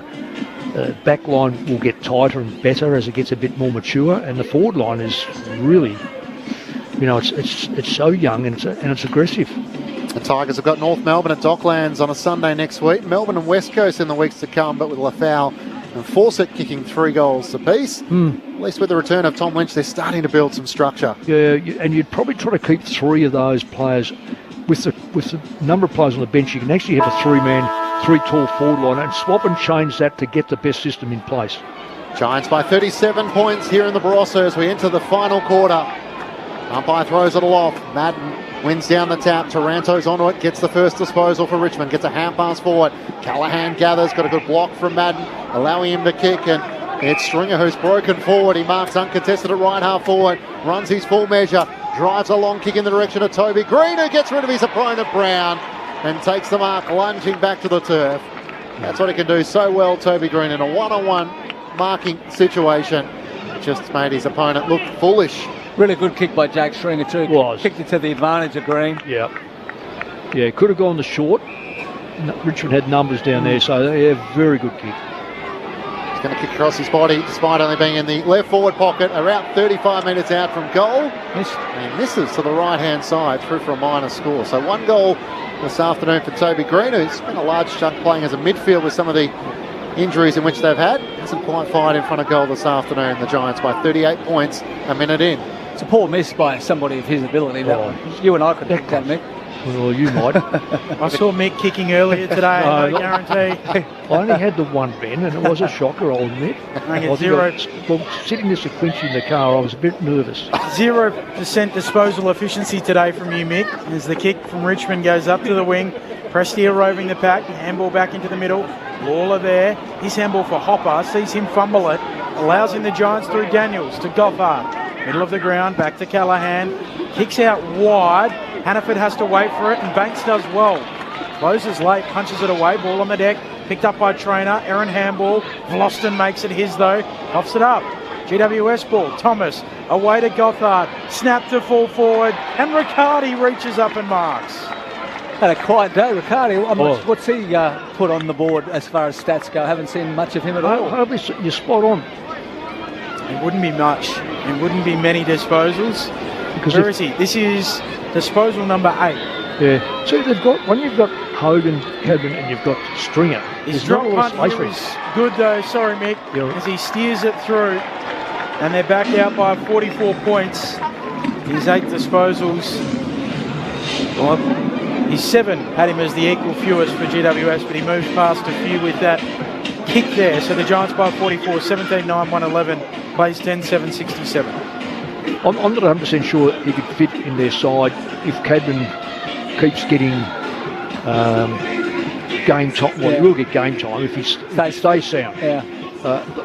C: Back line will get tighter and better as it gets a bit more mature, and the forward line is really, it's so young and it's aggressive.
A: The Tigers have got North Melbourne at Docklands on a Sunday next week. Melbourne and West Coast in the weeks to come, but with Lafau and Fawcett kicking 3 goals apiece. At least with the return of Tom Lynch, they're starting to build some structure.
C: Yeah, and you'd probably try to keep 3 of those players. With the number of players on the bench, you can actually have a 3-man, 3 tall forward line and swap and change that to get the best system in place.
A: Giants by 37 points here in the Barossa as we enter the final quarter. Umpire throws it aloft. Madden wins down the tap. Taranto's onto it, gets the first disposal for Richmond, gets a hand pass forward. Callahan gathers, got a good block from Madden, allowing him to kick, and it's Stringer who's broken forward. He marks uncontested at right half forward, runs his full measure, drives a long kick in the direction of Toby Green, who gets rid of his opponent Brown and takes the mark, lunging back to the turf. That's what he can do so well, Toby Green, in a one-on-one marking situation. Just made his opponent look foolish.
D: Really good kick by Jack Stringer too. Kicked it to the advantage of Green.
C: Yeah, could have gone the short. Richmond had numbers down there, so very good kick.
A: He's going to kick across his body despite only being in the left forward pocket, around 35 metres out from goal. And misses to the right hand side, through for a minor score. So 1 goal this afternoon for Toby Green, who's spent a large chunk playing as a midfield with some of the injuries in which they've had. Hasn't quite fired in front of goal this afternoon. The Giants by 38 points a minute in.
D: It's a poor miss by somebody of his ability. You and I could pick that, Mick.
C: Well, you might.
B: I saw Mick kicking earlier today, I guarantee.
C: I only had the one, Ben, and it was a shocker, I'll admit. Sitting there sequentially in the car, I was a bit nervous.
B: 0% disposal efficiency today from you, Mick, as the kick from Richmond goes up to the wing. Prestia roving the pack, handball back into the middle. Lawler there, his handball for Hopper, sees him fumble it, allows in the Giants through Daniels to Goffard. Middle of the ground, back to Callahan, kicks out wide. Hannaford has to wait for it, and Banks does well. Closes late, punches it away, ball on the deck, picked up by Trainer, Aaron handball. Vlosten makes it his though, coughs it up. GWS ball, Thomas, away to Gothard, snap to full forward, and Riccardi reaches up and marks.
D: Had a quiet day, Riccardi. What's he put on the board as far as stats go? I haven't seen much of him at all.
C: You're spot on.
B: It wouldn't be much. It wouldn't be many disposals. Where is he? This is disposal number 8.
C: Yeah. So when you've got Hogan, Cadman, and you've got Stringer.
B: His drop punt here is good though. Sorry, Mick, as he steers it through, and they're back out by 44 points. His 8 disposals. Well, his 7 had him as the equal fewest for GWS, but he moved past a few with that kick there. So the Giants by 44, 17-9, 111, plays 10-7, 67.
C: I'm not 100% sure he could fit in their side if Cadman keeps getting game time. Well, he will get game time if he stays sound.
D: Yeah.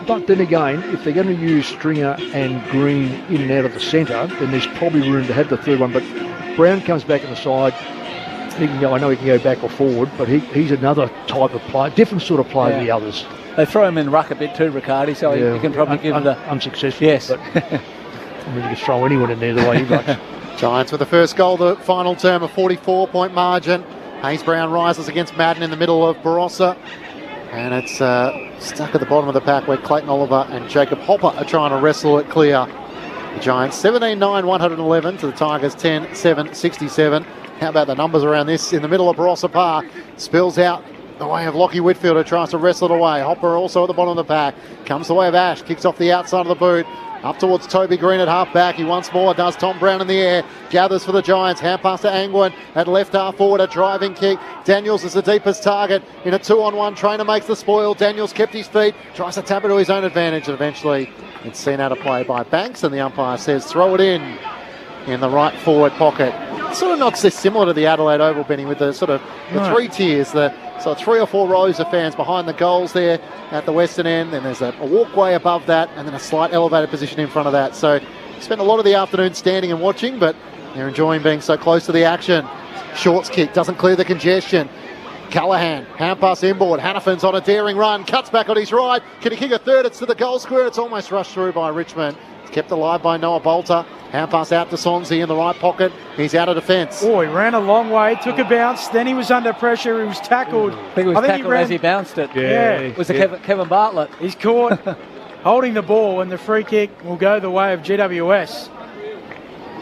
C: But then again, if they're going to use Stringer and Green in and out of the centre, then there's probably room to have the third one. But Brown comes back in the side. He can go, I know he can go back or forward, but he's another type of player, different sort of player than the others.
D: They throw him in ruck a bit too, Riccardi, so he can probably give the...
C: Unsuccessful.
D: Yes.
C: But I mean, you can throw anyone in there the way he rucks.
A: Giants with the first goal, the final term, a 44-point margin. Hayes Brown rises against Madden in the middle of Barossa. And it's stuck at the bottom of the pack where Clayton Oliver and Jacob Hopper are trying to wrestle it clear. The Giants 17-9, 111 to the Tigers 10-7, 67. How about the numbers around this in the middle of Barossa Park? Spills out the way of Lockie Whitfield, who tries to wrestle it away. Hopper also at the bottom of the pack. Comes the way of Ash, kicks off the outside of the boot. Up towards Toby Green at half-back. He once more does Tom Brown in the air. Gathers for the Giants. Hand pass to Angwin at left half forward. A driving kick. Daniels is the deepest target. In a 2-on-1, Trainer makes the spoil. Daniels kept his feet. Tries to tap it to his own advantage. And eventually it's seen out of play by Banks. And the umpire says throw it in the right forward pocket. Sort of not similar to the Adelaide Oval, Benny, with the sort of the three tiers. So 3 or 4 rows of fans behind the goals there at the western end. Then there's a walkway above that and then a slight elevated position in front of that. So spent a lot of the afternoon standing and watching, but they're enjoying being so close to the action. Shorts kick, doesn't clear the congestion. Callaghan, hand pass inboard. Hannafin's on a daring run, cuts back on his right. Can he kick a third? It's to the goal square. It's almost rushed through by Richmond. It's kept alive by Noah Bolter. Hand pass out to Sonsi in the right pocket. He's out of defence.
B: Oh, he ran a long way, took a bounce, then he was under pressure, he was tackled.
D: I think it was tackled as he bounced it.
B: Yeah.
D: It was Kevin Bartlett.
B: He's caught holding the ball, and the free kick will go the way of GWS.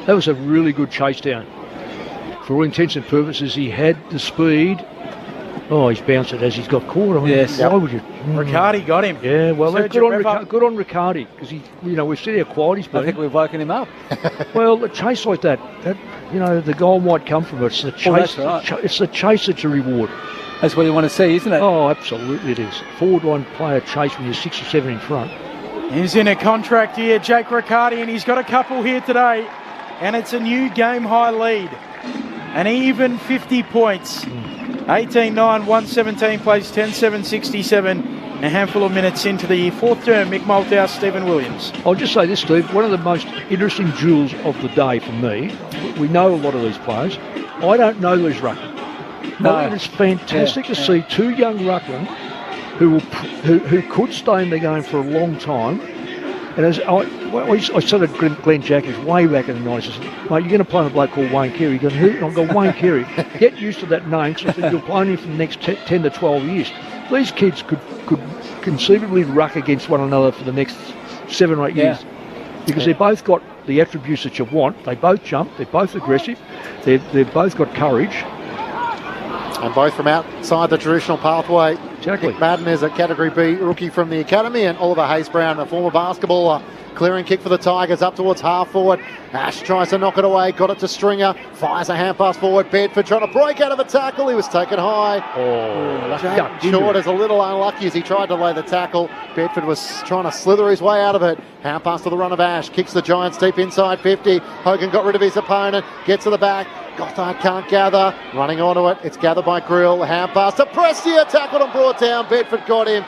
C: That was a really good chase down. For all intents and purposes, he had the speed. Oh, he's bounced it as he's got caught. I mean,
D: yes.
C: Why would you?
B: Riccardi got him.
C: Yeah, well, good on Riccardi, because we've seen how quiet he's been.
D: I think we've woken him up.
C: Well, a chase like that, the goal might come from it. It's the chase.
D: That's right.
C: It's the chase that's a reward.
D: That's what you want to see, isn't it?
C: Oh, absolutely it is. Forward line player chase when you're 6 or 7 in front.
B: He's in a contract here, Jake Riccardi, and he's got a couple here today. And it's a new game-high lead. An even 50 points. 18-9, 117 plays 10-7, 67. A handful of minutes into the fourth term. Mick Malthouse, Stephen Williams.
C: I'll just say this, Steve. One of the most interesting jewels of the day for me, we know a lot of these players. I don't know these ruckmen.
D: No.
C: And it's fantastic to see 2 young ruckmen who could stay in the game for a long time. And as I said to Glenn Jackers way back in the 90s, I said, mate, you're going to play with a bloke called Wayne Carey. He goes, who? I go, Wayne Carey. Get used to that name, because I said, you'll play him for the next 10 to 12 years. These kids could conceivably ruck against one another for the next 7 or 8 years. Because they've both got the attributes that you want. They both jump. They're both aggressive. They've both got courage.
A: And both from outside the traditional pathway.
C: Exactly.
A: Nick Madden is a Category B rookie from the academy, and Oliver Hayes-Brown, a former basketballer. Clearing kick for the Tigers up towards half forward. Ash tries to knock it away, got it to Stringer, fires a hand pass forward. Bedford trying to break out of a tackle. He was taken high. Jake Short is a little unlucky as he tried to lay the tackle. Bedford was trying to slither his way out of it. Hand pass to the run of Ash, kicks the Giants deep inside 50. Hogan got rid of his opponent, gets to the back. Gothard can't gather, running onto it. It's gathered by Grill. Hand pass to Prestia, tackled and brought down. Bedford got him.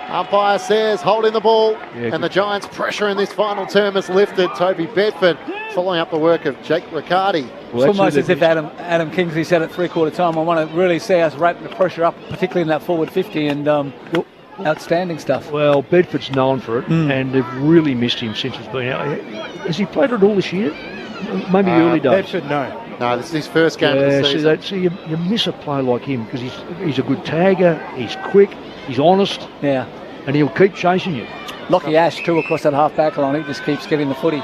A: Umpire says holding the ball, and the Giants' pressure in this final term has lifted. Toby Bedford following up the work of Jake Riccardi.
D: Well, it's almost as if Adam Kingsley said at three-quarter time, I want to really see us ramping the pressure up, particularly in that forward 50, and outstanding stuff.
C: Well, Bedford's known for it, and they've really missed him since he's been out. Has he played it all this year? Maybe early days.
B: Bedford, no.
A: No, this is his first game of the season.
C: So you miss a player like him because he's a good tagger, he's quick, he's honest, and he'll keep chasing you.
D: Lockie Ash too across that half-back line. He just keeps getting the footy.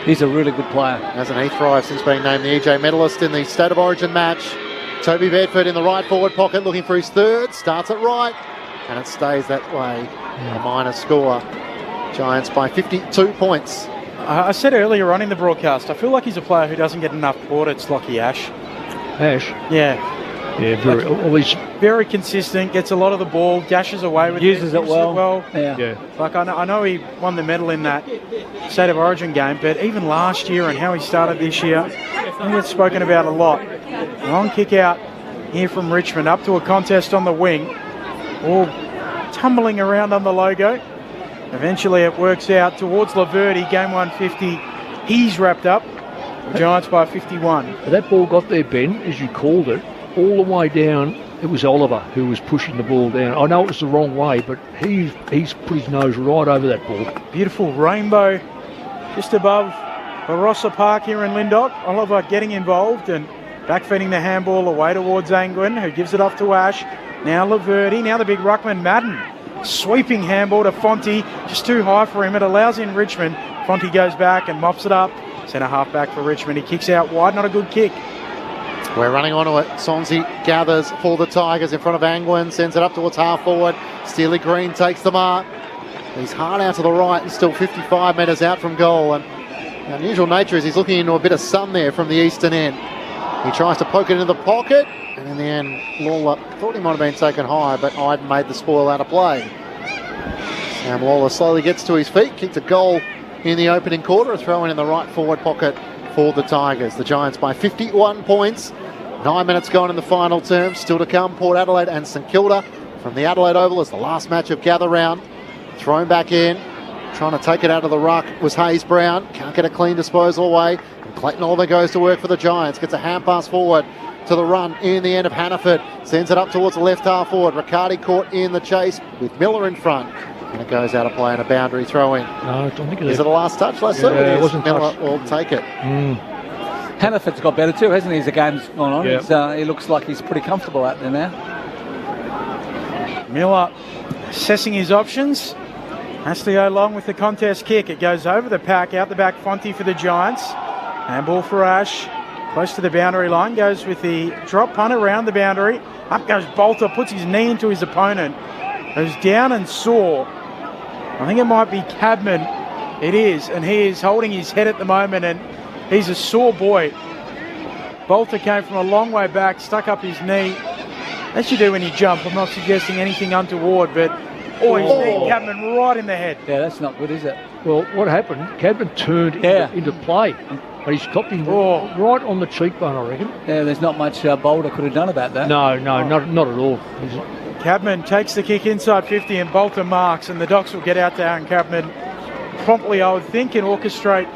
D: He's a really good player.
A: Hasn't he thrived since being named the EJ medalist in the State of Origin match? Toby Bedford in the right forward pocket looking for his third. Starts it right, and it stays that way. A minor score. Giants by 52 points.
B: I said earlier on in the broadcast, I feel like he's a player who doesn't get enough plaudits, Lockie Ash.
C: Ash?
B: Yeah.
C: Yeah, always
B: very consistent, gets a lot of the ball, dashes away with
D: uses it well.
B: Yeah. Like I know he won the medal in that State of Origin game, but even last year and how he started this year, I think it's spoken about a lot. Long kick out here from Richmond, up to a contest on the wing, all tumbling around on the logo. Eventually it works out towards Laverty, game 150. He's wrapped up. The Giants by 51.
C: That ball got there, Ben, as you called it, all the way down. It was Oliver who was pushing the ball down. I know it was the wrong way, but he's put his nose right over that ball.
B: Beautiful rainbow just above Barossa Park here in Lindok. Oliver getting involved and backfeeding the handball away towards Angwin, who gives it off to Ash. Now Laverty, now the big ruckman Madden. Sweeping handball to Fonte, just too high for him. It allows in Richmond. Fonte goes back and mops it up. Centre half back for Richmond. He kicks out wide, not a good kick.
A: We're running onto it. Sonsi gathers for the Tigers in front of Angwin, sends it up towards half forward. Steely Green takes the mark. He's hard out to the right and still 55 metres out from goal. And the unusual nature is he's looking into a bit of sun there from the eastern end. He tries to poke it into the pocket, and in the end, Lawler thought he might have been taken high, but Iden made the spoil out of play. Sam Lawler slowly gets to his feet, kicked a goal in the opening quarter, a throw in the right forward pocket for the Tigers. The Giants by 51 points. 9 minutes gone in the final term. Still to come, Port Adelaide and St Kilda from the Adelaide Oval as the last match of gather round. Thrown back in, trying to take it out of the ruck was Hayes Brown. Can't get a clean disposal away. And Clayton Oliver goes to work for the Giants. Gets a hand pass forward to the run in the end of Hannaford. Sends it up towards the left half forward. Riccardi caught in the chase with Miller in front. And it goes out of play and a boundary throw in.
C: No, I don't think it
A: is. Is it a last touch, Leslie?
C: Yeah, it wasn't
A: Miller will take it.
D: Hannaford's got better too, hasn't he, as the game's gone on?
C: Yep.
D: He looks like he's pretty comfortable out there now.
B: Miller assessing his options. Has to go long with the contest kick. It goes over the pack, out the back, Fonte for the Giants. Handball for Ash. Close to the boundary line. Goes with the drop punt around the boundary. Up goes Bolter, puts his knee into his opponent. Goes down and sore. I think it might be Cadman. It is, and he is holding his head at the moment, and he's a sore boy. Bolter came from a long way back, stuck up his knee. As you do when you jump. I'm not suggesting anything untoward, but his knee Cadman right in the head.
D: Yeah, that's not good, is it?
C: Well, what happened? Cadman turned into play, but he's copped him right on the cheekbone, I reckon.
D: Yeah, there's not much Bolter could have done about that.
C: No, not at all.
B: Cadman takes the kick inside 50 and Bolter marks, and the Docs will get out there and Cadman promptly, I would think, and orchestrate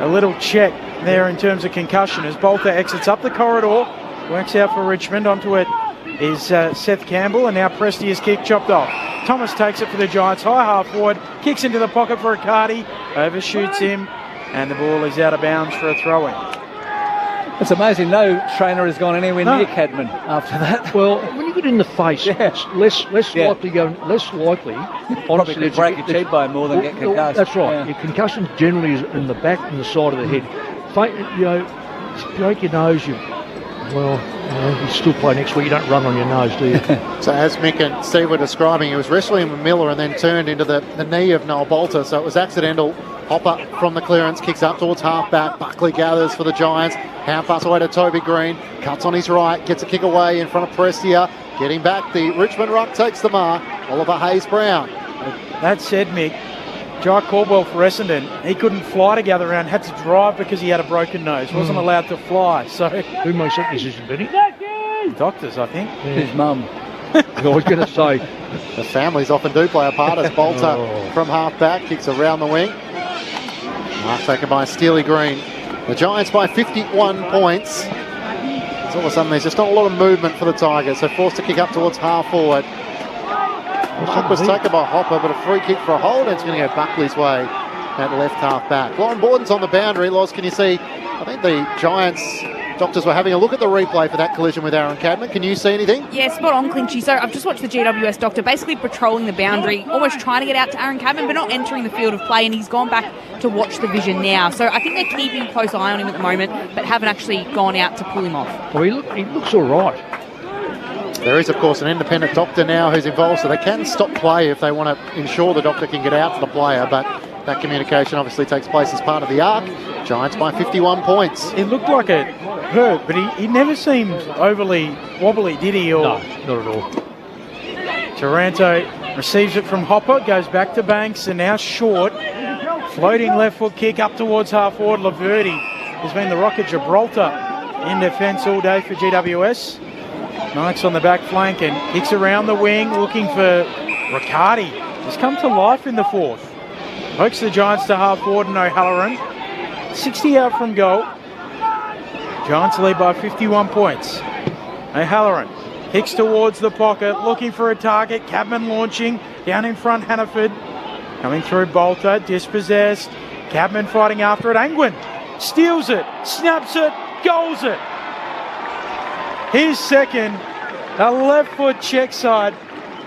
B: a little check there in terms of concussion as Bolter exits up the corridor, works out for Richmond. Onto it is Seth Campbell, and now Presti's kick chopped off. Thomas takes it for the Giants, high half forward, kicks into the pocket for Riccardi, overshoots him, and the ball is out of bounds for a throw-in.
D: It's amazing, no trainer has gone anywhere near Cadman after that.
C: Well, when you get in the face, it's less likely less likely.
D: Honestly, to break your cheekbone more than get concussed.
C: That's right. Your concussion generally is in the back and the side of the head. Break your nose, you still play next week. You don't run on your nose, do you?
A: So as Mick and Steve were describing, he was wrestling with Miller and then turned into the knee of Noel Bolter, so it was accidental. Hopper from the clearance, kicks up towards half-back. Buckley gathers for the Giants. Hand pass away to Toby Green. Cuts on his right, gets a kick away in front of Prestia. Getting back, the Richmond ruck takes the mark. Oliver Hayes-Brown.
B: That said, Mick, Jai Caldwell for Essendon, he couldn't fly to gather round, had to drive because he had a broken nose. Wasn't allowed to fly. So
C: who makes that decision, Benny?
B: Doctors, I think.
D: His mum.
C: I was going to say.
A: The families often do play a part as Bolter from half-back kicks around the wing. Mark taken by Steely Green. The Giants by 51 points. All of a sudden there's just not a lot of movement for the Tigers, so forced to kick up towards half-forward. Mark was taken by Hopper, but a free kick for a hold, and it's going to go Buckley's way at left half-back. Lauren Borden's on the boundary. Loz, can you see? I think the Giants doctors were having a look at the replay for that collision with Aaron Cadman. Can you see anything?
E: Yeah, spot on, Clinchy. So I've just watched the GWS doctor basically patrolling the boundary, almost trying to get out to Aaron Cadman, but not entering the field of play, and he's gone back to watch the vision now. So I think they're keeping a close eye on him at the moment, but haven't actually gone out to pull him off.
C: Well, he looks all right.
A: There is, of course, an independent doctor now who's involved, so they can stop play if they want to ensure the doctor can get out to the player, but that communication obviously takes place as part of the arc. Giants by 51 points.
B: It looked like it hurt, but he never seemed overly wobbly, did he?
C: No, not at all.
B: Taranto receives it from Hopper, goes back to Banks, and now short. Floating left foot kick up towards half forward. Laverty has been the Rock of Gibraltar in defence all day for GWS. Knights on the back flank and kicks around the wing, looking for Riccardi. He's come to life in the fourth. Pokes the Giants to half forward and O'Halloran. 60 out from goal. Giants lead by 51 points. O'Halloran kicks towards the pocket, looking for a target. Cadman launching, down in front Hannaford. Coming through Bolter, dispossessed. Cadman fighting after it. Angwin steals it, snaps it, goals it. His second, a left foot check side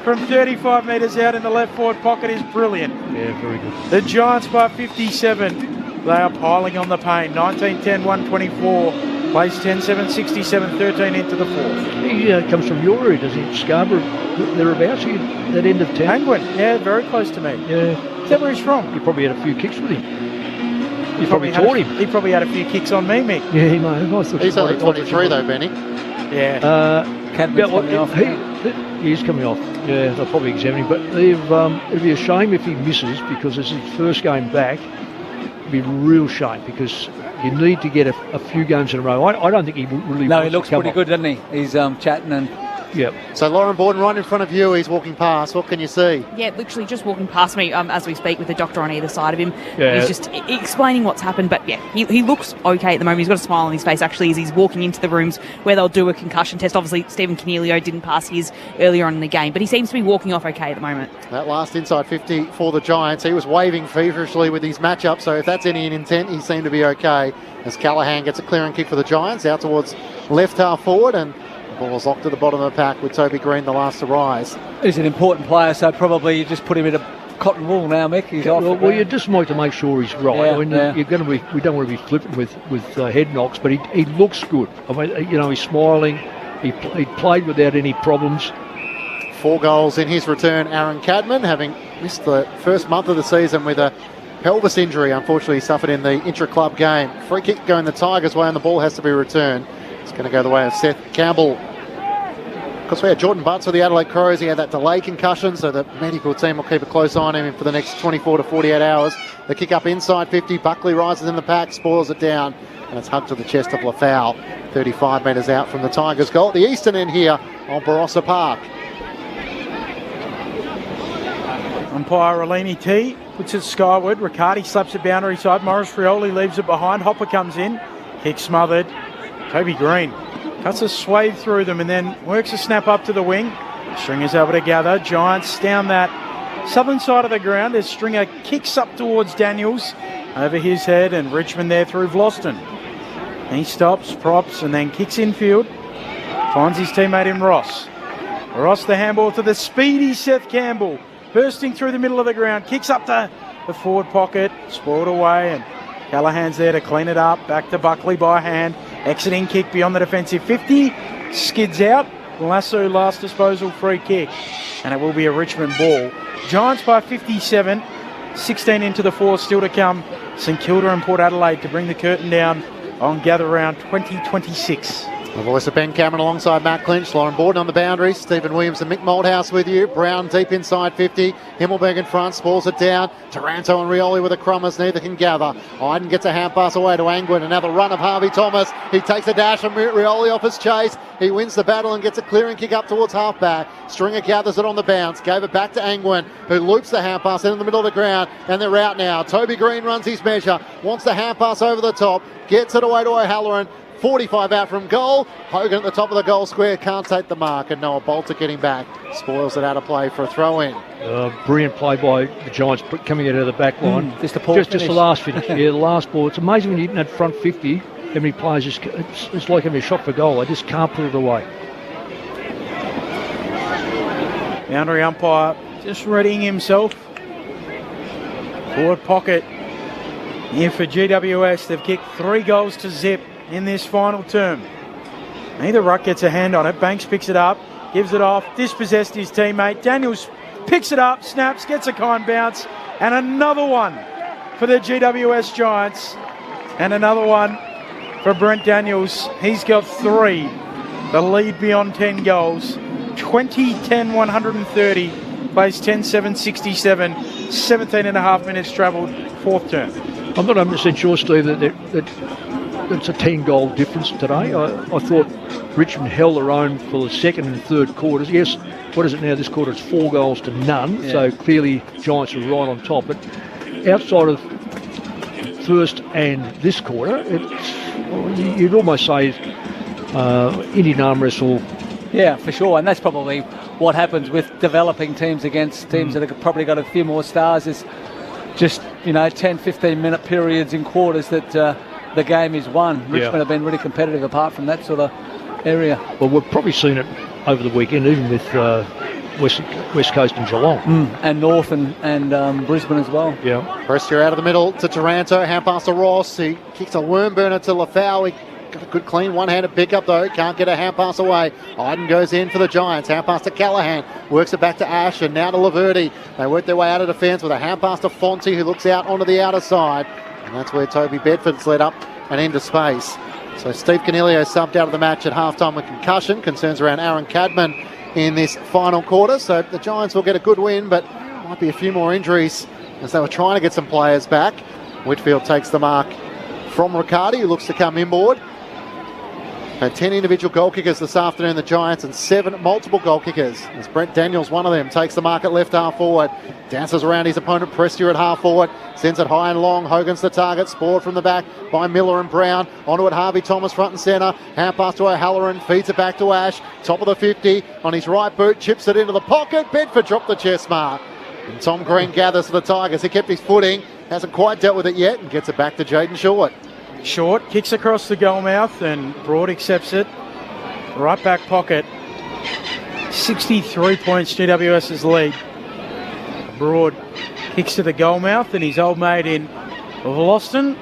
B: from 35 metres out in the left forward pocket is brilliant.
C: Yeah, very good.
B: The Giants by 57. They are piling on the pain. 19-10, 124. Plays 10-7, 67, 13 into the fourth.
C: He comes from your area, does he? Scarborough, thereabouts, that end of town?
B: Penguin, yeah, very close to me.
C: Yeah.
B: Is that where he's from?
C: You probably had a few kicks with him. You probably
B: had
C: taught him.
B: He probably had a few kicks on me, Mick.
C: Yeah, he may have.
A: He's only 23 though, Benny.
B: Yeah.
C: He is coming off. Yeah, they'll probably examine him. But it'd be a shame if he misses, because it's his first game back. It'd be a real shame, because you need to get a few games in a row. I don't think he really.
D: No, he looks pretty good, doesn't he? He's chatting and.
C: Yep.
A: So Lauren Borden right in front of you. He's walking past. What can you see?
E: Yeah, literally just walking past me as we speak, with the doctor on either side of him.
C: Yeah.
E: He's just explaining what's happened. But yeah, he looks okay at the moment. He's got a smile on his face actually as he's walking into the rooms where they'll do a concussion test. Obviously, Stephen Cornelio didn't pass his earlier on in the game, but he seems to be walking off okay at the moment.
A: That last inside 50 for the Giants. He was waving feverishly with his matchup, so if that's any intent, he seemed to be okay. As Callaghan gets a clearing kick for the Giants out towards left half forward, and the ball's locked to the bottom of the pack with Toby Green the last to rise.
D: He's an important player, so probably you just put him in a cotton wool now, Mick. He's off.
C: Well, you just like to make sure he's right.
D: Yeah,
C: I mean,
D: yeah.
C: you're going to be. We don't want to be flippant with head knocks, but he looks good. I mean, he's smiling. He played without any problems.
A: 4 goals in his return. Aaron Cadman, having missed the first month of the season with a pelvis injury, unfortunately he suffered in the intra-club game. Free kick going the Tigers' way, and the ball has to be returned. It's going to go the way of Seth Campbell. Because we had Jordan Butts with the Adelaide Crows. He had that delayed concussion, so the medical team will keep a close eye on him for the next 24 to 48 hours. The kick up inside 50. Buckley rises in the pack, spoils it down, and it's hugged to the chest of Lafau. 35 metres out from the Tigers' goal at the eastern end here on Barossa Park.
B: Umpire Relini T puts it skyward. Riccardi slaps it boundary side. Morris Frioli leaves it behind. Hopper comes in. Kick smothered. Toby Green cuts a swathe through them and then works a snap up to the wing. Stringer's able to gather. Giants down that southern side of the ground as Stringer kicks up towards Daniels over his head, and Richmond there through Vloston. He stops, props, and then kicks infield. Finds his teammate in Ross. Ross the handball to the speedy Seth Campbell. Bursting through the middle of the ground. Kicks up to the forward pocket. Spoiled away, and Callaghan's there to clean it up. Back to Buckley by hand. Exiting kick beyond the defensive 50. Skids out. Lasso last disposal free kick. And it will be a Richmond ball. Giants by 57. 16 into the fourth still to come. St Kilda and Port Adelaide to bring the curtain down on Gather Round 2026.
A: The voice of Ben Cameron alongside Matt Clinch. Lauren Borden on the boundary. Stephen Williams and Mick Malthouse with you. Brown deep inside 50. Himmelberg in front. Spoils it down. Taranto and Rioli with a crummers. Neither can gather. Iden gets a hand pass away to Angwin. Another run of Harvey Thomas. He takes a dash and Rioli off his chase. He wins the battle and gets a clearing kick up towards halfback. Stringer gathers it on the bounce. Gave it back to Angwin, who loops the hand pass in the middle of the ground. And they're out now. Toby Green runs his measure. Wants the hand pass over the top. Gets it away to O'Halloran. 45 out from goal. Hogan at the top of the goal square can't take the mark, and Noah Bolter getting back. Spoils it out of play for a throw-in.
C: Brilliant play by the Giants coming out of the back line.
D: Just the
C: last finish. Yeah, the last ball. It's amazing when you're in that front 50, how many players it's like having a shot for goal. They just can't put it away.
B: Boundary umpire just readying himself. Forward pocket here for GWS. They've kicked 3 goals to zip in this final term. Neither ruck gets a hand on it. Banks picks it up, gives it off, dispossessed his teammate. Daniels picks it up, snaps, gets a kind bounce, and another one for the GWS Giants, and another one for Brent Daniels. He's got 3. The lead beyond 10 goals. 20-10, 130. Plays 10-7, 67. 17 and a half minutes travelled, 4th term.
C: I'm not 100% sure, Steve, that it's a 10-goal difference today. I thought Richmond held their own for the second and third quarters. Yes, what is it now? This quarter it's 4 goals to none, so clearly Giants are right on top. But outside of first and this quarter, you'd almost say Indian arm wrestle.
D: Yeah, for sure, and that's probably what happens with developing teams against teams that have probably got a few more stars. Is just 10-15 minute periods in quarters that the game is won. Richmond have been really competitive apart from that sort of area.
C: Well, we've probably seen it over the weekend, even with West Coast and Geelong.
D: And North and Brisbane as well.
C: Yeah.
A: Prestia out of the middle to Taranto. Hand pass to Ross. He kicks a worm burner to Lafau. He got a good clean one-handed pickup though. Can't get a hand pass away. Iden goes in for the Giants. Hand pass to Callahan. Works it back to Ash and now to Laverty. They work their way out of defence with a hand pass to Fonte, who looks out onto the outer side. And that's where Toby Bedford's led up and into space. So Steve Canelio subbed out of the match at halftime with concussion. Concerns around Aaron Cadman in this final quarter. So the Giants will get a good win, but might be a few more injuries as they were trying to get some players back. Whitfield takes the mark from Riccardi, who looks to come inboard. Had 10 individual goal kickers this afternoon, the Giants, and 7 multiple goal kickers. As Brent Daniels, one of them, takes the mark at left half forward. Dances around his opponent, Prestia at half forward. Sends it high and long. Hogan's the target. Spoiled from the back by Miller and Brown. Onto it, Harvey Thomas front and centre. Hand pass to O'Halloran. Feeds it back to Ash. Top of the 50 on his right boot. Chips it into the pocket. Bedford dropped the chest mark. And Tom Green gathers for the Tigers. He kept his footing. Hasn't quite dealt with it yet and gets it back to Jaden Short.
B: Short kicks across the goal mouth and Broad accepts it. Right back pocket. 63 points GWS's lead. Broad kicks to the goal mouth and his old mate in Vloston.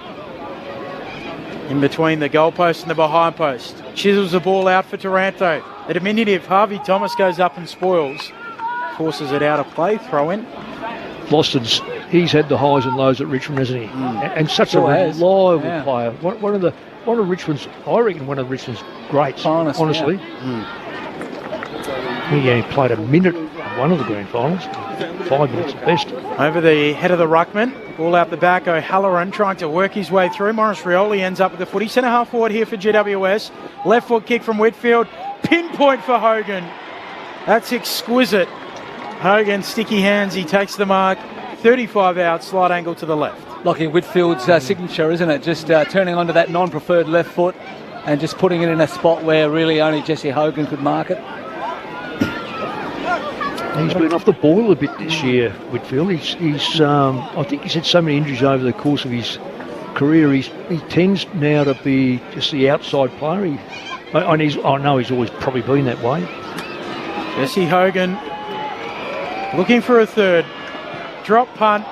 B: In between the goal post and the behind post. Chisels the ball out for Taranto. The diminutive Harvey Thomas goes up and spoils. Forces it out of play. Throw in.
C: Vloston's, he's had the highs and lows at Richmond, hasn't he? And such a reliable player. One of Richmond's, I reckon, one of Richmond's greats. Honestly. He only played a minute in one of the grand finals. 5 minutes at best.
B: Over the head of the ruckman. Ball out the back. O'Halloran trying to work his way through. Morris Rioli ends up with the footy. Centre half forward here for GWS. Left foot kick from Whitfield. Pinpoint for Hogan. That's exquisite. Hogan, sticky hands, he takes the mark. 35 out, slight angle to the left.
D: Locking Whitfield's signature, isn't it? Just turning onto that non-preferred left foot and just putting it in a spot where really only Jesse Hogan could mark it.
C: He's been off the boil a bit this year, Whitfield. He's I think he's had so many injuries over the course of his career. He tends now to be just the outside player. I know he's always probably been that way.
B: Jesse Hogan looking for a third. Drop punt.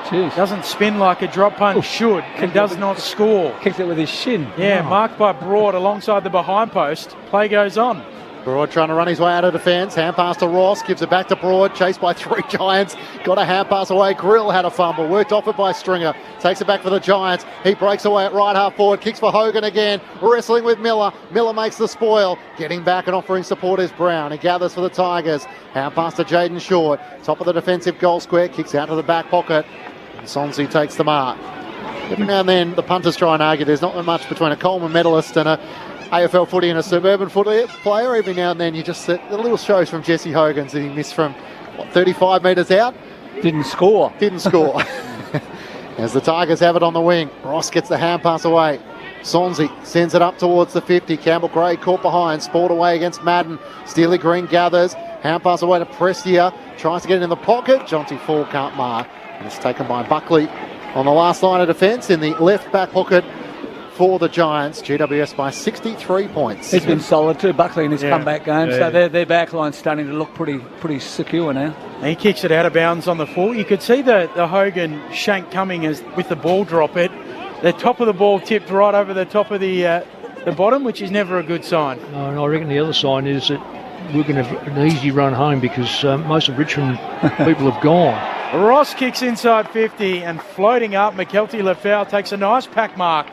D: Jeez.
B: Doesn't spin like a drop punt should and does not score.
D: Kicked it with his shin.
B: Yeah, marked by Broad alongside the behind post. Play goes on.
A: Broad trying to run his way out of defence. Hand pass to Ross. Gives it back to Broad. Chased by 3 Giants. Got a hand pass away. Grill had a fumble. Worked off it by Stringer. Takes it back for the Giants. He breaks away at right half forward. Kicks for Hogan again. Wrestling with Miller. Miller makes the spoil. Getting back and offering support is Brown. He gathers for the Tigers. Hand pass to Jaden Short. Top of the defensive goal square. Kicks out to the back pocket. And Sonsi takes the mark. Every now and then the punters try and argue there's not much between a Coleman medalist and a AFL footy and a suburban footy player. Every now and then you just see the little shows from Jesse Hogan's that he missed from 35 metres out.
D: Didn't score.
A: As the Tigers have it on the wing. Ross gets the hand pass away. Sonsi sends it up towards the 50. Campbell Gray caught behind. Sport away against Madden. Steely Green gathers. Hand pass away to Prestia. Tries to get it in the pocket. Jonty Fall can't mark. And it's taken by Buckley on the last line of defence in the left back pocket for the Giants. GWS by 63 points.
D: He's been solid too, Buckley, in his comeback game. So their back line's starting to look pretty secure now.
B: He kicks it out of bounds on the full. You could see the Hogan shank coming as with the ball drop. The top of the ball tipped right over the top of the bottom, which is never a good sign.
C: No, and I reckon the other sign is that we're going to have an easy run home because most of Richmond people have gone.
B: Ross kicks inside 50 and floating up, McKelty Lafau takes a nice pack mark.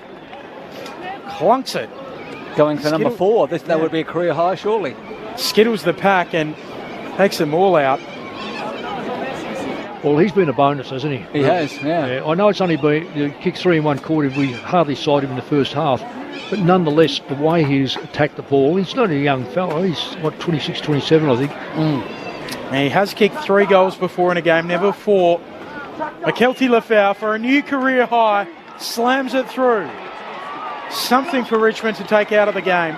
B: Clunks it.
D: Going for number 4. That would be a career high, surely.
B: Skittles the pack and takes them all out.
C: Well, he's been a bonus, hasn't he?
D: He has, yeah.
C: I know it's only been kicked 3 in 1 quarter. We hardly sight him in the first half. But nonetheless, the way he's attacked the ball, he's not a young fellow. He's, 26, 27, I think.
B: And he has kicked 3 goals before in a game, never 4. McKelty Lafau for a new career high, slams it through. Something for Richmond to take out of the game.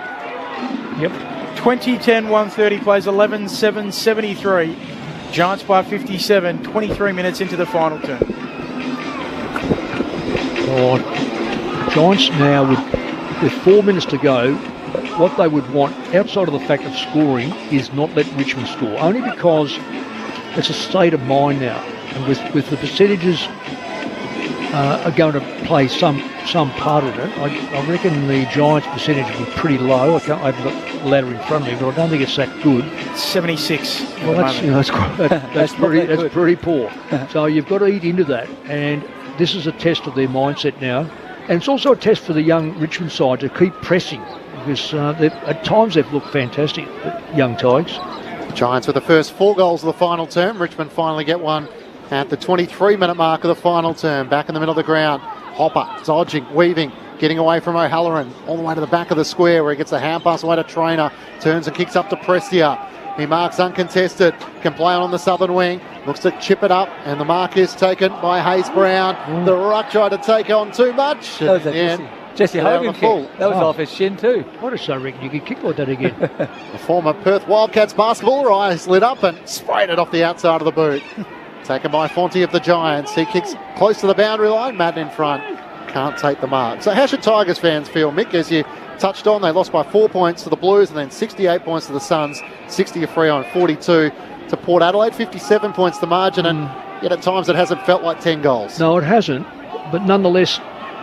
C: Yep.
B: 20-10-130 plays 11-7-73. Giants by 57, 23 minutes into the final term.
C: Go on. Giants now, with 4 minutes to go, what they would want, outside of the fact of scoring, is not let Richmond score. Only because it's a state of mind now. And with the percentages are going to play some part in it. I reckon the Giants' percentage will be pretty low. I haven't got the ladder in front of me, but I don't think it's that good.
B: 76.
C: Well, that's pretty poor. So you've got to eat into that, and this is a test of their mindset now. And it's also a test for the young Richmond side to keep pressing, because at times they've looked fantastic, the young Tigers.
A: Giants with the first 4 goals of the final term. Richmond finally get one at the 23-minute mark of the final term. Back in the middle of the ground. Hopper dodging, weaving, getting away from O'Halloran. All the way to the back of the square where he gets a hand pass away to Trainer. Turns and kicks up to Prestia. He marks uncontested. Can play on the southern wing. Looks to chip it up. And the mark is taken by Hayes Brown. The ruck tried to take on too much.
D: That was Jesse Hogan kick. That was off his shin too.
C: I just don't reckon you could kick like that again.
A: The former Perth Wildcats basketballer eyes lit up and sprayed it off the outside of the boot. Taken by Fonte of the Giants. He kicks close to the boundary line. Madden in front. Can't take the mark. So how should Tigers fans feel, Mick? As you touched on, they lost by 4 points to the Blues and then 68 points to the Suns. 60 to Freo and 42 to Port Adelaide. 57 points the margin, and yet at times it hasn't felt like 10 goals.
C: No, it hasn't. But nonetheless,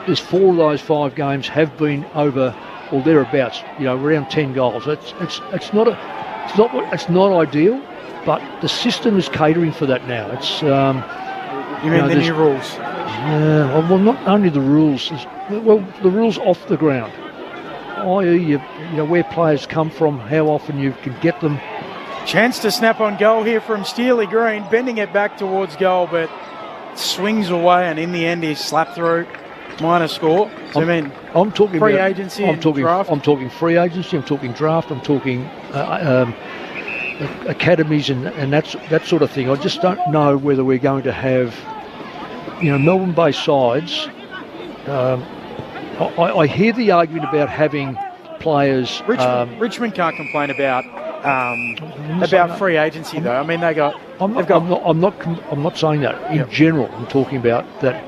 C: there's 4 of those 5 games have been over or thereabouts. Around 10 goals. It's not ideal. But the system is catering for that now. It's
B: you mean the new rules?
C: Well, not only the rules. Well, the rules off the ground, i.e., where players come from, how often you can get them.
B: Chance to snap on goal here from Steely Green, bending it back towards goal, but swings away, and in the end, he's slapped through. Minor score. So
C: I'm talking
B: free agency. Draft.
C: I'm talking free agency. I'm talking draft. I'm talking. Academies and that sort of thing. I just don't know whether we're going to have, Melbourne-based sides. I hear the argument about having players.
B: Richmond can't complain about free agency though. I mean, I'm
C: not saying that. In general, I'm talking about that,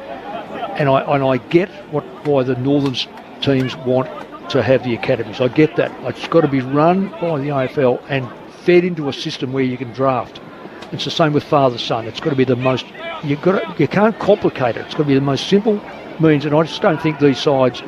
C: and I get why the northern teams want to have the academies. I get that. It's got to be run by the AFL and fed into a system where you can draft. It's the same with father-son. It's got to be the most. You can't complicate it. It's got to be the most simple means. And I just don't think these sides.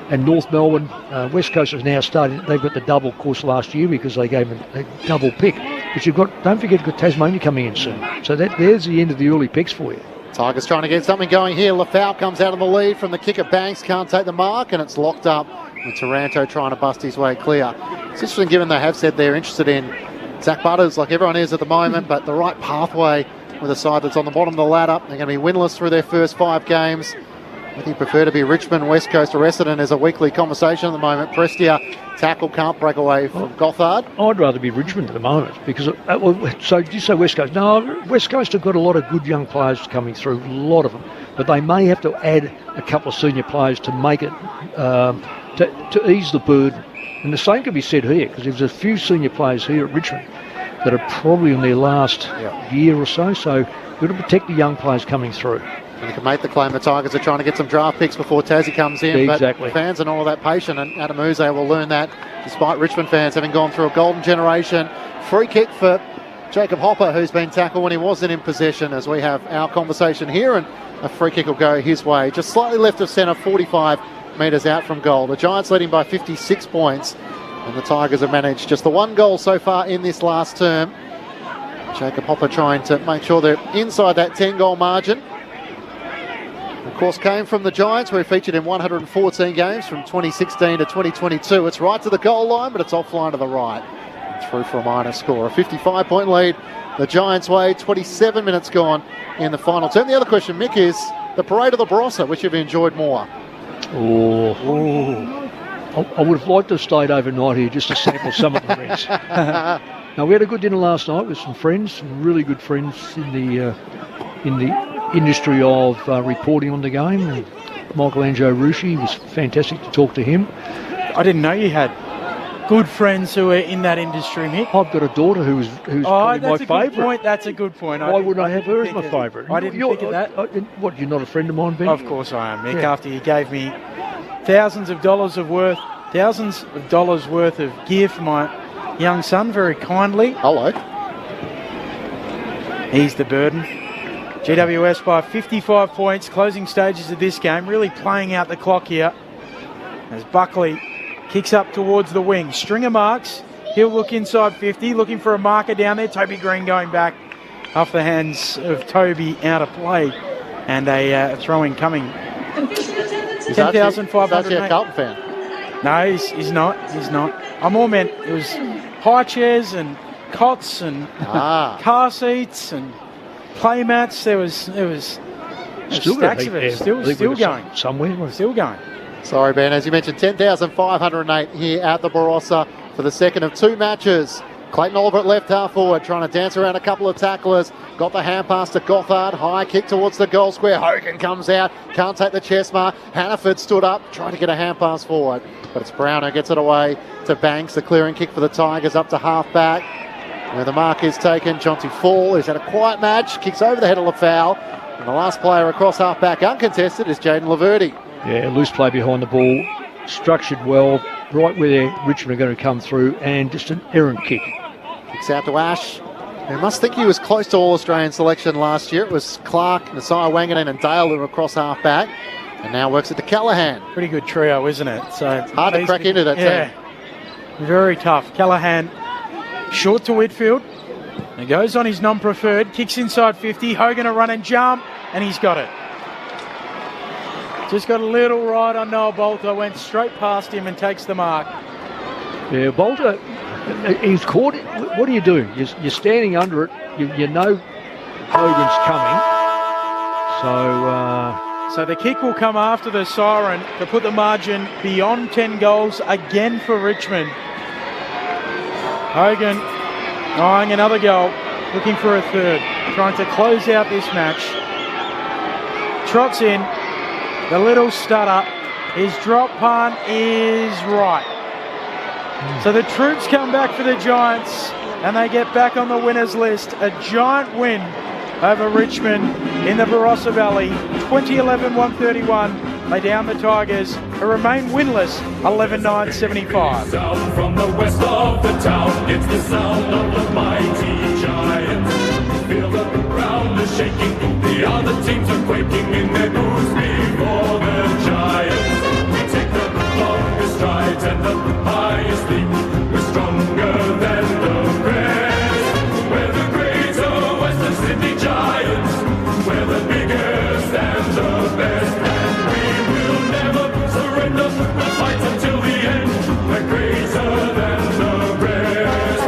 C: And North Melbourne, West Coast is now starting. They've got the double course last year because they gave them a double pick. But don't forget you've got Tasmania coming in soon. So there's the end of the early picks for you.
A: Tigers trying to get something going here. Lafau comes out of the lead from the kick of Banks. Can't take the mark, and it's locked up. With Taranto trying to bust his way clear. It's interesting given they have said they're interested in Zach Butters, like everyone is at the moment, but the right pathway with a side that's on the bottom of the ladder. They're going to be winless through their first 5 games. Whether you prefer to be Richmond, West Coast or Essendon is a weekly conversation at the moment. Prestia tackle can't break away from Gothard.
C: I'd rather be Richmond at the moment because, so did you say West Coast? No, West Coast have got a lot of good young players coming through, a lot of them. But they may have to add a couple of senior players to make it, to ease the burden. And the same can be said here because there's a few senior players here at Richmond that are probably in their last year or so. So you've got to protect the young players coming through.
A: And you can make the claim the Tigers are trying to get some draft picks before Tassie comes in.
C: Exactly.
A: But fans are not all that patient, and Adam Uze will learn that despite Richmond fans having gone through a golden generation. Free kick for Jacob Hopper, who's been tackled when he wasn't in possession, as we have our conversation here, and a free kick will go his way. Just slightly left of centre, 45 metres out from goal. The Giants leading by 56 points, and the Tigers have managed just the 1 goal so far in this last term. Jacob Hopper trying to make sure they're inside that 10-goal margin. Of course, came from the Giants, where he featured in 114 games from 2016 to 2022. It's right to the goal line, but it's offline to the right. And through for a minor score. A 55-point lead the Giants' way. 27 minutes gone in the final term. The other question, Mick, is the parade of the Barossa, which have you enjoyed more?
C: I would have liked to have stayed overnight here just to sample some of the reds. Now, we had a good dinner last night with some friends, some really good friends in the industry of reporting on the game. And Michelangelo Rusci, was fantastic to talk to him.
B: I didn't know you had good friends who are in that industry, Mick.
C: I've got a daughter who's probably my favourite.
B: That's a good point.
C: Why wouldn't I have her as my favourite?
B: I didn't think of that.
C: What, you're not a friend of mine, Ben?
B: Of course I am, Mick. Yeah. After you gave me thousands of dollars worth of gear for my young son, very kindly.
A: Hello.
B: He's the burden. GWS by 55 points, closing stages of this game, really playing out the clock here. As Buckley kicks up towards the wing. Stringer marks. He'll look inside 50, looking for a marker down there. Toby Green going back off the hands of Toby, out of play. And a throw-in coming. 10,500.
A: He's actually a Carlton fan.
B: No, he's not. He's not. I more meant it was high chairs and cots and car seats and play mats. There was stacks of it. Still going.
C: Somewhere.
B: Still going.
A: Sorry, Ben. As you mentioned, 10,508 here at the Barossa for the second of two matches. Clayton Oliver at left half forward, trying to dance around a couple of tacklers. Got the hand pass to Gothard. High kick towards the goal square. Hogan comes out. Can't take the chest mark. Hannaford stood up, trying to get a hand pass forward. But it's Brown who gets it away to Banks. The clearing kick for the Tigers up to half back, where the mark is taken. Jonty Fall, who's had a quiet match, kicks over the head of Lafau. And the last player across half back uncontested is Jaden Laverty.
C: Yeah, loose play behind the ball. Structured well, right where Richmond are going to come through, and just an errant kick.
A: Kicks out to Ash. You must think he was close to All-Australian selection last year. It was Clark, Nasiah Wanganeen and Dale who were across half-back. And now works it to Callaghan.
B: Pretty good trio, isn't it? So
A: hard to crack into that team.
B: Very tough. Callaghan short to Whitfield. He goes on his non-preferred. Kicks inside 50. Hogan a run and jump. And he's got it. Just got a little right on Noah Bolter. Went straight past him and takes the mark.
C: Yeah, Bolter... He's caught it. What do you do? You're standing under it. You know Hogan's coming.
B: So the kick will come after the siren to put the margin beyond 10 goals again for Richmond. Hogan eyeing another goal, looking for a third, trying to close out this match. Trots in, the little stutter. His drop punt is right. So the troops come back for the Giants and they get back on the winners list. A giant win over Richmond in the Barossa Valley. 2011-131. They down the Tigers, who remain winless 11-9-75.
P: Down from the west of the town, it's the sound of the mighty Giants. Feel the ground is shaking, the other teams are quaking in their boots before the Giants. We take the longest strides and the highest leap. We're stronger than the rest. We're the greater Western Sydney Giants. We're the biggest and the best. And we will never surrender. We'll fight until the end. We're greater than the rest.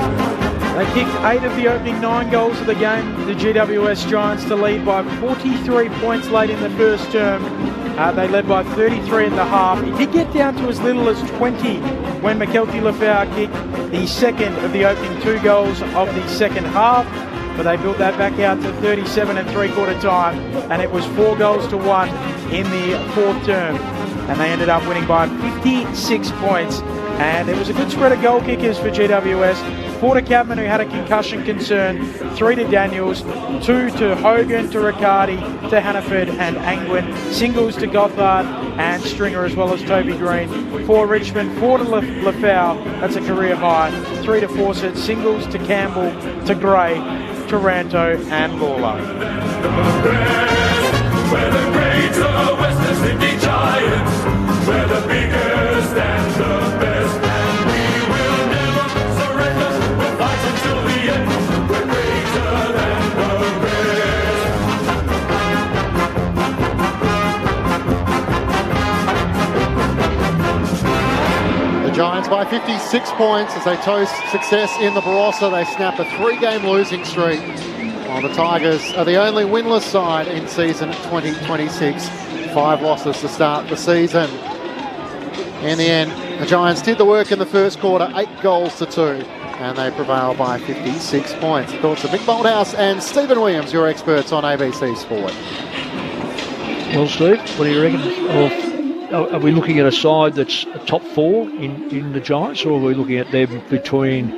B: They kicked 8 of the opening 9 goals of the game, the GWS Giants, to lead by 43 points late in the first term. They led by 33 in the half. It did get down to as little as 20 when McKelty Lafau kicked the second of the opening 2 goals of the second half. But they built that back out to 37 and 3/4 time. And it was 4 goals to 1 in the fourth term. And they ended up winning by 56 points. And it was a good spread of goal kickers for GWS. 4 to Cadman, who had a concussion concern, 3 to Daniels, 2 to Hogan, to Riccardi, to Hannaford and Angwin, singles to Gothard and Stringer, as well as Toby Green. 4 Richmond, 4 to Lafau, that's a career high, 3 to Fawcett, singles to Campbell, to Gray, Taranto and Lawler.
P: We're the greater Western Sydney Giants. We're the biggest and the best. And we will never surrender. We'll fight until the end. We're greater than the
A: The Giants by 56 points as they toast success in the Barossa. They snap a 3-game losing streak, while the Tigers are the only winless side in season 2026. 5 losses to start the season. In the end, the Giants did the work in the first quarter, 8 goals to 2, and they prevail by 56 points. The thoughts of Mick Bolthouse and Stephen Williams, your experts on ABC Sport.
C: Well, Steve, what do you reckon? Are we looking at a side that's a top 4 in the Giants, or are we looking at them between,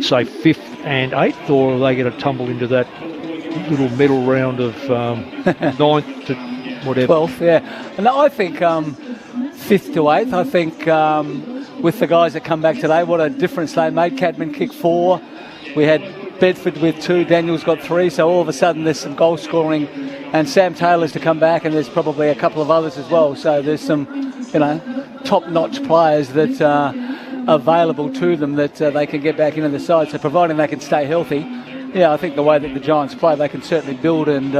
C: say, 5th and 8th, or are they going to tumble into that little middle round of 9th to whatever?
D: 12th, yeah. And I think 5th to 8th. I think with the guys that come back today, what a difference they made. Cadman kicked 4. We had Bedford with 2. Daniels got 3. So all of a sudden there's some goal scoring, and Sam Taylor's to come back, and there's probably a couple of others as well. So there's some, top-notch players that are available to them that they can get back into the side. So providing they can stay healthy, I think the way that the Giants play, they can certainly build and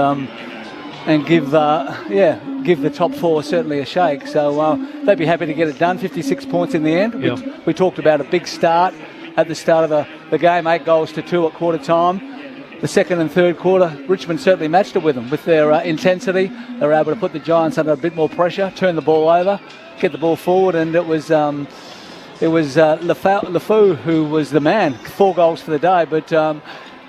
D: give the top 4 certainly a shake. So they'd be happy to get it done. 56 points in the end.
C: Yeah.
D: We talked about a big start at the start of the game, 8 goals to 2 at quarter time. The second and third quarter, Richmond certainly matched it with them. With their intensity, they were able to put the Giants under a bit more pressure, turn the ball over, get the ball forward, and it was LeFou who was the man. 4 goals for the day, but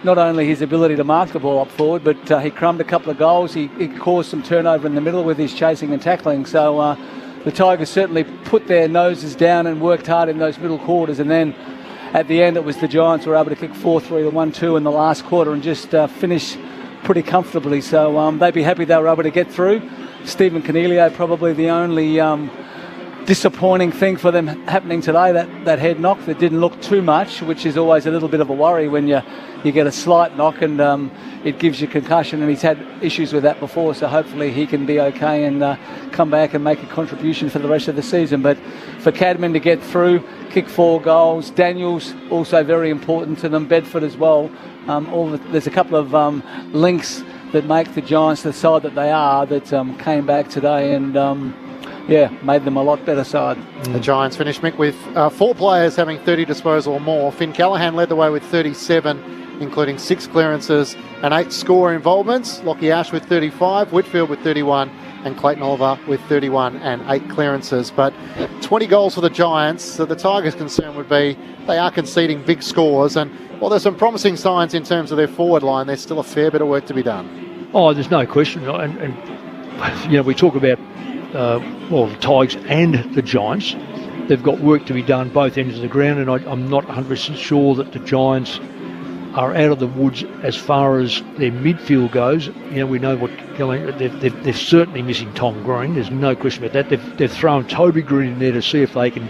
D: not only his ability to mark the ball up forward, but he crumbed a couple of goals. He caused some turnover in the middle with his chasing and tackling. So the Tigers certainly put their noses down and worked hard in those middle quarters, and then at the end, it was the Giants were able to kick 4-3 to 1-2 in the last quarter and just finish pretty comfortably. So they'd be happy they were able to get through. Stephen Cornelio, probably the only disappointing thing for them happening today, that head knock that didn't look too much, which is always a little bit of a worry when you get a slight knock and it gives you concussion, and he's had issues with that before, so hopefully he can be okay and come back and make a contribution for the rest of the season. But for Cadman to get through, kick 4 goals, Daniels also very important to them, Bedford as well. There's a couple of links that make the Giants the side that they are that came back today and made them a lot better side.
A: The Giants finished, Mick, with 4 players having 30 disposal or more. Finn Callaghan led the way with 37, including 6 clearances and 8 score involvements. Lockie Ash with 35, Whitfield with 31, and Clayton Oliver with 31 and 8 clearances. But 20 goals for the Giants. So the Tigers' concern would be they are conceding big scores, and while there's some promising signs in terms of their forward line, there's still a fair bit of work to be done.
C: Oh, there's no question. And we talk about the Tigers and the Giants. They've got work to be done both ends of the ground, and I'm not 100% sure that the Giants are out of the woods as far as their midfield goes. We know what they're certainly missing Tom Green. There's no question about that. They've thrown Toby Green in there to see if they can.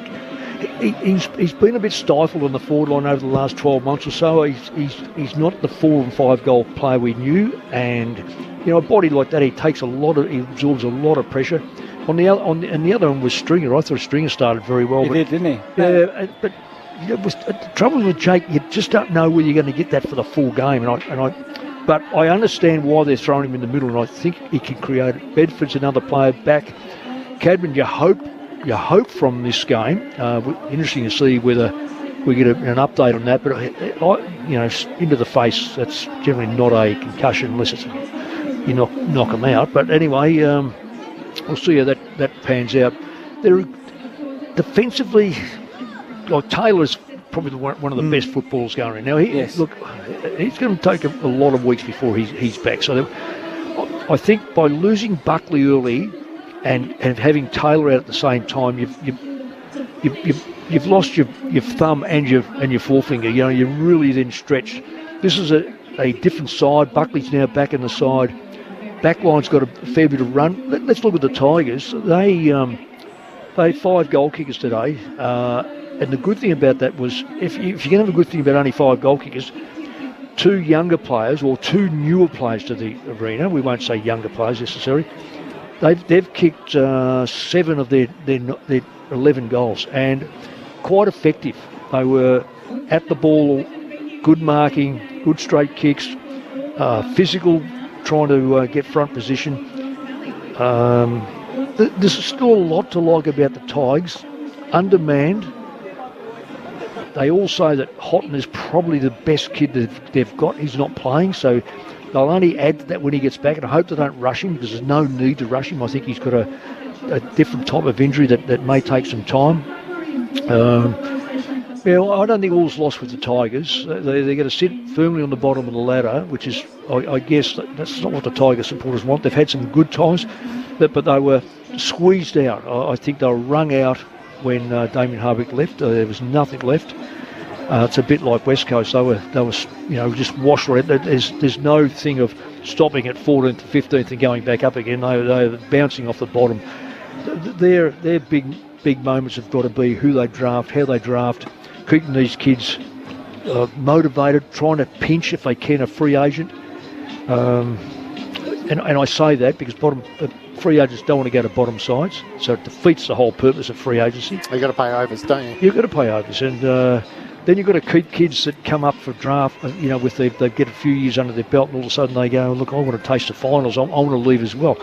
C: He's been a bit stifled on the forward line over the last 12 months or so. He's not the 4 and 5 goal player we knew, and a body like that, he absorbs a lot of pressure. And the other one was Stringer. I thought Stringer started very well.
D: He did, didn't he?
C: Yeah, but the trouble with Jake, you just don't know whether you're going to get that for the full game. But I understand why they're throwing him in the middle, and I think he can create it. Bedford's another player back. Cadman, you hope from this game. Interesting to see whether we get an update on that. But into the face, that's generally not a concussion unless it's you knock them out. But anyway, we'll see how that pans out. They're defensively. Taylor's probably one of the best footballers going around. Now, he's going to take a lot of weeks before he's back. So I think by losing Buckley early and having Taylor out at the same time, you've lost your thumb and your forefinger. You're really then stretched. This is a different side. Buckley's now back in the side. Backline's got a fair bit of run. Let's look at the Tigers. They had 5 goal kickers today. And the good thing about that was, if you're going to have a good thing about only 5 goal kickers, 2 younger players or 2 newer players to the arena, we won't say younger players necessarily, they've kicked 7 of their 11 goals, and quite effective. They were at the ball, good marking, good straight kicks, physical, trying to get front position. There's still a lot to like about the Tigers. Undermanned. They all say that Houghton is probably the best kid that they've got. He's not playing, so they'll only add to that when he gets back, and I hope they don't rush him because there's no need to rush him. I think he's got a different type of injury that may take some time. I don't think all's lost with the Tigers. They're going to sit firmly on the bottom of the ladder, which is, I guess, that's not what the Tiger supporters want. They've had some good times, but they were squeezed out. I think they were wrung out when Damien Harvick left. There was nothing left. It's a bit like West Coast. They were just washed right. There's no thing of stopping at 14th to 15th and going back up again. They were bouncing off the bottom. their big moments have got to be who they draft, how they draft, keeping these kids motivated, trying to pinch if they can a free agent. And I say that because free agents don't want to go to bottom sides, so it defeats the whole purpose of free agency.
A: You've got to pay overs, don't you?
C: You've got to pay overs, and then you've got to keep kids that come up for draft, with they get a few years under their belt, and all of a sudden they go, look, I want to taste the finals, I want to leave as well.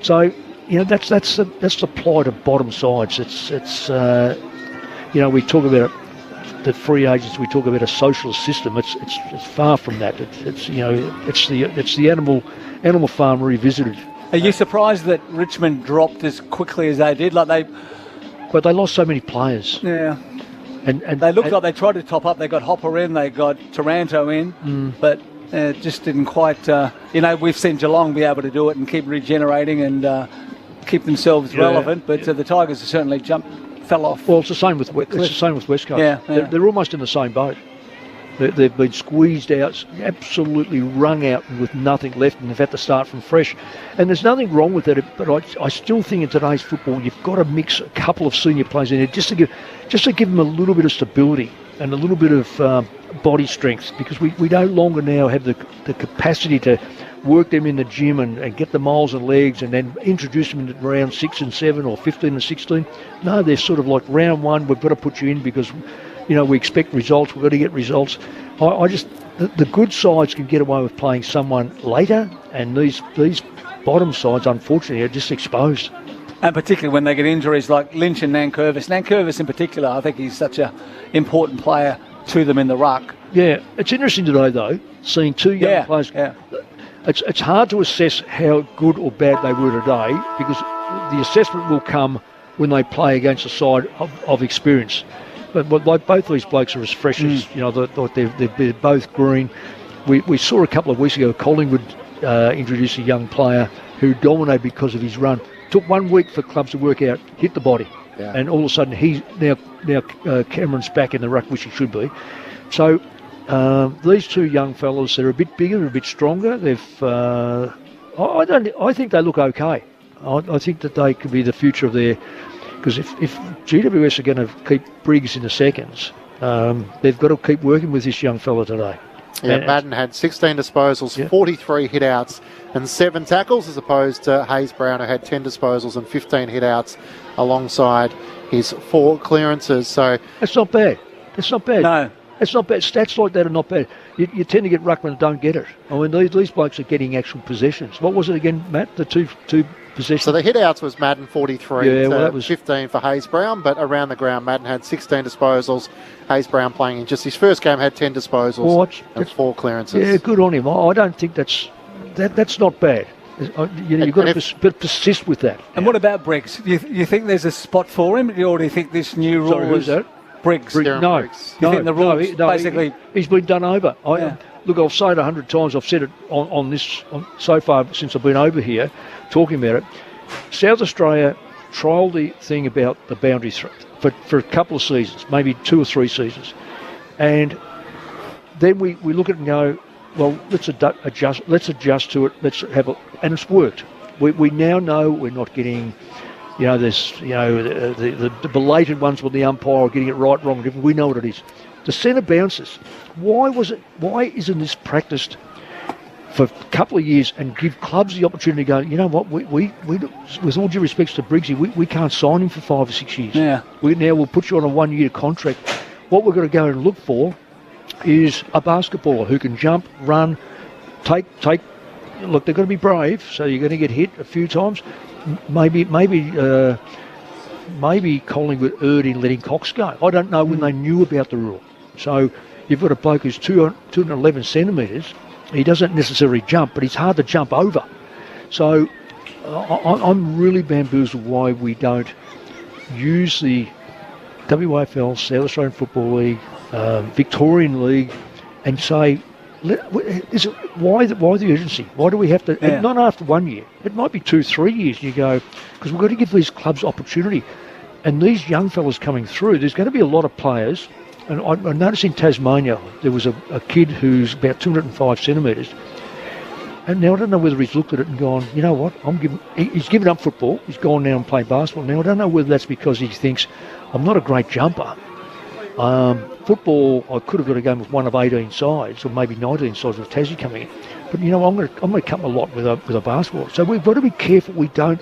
C: So, that's the plight of bottom sides. It's we talk about the free agents, we talk about a socialist system. It's far from that. It's the animal farm revisited.
D: Are you surprised that Richmond dropped as quickly as they did?
C: But they lost so many players.
D: Yeah.
C: And
D: they looked like they tried to top up. They got Hopper in, they got Taranto in, but it just didn't quite. We've seen Geelong be able to do it and keep regenerating and keep themselves relevant, but the Tigers have certainly fell off.
C: Well, it's the same with West Coast.
D: Yeah.
C: They're almost in the same boat. They've been squeezed out, absolutely wrung out with nothing left, and they've had to start from fresh. And there's nothing wrong with that, but I still think in today's football you've got to mix a couple of senior players in there just to give them a little bit of stability and a little bit of body strength, because we no longer now have the capacity to work them in the gym and get the miles and legs and then introduce them into round 6 and 7 or 15 and 16. No, they're sort of like round 1, we've got to put you in because we expect results, we've got to get results. The good sides can get away with playing someone later, and these bottom sides, unfortunately, are just exposed.
D: And particularly when they get injuries like Lynch and Nankervis. Nankervis in particular, I think he's such an important player to them in the ruck.
C: Yeah, it's interesting today, though, seeing two young players.
D: Yeah.
C: It's hard to assess how good or bad they were today, because the assessment will come when they play against a side of experience. But both these blokes are as fresh as, they're both green. We saw a couple of weeks ago Collingwood introduce a young player who dominated because of his run. Took 1 week for clubs to work out, hit the body. Yeah. And all of a sudden he's now Cameron's back in the ruck, which he should be. So these two young fellas, they're a bit bigger, a bit stronger. I think they look okay. I think that they could be the future of their. Because if GWS are going to keep Briggs in the seconds, they've got to keep working with this young fella today.
A: Yeah, Madden had 16 disposals, 43 hit-outs and 7 tackles, as opposed to Hayes Brown, who had 10 disposals and 15 hit-outs alongside his 4 clearances. So
C: that's not bad. It's not bad.
D: No.
C: It's not bad. Stats like that are not bad. You tend to get ruckmen that don't get it. I mean, these blokes are getting actual possessions. What was it again, Matt? The two possessions?
A: So the hit-outs was Madden 43.
C: Yeah, well, that was
A: 15 for Hayes Brown, but around the ground, Madden had 16 disposals. Hayes Brown, playing in just his first game, had 10 disposals and 4 clearances.
C: Yeah, good on him. I don't think that's not bad. You've got to persist with that.
D: And what about Briggs? You think there's a spot for him, or do you think this new rule
C: who's that?
D: Briggs?
C: No.
D: You think the rule basically...
C: He's been done over. Look, I've said it 100 times. I've said it on this so far since I've been over here talking about it. South Australia trialled the thing about the boundary for a couple of seasons, maybe 2 or 3 seasons. And then we look at it and go, well, let's adjust to it. And it's worked. We now know we're not getting... the belated ones with the umpire getting it right, wrong, different. We know what it is. The centre bounces. Why isn't this practiced for a couple of years and give clubs the opportunity to go, you know what, we with all due respects to Briggsy, we can't sign him for 5 or 6 years.
D: Yeah.
C: We'll put you on a 1-year contract. What we're going to go and look for is a basketballer who can jump, run, take. Look, they're going to be brave, so you're going to get hit a few times. Maybe Collingwood erred in letting Cox go. I don't know when they knew about the rule. So you've got a bloke who's 211 centimetres. He doesn't necessarily jump, but he's hard to jump over. So I'm really bamboozled why we don't use the WAFL, South Australian Football League, Victorian League, and say, why the urgency? Why do we have to? Yeah. Not after 1 year. It might be 2-3 years. You go, because we've got to give these clubs opportunity. And these young fellas coming through, there's going to be a lot of players. And I noticed in Tasmania, there was a kid who's about 205 centimetres. And now I don't know whether he's looked at it and gone, you know what, he's given up football. He's gone now and played basketball. Now I don't know whether that's because he thinks, I'm not a great jumper. Football, I could have got a game with one of 18 sides, or maybe 19 sides with Tassie coming in. But I'm going to come a lot with a basketball. So we've got to be careful we don't.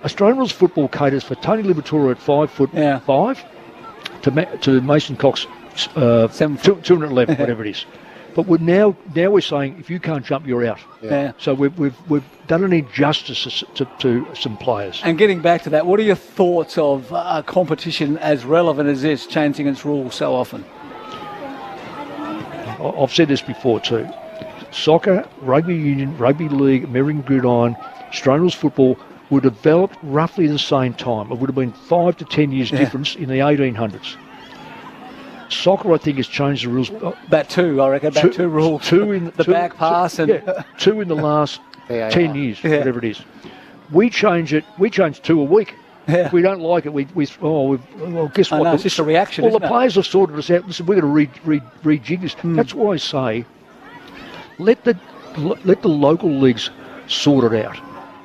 C: Australian rules football caters for Tony Liberatore at 5'5" to Mason Cox 211, whatever it is. But now we're saying if you can't jump, you're out.
D: Yeah.
C: So we've done an injustice to some players.
D: And getting back to that, what are your thoughts of a competition as relevant as this, changing its rules so often?
C: I've said this before too. Soccer, rugby union, rugby league, American gridiron, Australian rules football were developed roughly the same time. It would have been 5 to 10 years difference in the 1800s. Soccer, I think, has changed the rules.
D: About two rules. Two in the back pass, and
C: two in the last 10 years, whatever it is. We change 2 a week.
D: Yeah.
C: If we don't like it, guess what?
D: It's just a reaction.
C: Well, the players have sorted us out. Listen, we're going to rejig this. That's why I say, let the local leagues sort it out.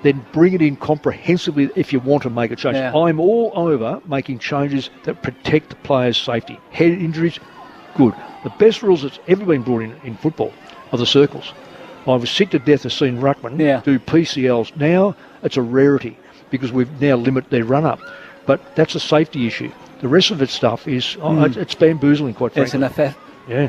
C: Then bring it in comprehensively if you want to make a change.
D: Yeah.
C: I'm all over making changes that protect the players' safety. Head injuries, good. The best rules that's ever been brought in football are the circles. I was sick to death of seeing ruckman do PCLs. Now it's a rarity because we've now limited their run-up. But that's a safety issue. The rest of its stuff is, it's bamboozling, quite frankly.
D: It's an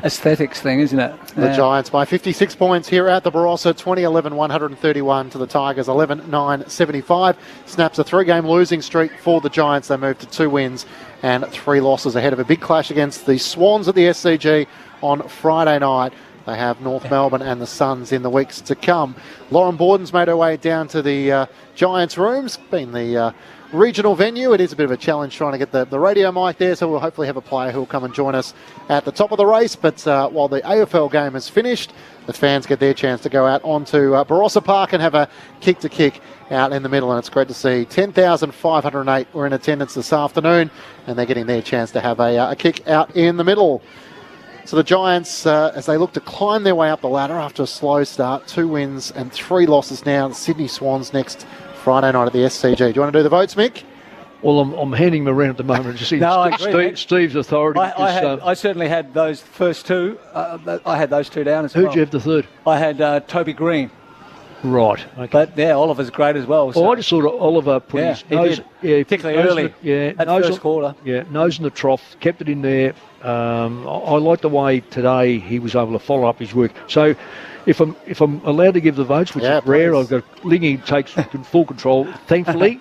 D: aesthetics thing, isn't it?
A: The Giants by 56 points here at the Barossa, 20-11-131 to the Tigers, 11-9-75. Snaps a 3-game losing streak for the Giants. They move to 2 wins and 3 losses ahead of a big clash against the Swans at the SCG on Friday night. They have North Melbourne and the Suns in the weeks to come. Lauren Borden's made her way down to the Giants' rooms, been the regional venue. It is a bit of a challenge trying to get the radio mic there, so we'll hopefully have a player who will come and join us at the top of the race. But while the AFL game is finished, the fans get their chance to go out onto Barossa Park and have a kick-to-kick out in the middle. And it's great to see 10,508 were in attendance this afternoon, and they're getting their chance to have a kick out in the middle. So the Giants, as they look to climb their way up the ladder after a slow start, 2 wins and 3 losses now. The Sydney Swans next Friday night at the SCG. Do you want to do the votes, Mick?
C: Well, I'm handing them around at the moment. Just Steve's authority.
D: I certainly had those first 2. I had those 2 down as well.
C: Who'd you have the third?
D: I had Toby Green.
C: Right. Okay.
D: But Oliver's great as well.
C: So. Well, I just thought Oliver put his nose,
D: particularly early.
C: At
D: first quarter.
C: Yeah, nose in the trough, kept it in there. I like the way today he was able to follow up his work. So, if I'm allowed to give the votes, which is rare, I've got Lingy takes full control. Thankfully,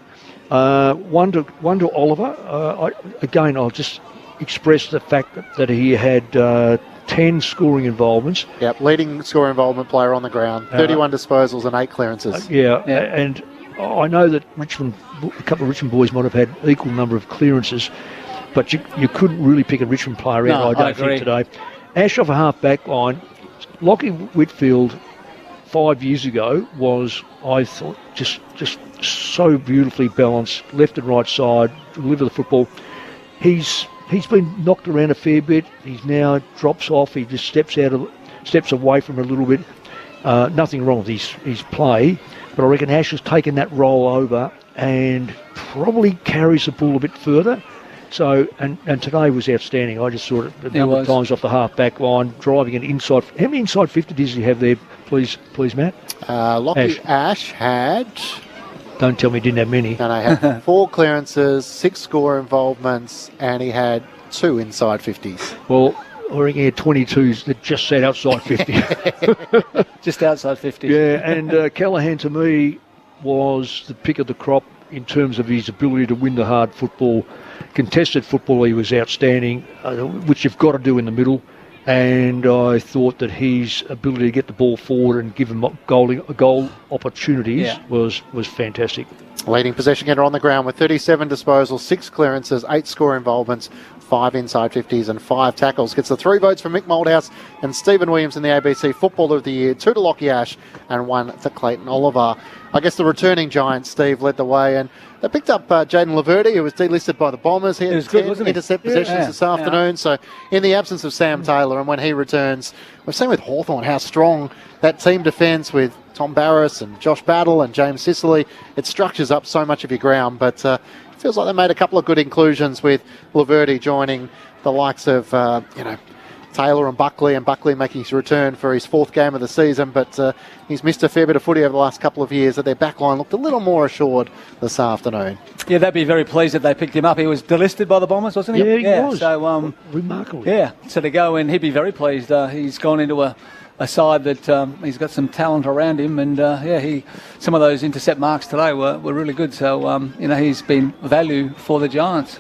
C: one to Oliver. I'll just express the fact that he had 10 scoring involvements.
A: Yep, leading scoring involvement player on the ground. 31 disposals and 8 clearances.
C: And I know that a couple of Richmond boys might have had equal number of clearances, but you couldn't really pick a Richmond player out, I don't think, today. Ash off a half-back line. Lockie Whitfield 5 years ago was, I thought, just so beautifully balanced, left and right side, deliver the football. He's been knocked around a fair bit. He's now drops off. He just steps away from it a little bit. Nothing wrong with his play, but I reckon Ash has taken that role over and probably carries the ball a bit further. So, and today was outstanding. I just saw it a number of times off the half-back line, driving it inside. How many inside 50 does he have there, please, Matt?
A: Lockie Ash had...
C: Don't tell me he didn't have many.
A: No, he had 4 clearances, 6 score involvements, and he had 2 inside 50s.
C: Well, I reckon he had 22s that just sat outside 50.
D: Just outside 50.
C: Yeah, and Callaghan, to me, was the pick of the crop in terms of his ability to win the hard football. Contested football, he was outstanding, which you've got to do in the middle. And I thought that his ability to get the ball forward and give him goal opportunities was fantastic.
A: Leading possession getter on the ground with 37 disposals, 6 clearances, 8 score involvements, 5 inside 50s and 5 tackles. Gets the 3 votes from Mick Moldhouse and Stephen Williams in the ABC Footballer of the Year, 2 to Lockie Ash and 1 to Clayton Oliver. I guess the returning Giants, Steve, led the way, and they picked up Jaden Laverty, who was delisted by the Bombers. He had 10 intercept possessions this afternoon. So in the absence of Sam Taylor Taylor, and when he returns, we've seen with Hawthorn how strong that team defence with Tom Barras and Josh Battle and James Sicily, it structures up so much of your ground, but it feels like they made a couple of good inclusions with Laverty joining the likes of, Taylor and Buckley making his return for his 4th game of the season, but he's missed a fair bit of footy over the last couple of years. That their backline looked a little more assured this afternoon.
D: Yeah, they'd be very pleased that they picked him up. He was delisted by the Bombers, wasn't he?
C: Yeah, he was.
D: So,
C: remarkable.
D: Yeah, so to go in, he'd be very pleased. He's gone into a side that he's got some talent around him, and some of those intercept marks today were really good. So, he's been value for the Giants.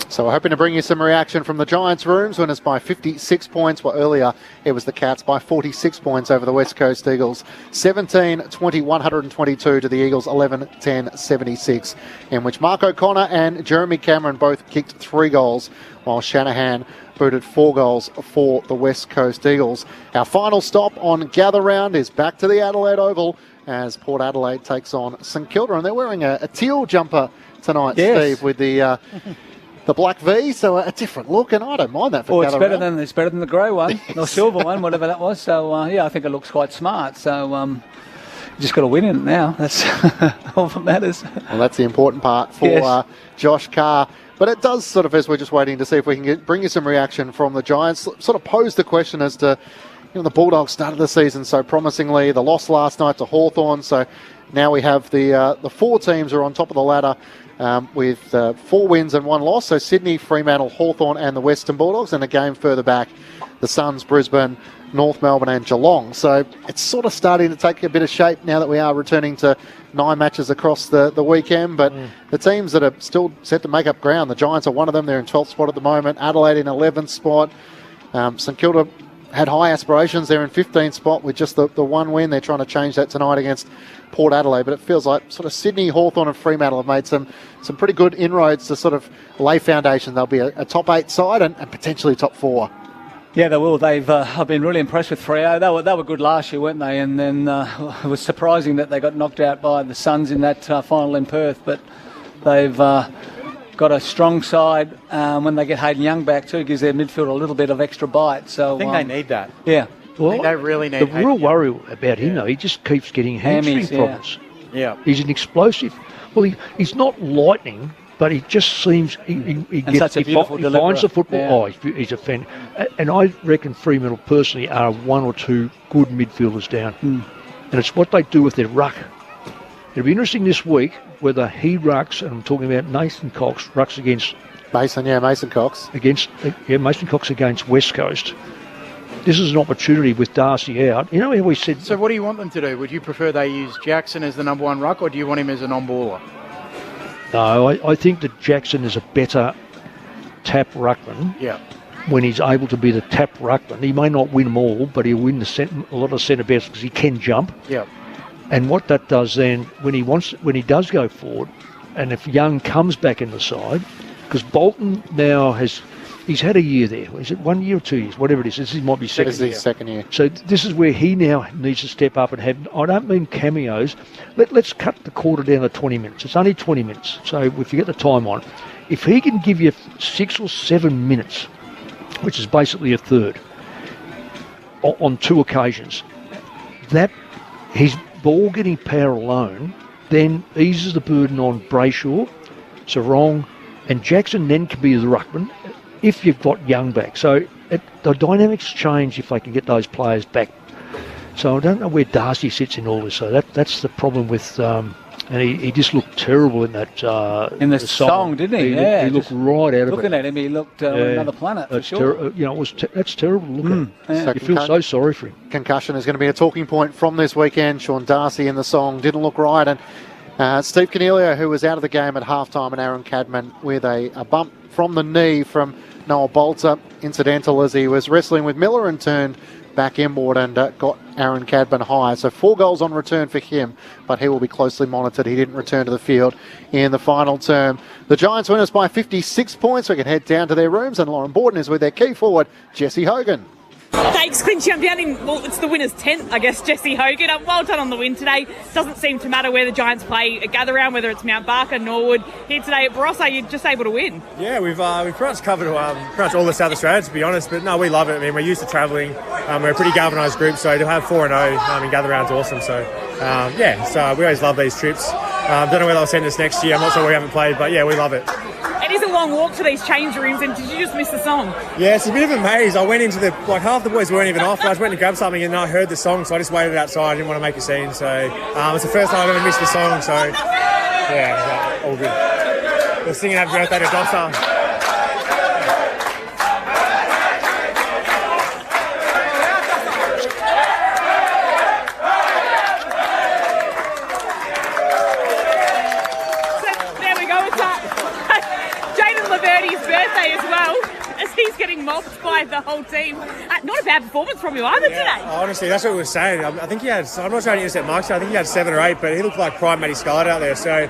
A: So we're hoping to bring you some reaction from the Giants' rooms, winners by 56 points. Well, earlier it was the Cats by 46 points over the West Coast Eagles. 17-20, 122 to the Eagles, 11-10, 76, in which Mark O'Connor and Jeremy Cameron both kicked 3 goals, while Shanahan booted 4 goals for the West Coast Eagles. Our final stop on Gather Round is back to the Adelaide Oval as Port Adelaide takes on St Kilda, and they're wearing a teal jumper tonight,
D: yes.
A: Steve, with the black V, so a different look, and I don't mind that for
D: it's
A: Gather
D: better
A: Round.
D: than the grey one, or silver one, whatever that was. So I think it looks quite smart. So you just got to win it now. That's all that matters.
A: Well, that's the important part for Josh Carr. But it does sort of, as we're just waiting to see if we can bring you some reaction from the Giants, sort of pose the question as to, the Bulldogs started the season so promisingly. The loss last night to Hawthorn, so now we have the 4 teams are on top of the ladder. With 4 wins and 1 loss. So Sydney, Fremantle, Hawthorn and the Western Bulldogs. And a game further back, the Suns, Brisbane, North Melbourne and Geelong. So it's sort of starting to take a bit of shape now that we are returning to 9 matches across the weekend. But the teams that are still set to make up ground, the Giants are one of them. They're in 12th spot at the moment. Adelaide in 11th spot. St Kilda had high aspirations. They're in 15th spot with just the 1 win. They're trying to change that tonight against Port Adelaide, but it feels like sort of Sydney, Hawthorn and Fremantle have made some pretty good inroads to sort of lay foundation. They'll be a top 8 side and potentially top 4.
D: Yeah, they will. I've been really impressed with Freo. They were good last year, weren't they? And then it was surprising that they got knocked out by the Suns in that final in Perth, but they've got a strong side. When they get Hayden Young back too, it gives their midfield a little bit of extra bite. So
B: I think they need that.
D: Yeah.
B: Well, they really need
C: the real worry about him, though, he just keeps getting hamstring problems.
B: Yeah.
C: He's an explosive. Well, he's not lightning, but he just seems he finds the football.
D: Yeah.
C: Oh, he's a fan. And I reckon Fremantle personally are 1 or 2 good midfielders down. And it's what they do with their ruck. It'll be interesting this week whether he rucks, and I'm talking about Nathan Cox, rucks against...
A: Mason Cox.
C: Mason Cox against West Coast. This is an opportunity with Darcy out. You know how we said...
B: So what do you want them to do? Would you prefer they use Jackson as the number 1 ruck, or do you want him as an on-baller?
C: No, I think that Jackson is a better tap ruckman.
B: Yeah.
C: When he's able to be the tap ruckman. He may not win them all, but he'll win a lot of centre backs because he can jump.
B: Yeah.
C: And what that does then, when he does go forward, and if Young comes back in the side, because Bolton now he's had a year there. Is it 1 year or 2 years? Whatever it is. This might be second year.
A: Second year.
C: So this is where he now needs to step up and have, I don't mean cameos. Let's cut the quarter down to 20 minutes. It's only 20 minutes. So if you get the time on, if he can give you 6 or 7 minutes, which is basically a third, on 2 occasions, that his ball getting power alone then eases the burden on Brayshaw, Sarong, and Jackson then can be the ruckman if you've got Young back. So the dynamics change if they can get those players back. So I don't know where Darcy sits in all this. So that's the problem with... and he just looked terrible in that
D: in the song, didn't he?
C: He looked right out of it.
D: Looking at him, he looked another planet for sure.
C: That's terrible to look at. You feel so sorry for him.
A: Concussion is going to be a talking point from this weekend. Sean Darcy in the song didn't look right, and Steve Cornelio, who was out of the game at halftime, and Aaron Cadman with a bump from the knee from Noah Bolter, incidental as he was wrestling with Miller and turned back inboard and got Aaron Cadman high. So 4 goals on return for him, but he will be closely monitored. He didn't return to the field in the final term. The Giants winners by 56 points. We can head down to their rooms, and Lauren Borden is with their key forward, Jesse Hogan.
E: Thanks, Clinchy. I'm down in, well, it's the winner's tent, I guess, Jesse Hogan. Well done on the win today. Doesn't seem to matter where the Giants play a gather round, whether it's Mount Barker, Norwood. Here today at Barossa, you're just able to win.
Q: Yeah, we've pretty much covered pretty much all of South Australia, to be honest. But no, we love it. I mean, we're used to travelling. We're a pretty galvanised group, so to have 4-0 in gather round's awesome. So, so we always love these trips. Don't know where they'll send us next year. I'm not sure we haven't played, but yeah, we love it.
E: It is a long walk to these change rooms, and did you just miss the song?
Q: Yeah, it's a bit of a maze. I went into half the boys weren't even off. I just went to grab something and I heard the song, so I just waited outside. I didn't want to make a scene, so it's the first time I've ever missed the song, so yeah, all good. We're singing Happy Birthday to Dossa.
E: He's getting mobbed by the whole team. Not a bad performance from you either today.
Q: Honestly, that's what we were saying. I think he had, I'm not trying to intercept marks, I think he had 7 or 8, but he looked like prime Matty Scarlett out there. So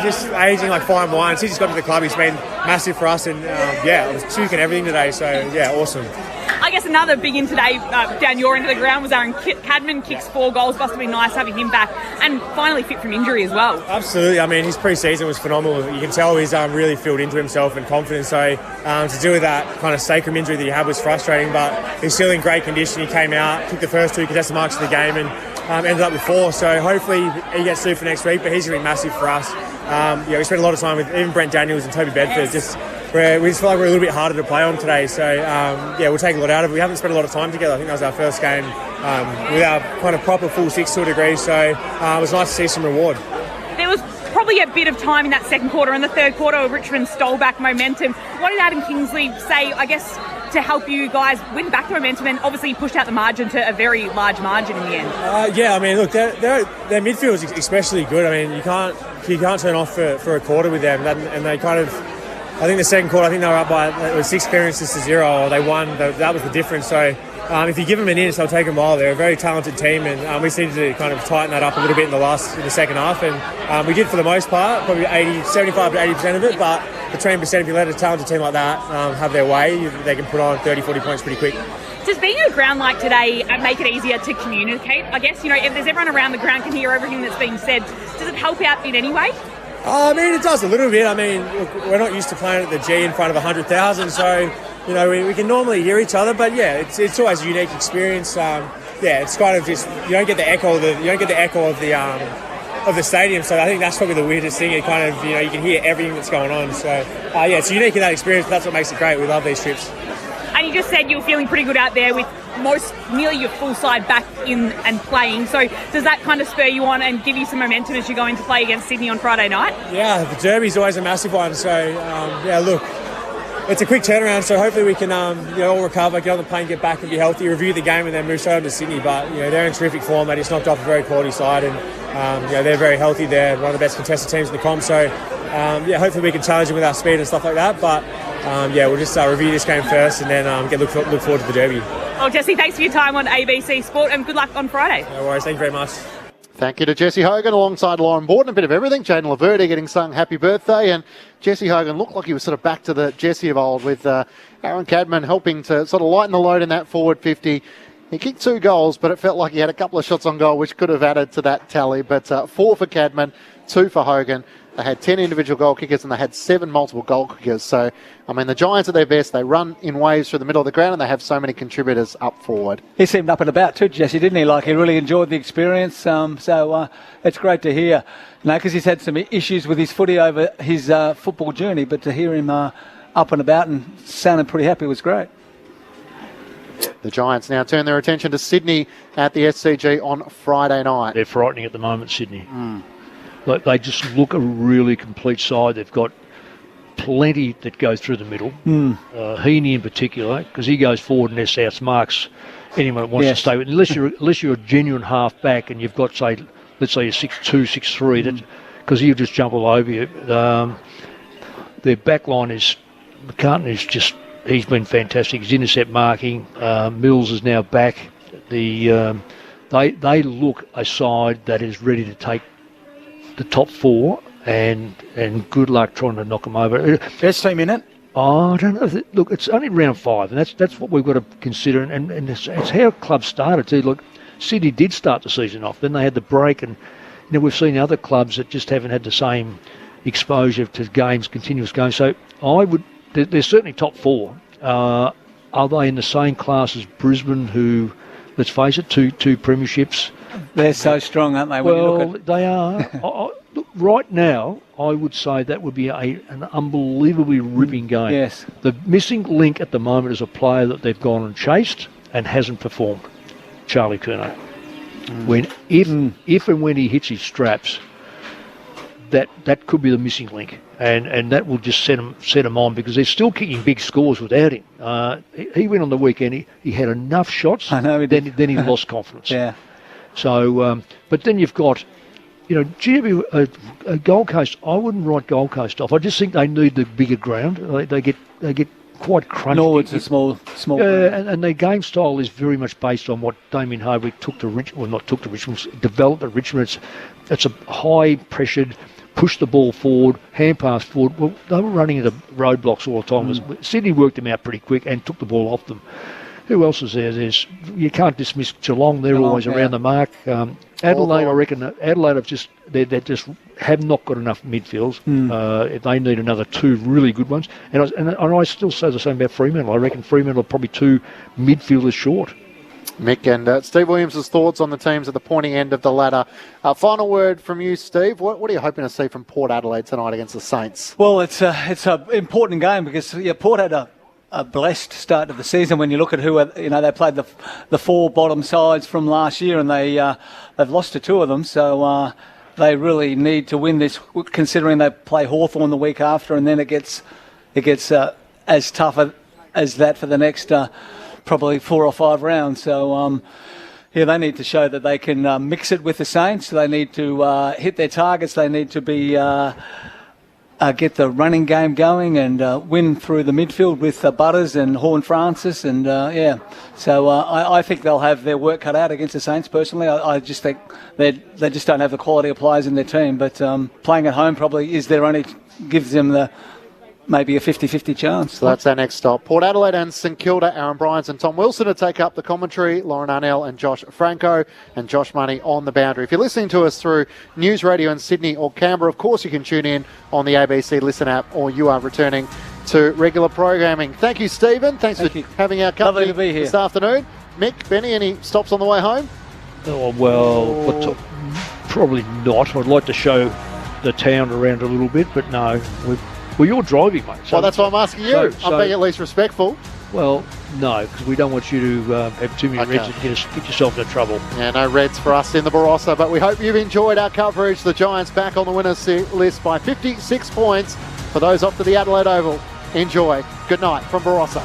Q: just aging like fine wine. Since he's got to the club, he's been massive for us. And it was Tuke and everything today. So yeah, awesome.
E: I guess another big in today down your end of the ground was Aaron Cadman, kicks 4 goals. Must have been nice having him back and finally fit from injury as well.
Q: Absolutely. I mean, his pre-season was phenomenal. You can tell he's really filled into himself and confident. So to deal with that kind of sacrum injury that he had was frustrating, but he's still in great condition. He came out, took the first 2 contested marks of the game and ended up with 4. So hopefully he gets 2 for next week, but he's going to be massive for us. We spent a lot of time with even Brent Daniels and Toby Bedford.
E: Yes.
Q: We just feel like we're a little bit harder to play on today. So, we'll take a lot out of it. We haven't spent a lot of time together. I think that was our first game with our kind of proper full 6 to a degree. So, it was nice to see some reward.
E: There was probably a bit of time in that second quarter. In the third quarter, Richmond stole back momentum. What did Adam Kingsley say, I guess, to help you guys win back the momentum and obviously pushed out the margin to a very large margin in the end?
Q: I mean, look, their midfield is especially good. I mean, you can't turn off for a quarter with them. And they kind of... I think the second quarter, they were up by it was 6 clearances to 0, or they won. That was the difference. So if you give them an inch, they'll take them while. They're a very talented team, and we needed to kind of tighten that up a little bit in the second half. And we did for the most part, probably 75 to 80% of it. But the 20%, if you let a talented team like that have their way, they can put on 30, 40 points pretty quick.
E: Does being at a ground like today make it easier to communicate? I guess, if there's everyone around the ground can hear everything that's being said, does it help out in any way?
Q: I mean, it does a little bit. I mean, look, we're not used to playing at the G in front of 100,000, so we can normally hear each other. But yeah, it's always a unique experience. It's kind of just you don't get the echo of the stadium. So I think that's probably the weirdest thing. It kind of you can hear everything that's going on. So it's unique in that experience. But that's what makes it great. We love these trips.
E: And you just said you were feeling pretty good out there with nearly your full side back in and playing. So does that kind of spur you on and give you some momentum as you go into play against Sydney on Friday night? Yeah,
Q: the derby's always a massive one. So, look, it's a quick turnaround. So hopefully we can, all recover, get on the plane, get back and be healthy, review the game and then move straight on to Sydney. But, they're in terrific form. They just knocked off a very quality side and, they're very healthy. They're one of the best contested teams in the comp. So, hopefully we can challenge them with our speed and stuff like that. But, we'll just review this game first and then look forward to the derby.
E: Well, Jesse, thanks for your time on ABC Sport and good luck on Friday.
Q: No worries. Thank you very much.
A: Thank you to Jesse Hogan alongside Lauren Borden. A bit of everything. Jaden Laverde getting sung happy birthday. And Jesse Hogan looked like he was sort of back to the Jesse of old with Aaron Cadman helping to sort of lighten the load in that forward 50. He kicked 2 goals, but it felt like he had a couple of shots on goal, which could have added to that tally. But 4 for Cadman, 2 for Hogan. They had 10 individual goal kickers and they had 7 multiple goal kickers. So, I mean, the Giants at their best, they run in waves through the middle of the ground and they have so many contributors up forward.
D: He seemed up and about too, Jesse, didn't he? Like he really enjoyed the experience. So it's great to hear, because he's had some issues with his footy over his football journey, but to hear him up and about and sounding pretty happy was great.
A: The Giants now turn their attention to Sydney at the SCG on Friday night.
C: They're frightening at the moment, Sydney. They just look a really complete side. They've got plenty that go through the middle. Heaney in particular, because he goes forward and there's marks anyone that wants to stay with. Unless you're a genuine half back and you've got, let's say a 6'2", 6'3", because he'll just jump all over you. Their back line is McCartney's he's been fantastic. He's intercept marking. Mills is now back. They look a side that is ready to take the top 4 and good luck trying to knock them over.
B: Best team in it?
C: Oh, I don't know. Look, it's only round 5, and that's what we've got to consider. And it's how clubs started too. Look, Sydney did start the season off. Then they had the break, and we've seen other clubs that just haven't had the same exposure to games, continuous games. So they're certainly top 4. Are they in the same class as Brisbane, who, let's face it, two premierships?
D: They're so strong, aren't they?
C: Well, they are. Look, right now, I would say that would be an unbelievably ripping game.
D: Yes.
C: The missing link at the moment is a player that they've gone and chased and hasn't performed, Charlie Curnow. If and when he hits his straps, that could be the missing link, and that will just set him on, because they're still kicking big scores without him. He went on the weekend. He had enough shots.
D: I know.
C: Then he lost confidence.
D: Yeah.
C: So, but then you've got, Gold Coast. I wouldn't write Gold Coast off. I just think they need the bigger ground. They get quite crunchy.
D: Norwood's a small.
C: And their game style is very much based on what Damien Hardwick developed at Richmond. It's a high-pressured, push the ball forward, hand pass forward. Well, they were running into roadblocks all the time. Sydney worked them out pretty quick and took the ball off them. Who else is there? You can't dismiss Geelong. They're always around the mark. Adelaide, I reckon. Adelaide they just have not got enough midfields. They need another 2 really good ones. And I still say the same about Fremantle. I reckon Fremantle are probably 2 midfielders short.
A: Mick and Steve Williams' thoughts on the teams at the pointy end of the ladder. Final word from you, Steve. What are you hoping to see from Port Adelaide tonight against the Saints?
D: Well, it's an important game because Port had a blessed start to the season. When you look at who they played the 4 bottom sides from last year, and they've lost to 2 of them. So they really need to win this, considering they play Hawthorn the week after, and then it gets as tough as that for the next probably 4 or 5 rounds. So they need to show that they can mix it with the Saints. They need to hit their targets. They need to be get the running game going and win through the midfield with Butters and Horne-Francis. And, so I think they'll have their work cut out against the Saints, personally. I just think they just don't have the quality of players in their team. But playing at home probably gives them maybe a 50-50 chance.
A: So that's our next stop. Port Adelaide and St Kilda. Aaron Bryans and Tom Wilson to take up the commentary. Lauren Arnell and Josh Franco and Josh Money on the boundary. If you're listening to us through News Radio in Sydney or Canberra, of course you can tune in on the ABC Listen app, or you are returning to regular programming. Thank you, Stephen. Thanks for having our company
D: Lovely to be here
A: this afternoon. Mick, Benny, any stops on the way home?
C: Oh, well, probably not. I'd like to show the town around a little bit, but no. Well, you're driving, mate.
A: So that's why I'm asking you. I'm being at least respectful.
C: Well, no, because we don't want you to have too many reds and get yourself into trouble.
A: Yeah, no reds for us in the Barossa, but we hope you've enjoyed our coverage. The Giants back on the winners list by 56 points for those off to the Adelaide Oval. Enjoy. Good night from Barossa.